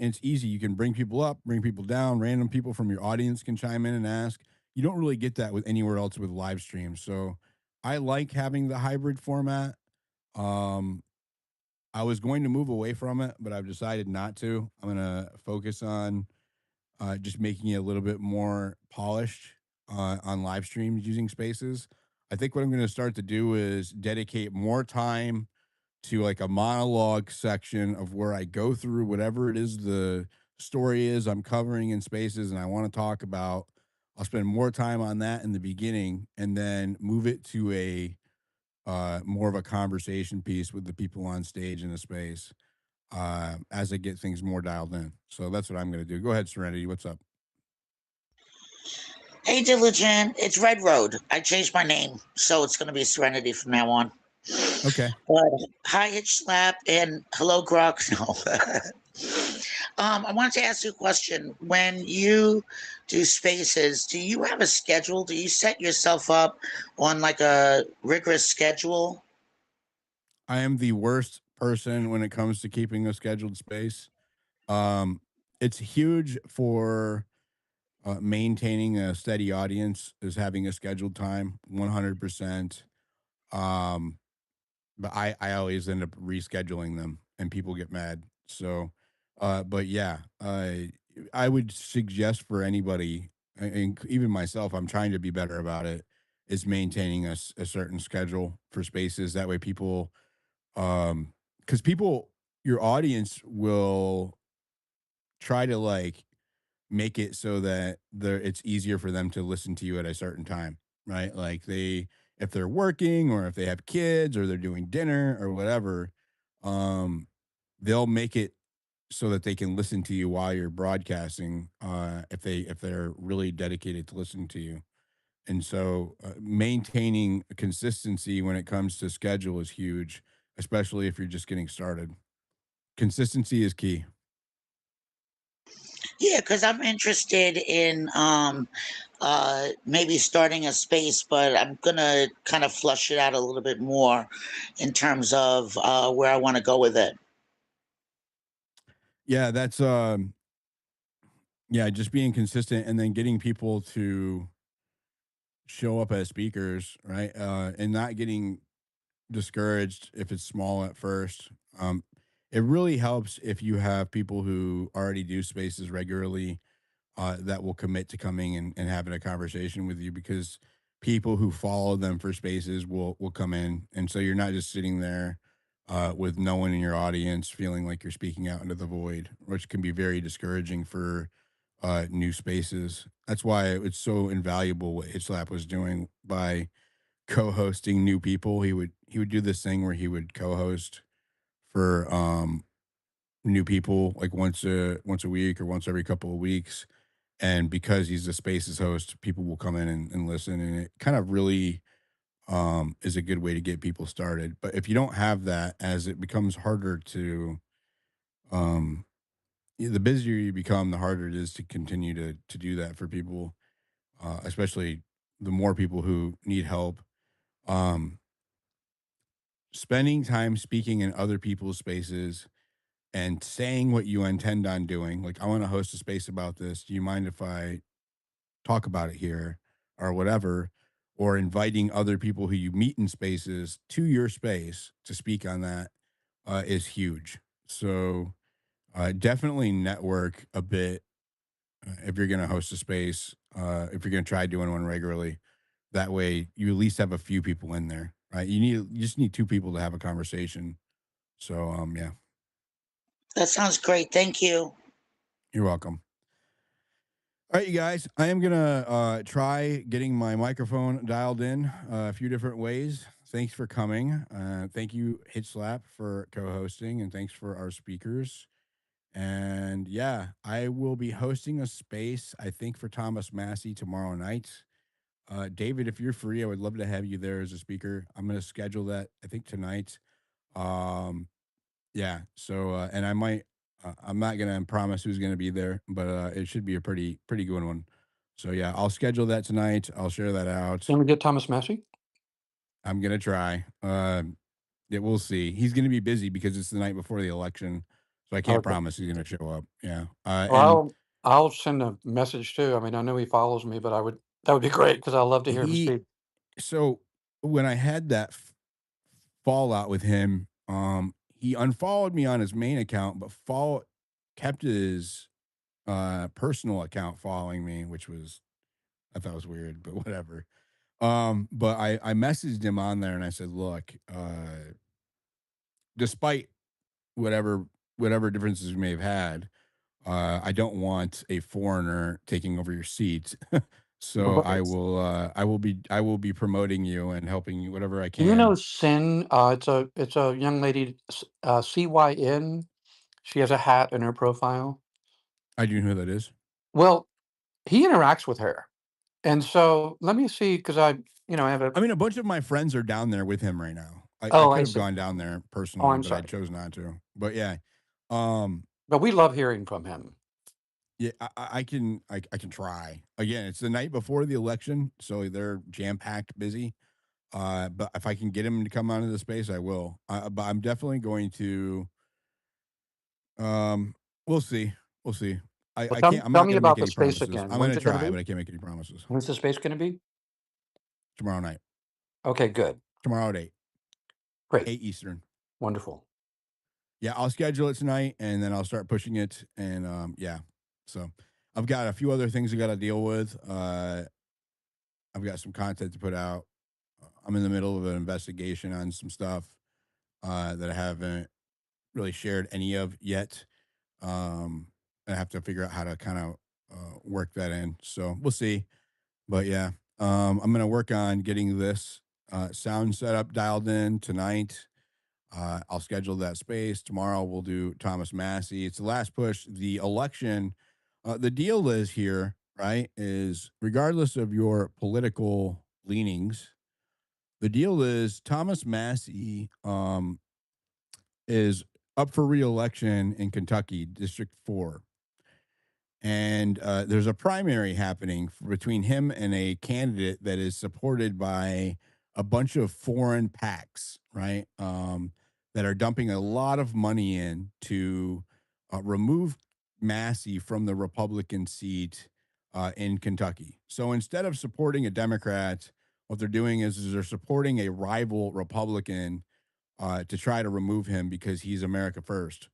it's easy. You can bring people up, bring people down. Random people from your audience can chime in and ask. You don't really get that with anywhere else with live streams. So I like having the hybrid format. um I was going to move away from it, but I've decided not to. I'm going to focus on just making it a little bit more polished on live streams using Spaces. I think what I'm going to start to do is dedicate more time to like a monologue section of where I go through whatever it is the story is I'm covering in Spaces and I want to talk about. I'll spend more time on that in the beginning and then move it to a more of a conversation piece with the people on stage in the space as I get things more dialed in. So that's what I'm going to do. Go ahead, Serenity. What's up? Hey, Diligent, it's Red Road. I changed my name, so it's going to be Serenity from now on. Okay. Hi, Hitch Slap, and hello, Grok. No. I wanted to ask you a question. When you do Spaces, do you have a schedule? Do you set yourself up on like a rigorous schedule? I am the worst person when it comes to keeping a scheduled space. It's huge for maintaining a steady audience is having a scheduled time, 100%. Um, but I always end up rescheduling them and people get mad. So, but yeah, I would suggest for anybody, and even myself, I'm trying to be better about it, is maintaining a certain schedule for Spaces. That way people, because people, your audience will try to like make it so that it's easier for them to listen to you at a certain time, right? Like if they're working or if they have kids or they're doing dinner or whatever, um, they'll make it so that they can listen to you while you're broadcasting, if they're really dedicated to listening to you. And so maintaining consistency when it comes to schedule is huge, especially if you're just getting started. Consistency is key. Yeah, because I'm interested in maybe starting a space, but I'm gonna kind of flush it out a little bit more in terms of where I want to go with it. Yeah, that's yeah, just being consistent and then getting people to show up as speakers, right? And not getting discouraged if it's small at first. It really helps if you have people who already do spaces regularly that will commit to coming and having a conversation with you because people who follow them for spaces will come in, and so you're not just sitting there with no one in your audience feeling like you're speaking out into the void, which can be very discouraging for new spaces. That's why it's so invaluable what Hitchlap was doing by co-hosting new people. He would do this thing where he would co-host for new people like once a week or once every couple of weeks. And because he's the spaces host, people will come in and listen, and it kind of really is a good way to get people started. But if you don't have that, as it becomes harder to um the busier you become, the harder it is to continue to do that for people, especially the more people who need help. um Spending time speaking in other people's spaces and saying what you intend on doing, like, I want to host a space about this, do you mind if I talk about it here or whatever, or inviting other people who you meet in spaces to your space to speak on that is huge. So definitely network a bit if you're going to host a space, if you're going to try doing one regularly. That way you at least have a few people in there, right? You just need two people to have a conversation. So yeah, That sounds great. Thank you. you're welcome. All right, you guys, I am gonna try getting my microphone dialed in a few different ways. Thanks for coming. Thank you, Hit Slap, for co-hosting, and thanks for our speakers. And yeah, I will be hosting a space, I think, for Thomas Massey tomorrow night. David, if you're free, I would love to have you there as a speaker. I'm gonna schedule that, I think, tonight. Um, yeah. So, and I might, I'm not going to promise who's going to be there, but it should be a pretty good one. So, yeah, I'll schedule that tonight. I'll share that out. Can we get Thomas Massey? I'm going to try. Yeah, we'll see. He's going to be busy because it's the night before the election. So I can't Okay. promise he's going to show up. Yeah. And Well, I'll send a message too. I mean, I know he follows me, but that would be great because I love to hear him he, speak. so when I had that fallout with him, he unfollowed me on his main account, but kept his personal account following me, which was I thought was weird, but whatever. But I messaged him on there and I said, look, despite whatever whatever differences we may have had, I don't want a foreigner taking over your seat. So Right. I will be promoting you and helping you whatever I Do you know can. Sin? It's a young lady, CYN. She has a hat in her profile. I do know who that is. Well, he interacts with her, and so let me see because I have a. I mean, a bunch of my friends are down there with him right now. I Oh, I could have see. gone down there Oh, personally, I'm but I sorry, chose not to. But yeah. Um, but we love hearing from him. Yeah, I can try. Again, it's the night before the election, so they're jam packed, busy. But if I can get him to come onto the space, I will. But I'm definitely going to. Um, we'll see. We'll see. Well, I tell can't. I'm tell not me going to make about the any space promises. again. I'm going When's to it going to try, but be? I can't make any promises. When's the space going to be? Tomorrow night. Okay, good, Tomorrow at 8, great, 8 Eastern. wonderful. Yeah, I'll schedule it tonight, and then I'll start pushing it. And yeah. So I've got a few other things I got to deal with. I've got some content to put out. I'm in the middle of an investigation on some stuff that I haven't really shared any of yet. I have to figure out how to kind of work that in. So we'll see. But yeah, I'm going to work on getting this sound setup dialed in tonight. I'll schedule that space. Tomorrow we'll do Thomas Massey. It's the last push. The election, the deal is here, right? Is regardless of your political leanings, the deal is Thomas Massey is up for reelection in Kentucky, District 4. and there's a primary happening between him and a candidate that is supported by a bunch of foreign PACs, right? That are dumping a lot of money in to remove Massey from the Republican seat in Kentucky. So instead of supporting a Democrat, what they're doing is they're supporting a rival Republican to try to remove him because he's America first.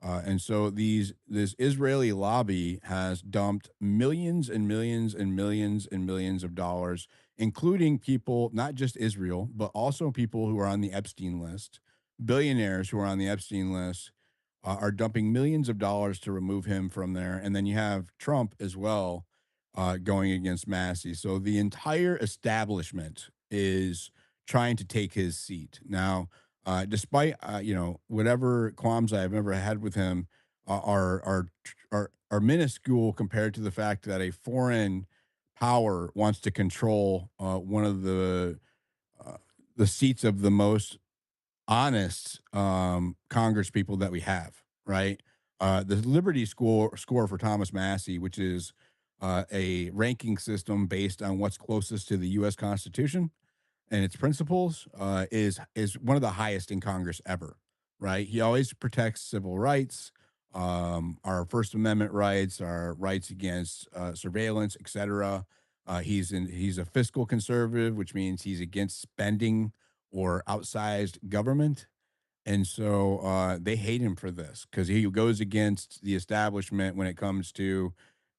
And so this Israeli lobby has dumped millions and millions and millions and millions of dollars, including people, not just Israel, but also people who are on the Epstein list, billionaires who are on the Epstein list, are dumping millions of dollars to remove him from there. And then you have Trump as well going against Massey. So the entire establishment is trying to take his seat. Now, despite whatever qualms I've ever had with him, are minuscule compared to the fact that a foreign power wants to control one of the seats of the most honest Congress people that we have, right? The Liberty score for Thomas Massey, which is a ranking system based on what's closest to the U.S. Constitution and its principles, is one of the highest in Congress ever, right? He always protects civil rights, our First Amendment rights, our rights against surveillance, etc. He's a fiscal conservative, which means he's against spending or outsized government. And so they hate him for this because he goes against the establishment when it comes to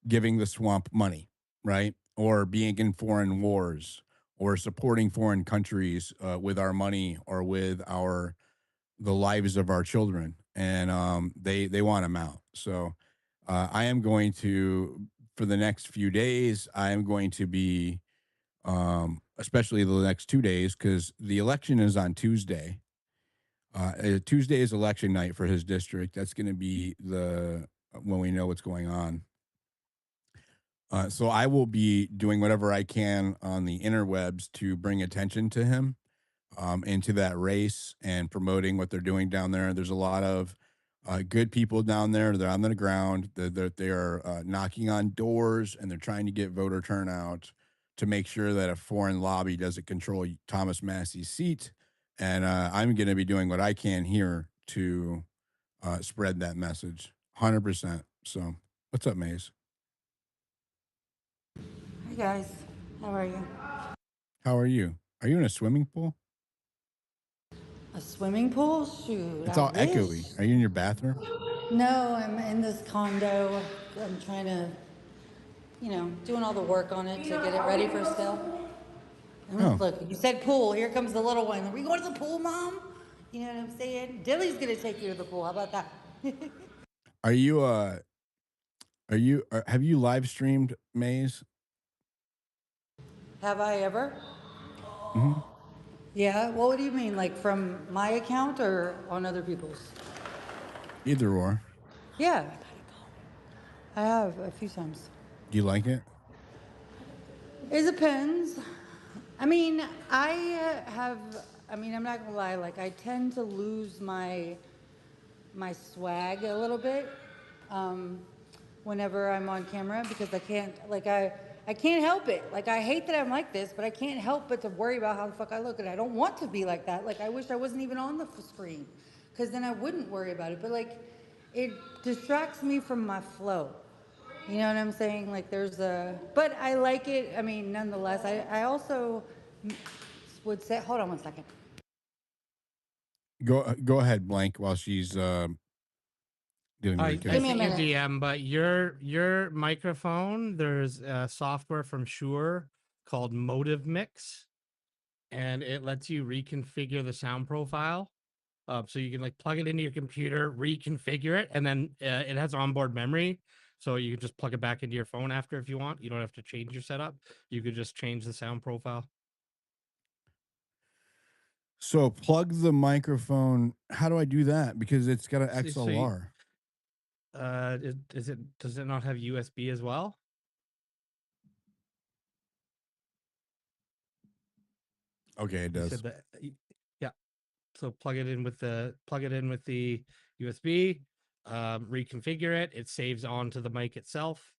giving the swamp money, right? Or being in foreign wars or supporting foreign countries with our money or with the lives of our children. And they want him out. So I am going to, for the next few days, I am going to be, especially the next 2 days, because the election is on Tuesday. Tuesday is election night for his district. That's going to be when we know what's going on. So I will be doing whatever I can on the interwebs to bring attention to him into that race and promoting what they're doing down there. There's a lot of good people down there. They're on the ground. They are knocking on doors and they're trying to get voter turnout to make sure that a foreign lobby doesn't control Thomas Massey's seat. And I'm going to be doing what I can here to spread that message 100%. So what's up, Maze? Hi guys, how are you? How are you? Are you in a swimming pool? A swimming pool? Shoot, It's I all wish. echoey. Are you in your bathroom? No, I'm in this condo. I'm trying to, doing all the work on it to get it ready for sale. Oh. Look, you said pool. Here comes the little one. Are we going to the pool, Mom? You know what I'm saying? Dilly's gonna take you to the pool. How about that? Have you live streamed, Maze? Have I ever? Mm-hmm. Yeah. Well, what do you mean? Like from my account or on other people's? Either or. Yeah. I have a few times. Do you like it? It depends. I mean, I'm not gonna lie, like I tend to lose my swag a little bit whenever I'm on camera because I can't help it. Like I hate that I'm like this, but I can't help but to worry about how the fuck I look, and I don't want to be like that. Like I wish I wasn't even on the screen because then I wouldn't worry about it. But like it distracts me from my flow. You know what I'm saying? Like but I like it. I mean, nonetheless, I also would say, hold on one second. Go ahead, Blank, while she's dealing with I her Give me a sent you minute. DM, but your microphone, there's software from Shure called Motive Mix, and it lets you reconfigure the sound profile. So you can like plug it into your computer, reconfigure it, and then it has onboard memory. So you can just plug it back into your phone after if you want. You don't have to change your setup. You could just change the sound profile. So plug the microphone. How do I do that? Because it's got an So XLR. Does it not have USB as well? Okay, it You does. said that. Yeah. So plug it in with the USB, reconfigure it. It saves onto the mic itself,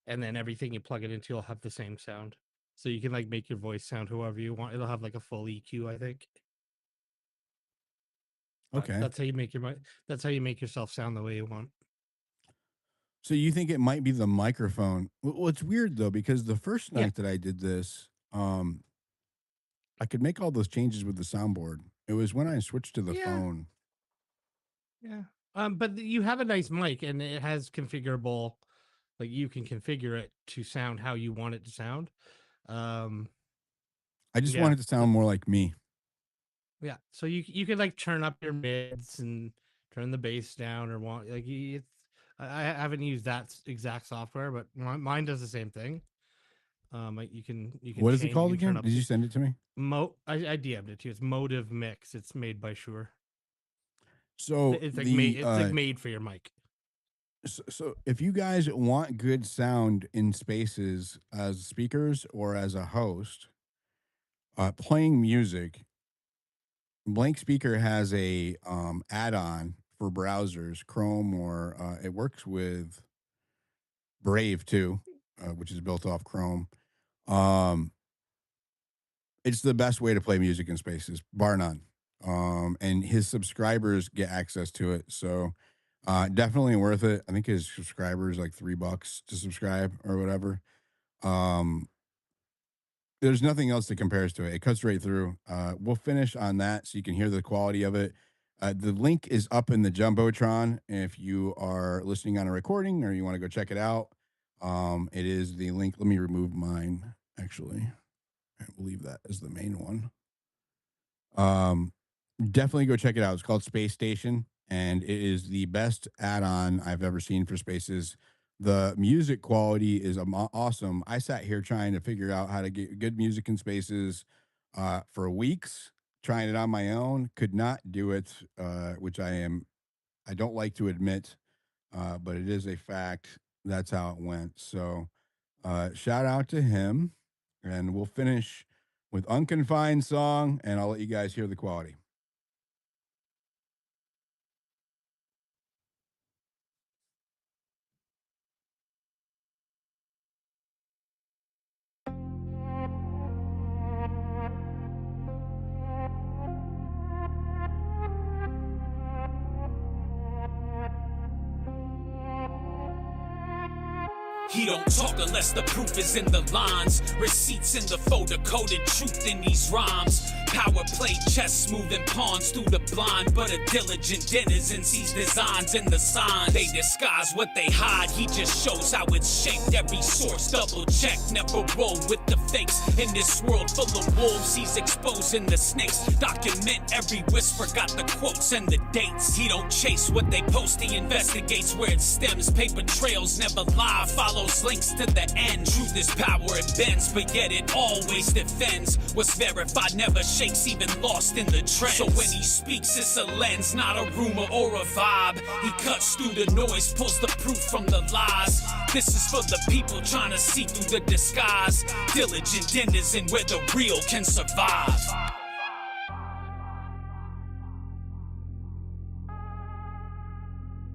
and then everything you plug it into will have the same sound. So you can like make your voice sound however you want. It'll have like a full EQ, I think. But Okay. that's how you make that's how you make yourself sound the way you want. So you think it might be the microphone? Well, it's weird though, because the first night that I did this, I could make all those changes with the soundboard. It was when I switched to the phone. Yeah. But you have a nice mic, and it has configurable, like you can configure it to sound how you want it to sound. I just wanted to sound more like me. Yeah. So you could like turn up your mids and turn the bass down, or want like it's. I haven't used that exact software, but mine does the same thing. You can What is it change, called you can turn again? up Did you send it to me? I DM'd it to you. It's Motive Mix. It's made by Shure. So It's like made for your mic. So if you guys want good sound in spaces as speakers or as a host, playing music, Blank Speaker has a add-on for browsers, Chrome, or it works with Brave too, which is built off Chrome. It's the best way to play music in spaces, bar none. And his subscribers get access to it, so definitely worth it. I think his subscribers like $3 to subscribe or whatever. There's nothing else that compares to it. It cuts right through. We'll finish on that so you can hear the quality of it. The link is up in the Jumbotron if you are listening on a recording or you want to go check it out. It is the link. Let me remove mine, actually. I believe that is the main one. Definitely go check it out. It's called Space Station, and it is the best add-on I've ever seen for spaces. The music quality is awesome. I sat here trying to figure out how to get good music in spaces for weeks, trying it on my own. Could not do it, which I don't like to admit, but it is a fact. That's how it went. So shout out to him, and we'll finish with Unconfined Song, and I'll let you guys hear the quality. He don't talk unless the proof is in the lines. Receipts in the folder, coded truth in these rhymes. Power play chess, moving pawns through the blind. But a diligent denizen sees designs in the signs. They disguise what they hide, he just shows how it's shaped. Every source double check, never roll with the fakes. In this world full of wolves, he's exposing the snakes. Document every whisper, got the quotes and the dates. He don't chase what they post, he investigates where it stems. Paper trails never lie, follows links to the end. Truth is power, it bends, but yet it always defends. What's verified never shakes, even lost in the trends. So when he speaks, it's a lens, not a rumor or a vibe. He cuts through the noise, pulls the proof from the lies. This is for the people trying to see through the disguise. Diligent denizen where the real can survive.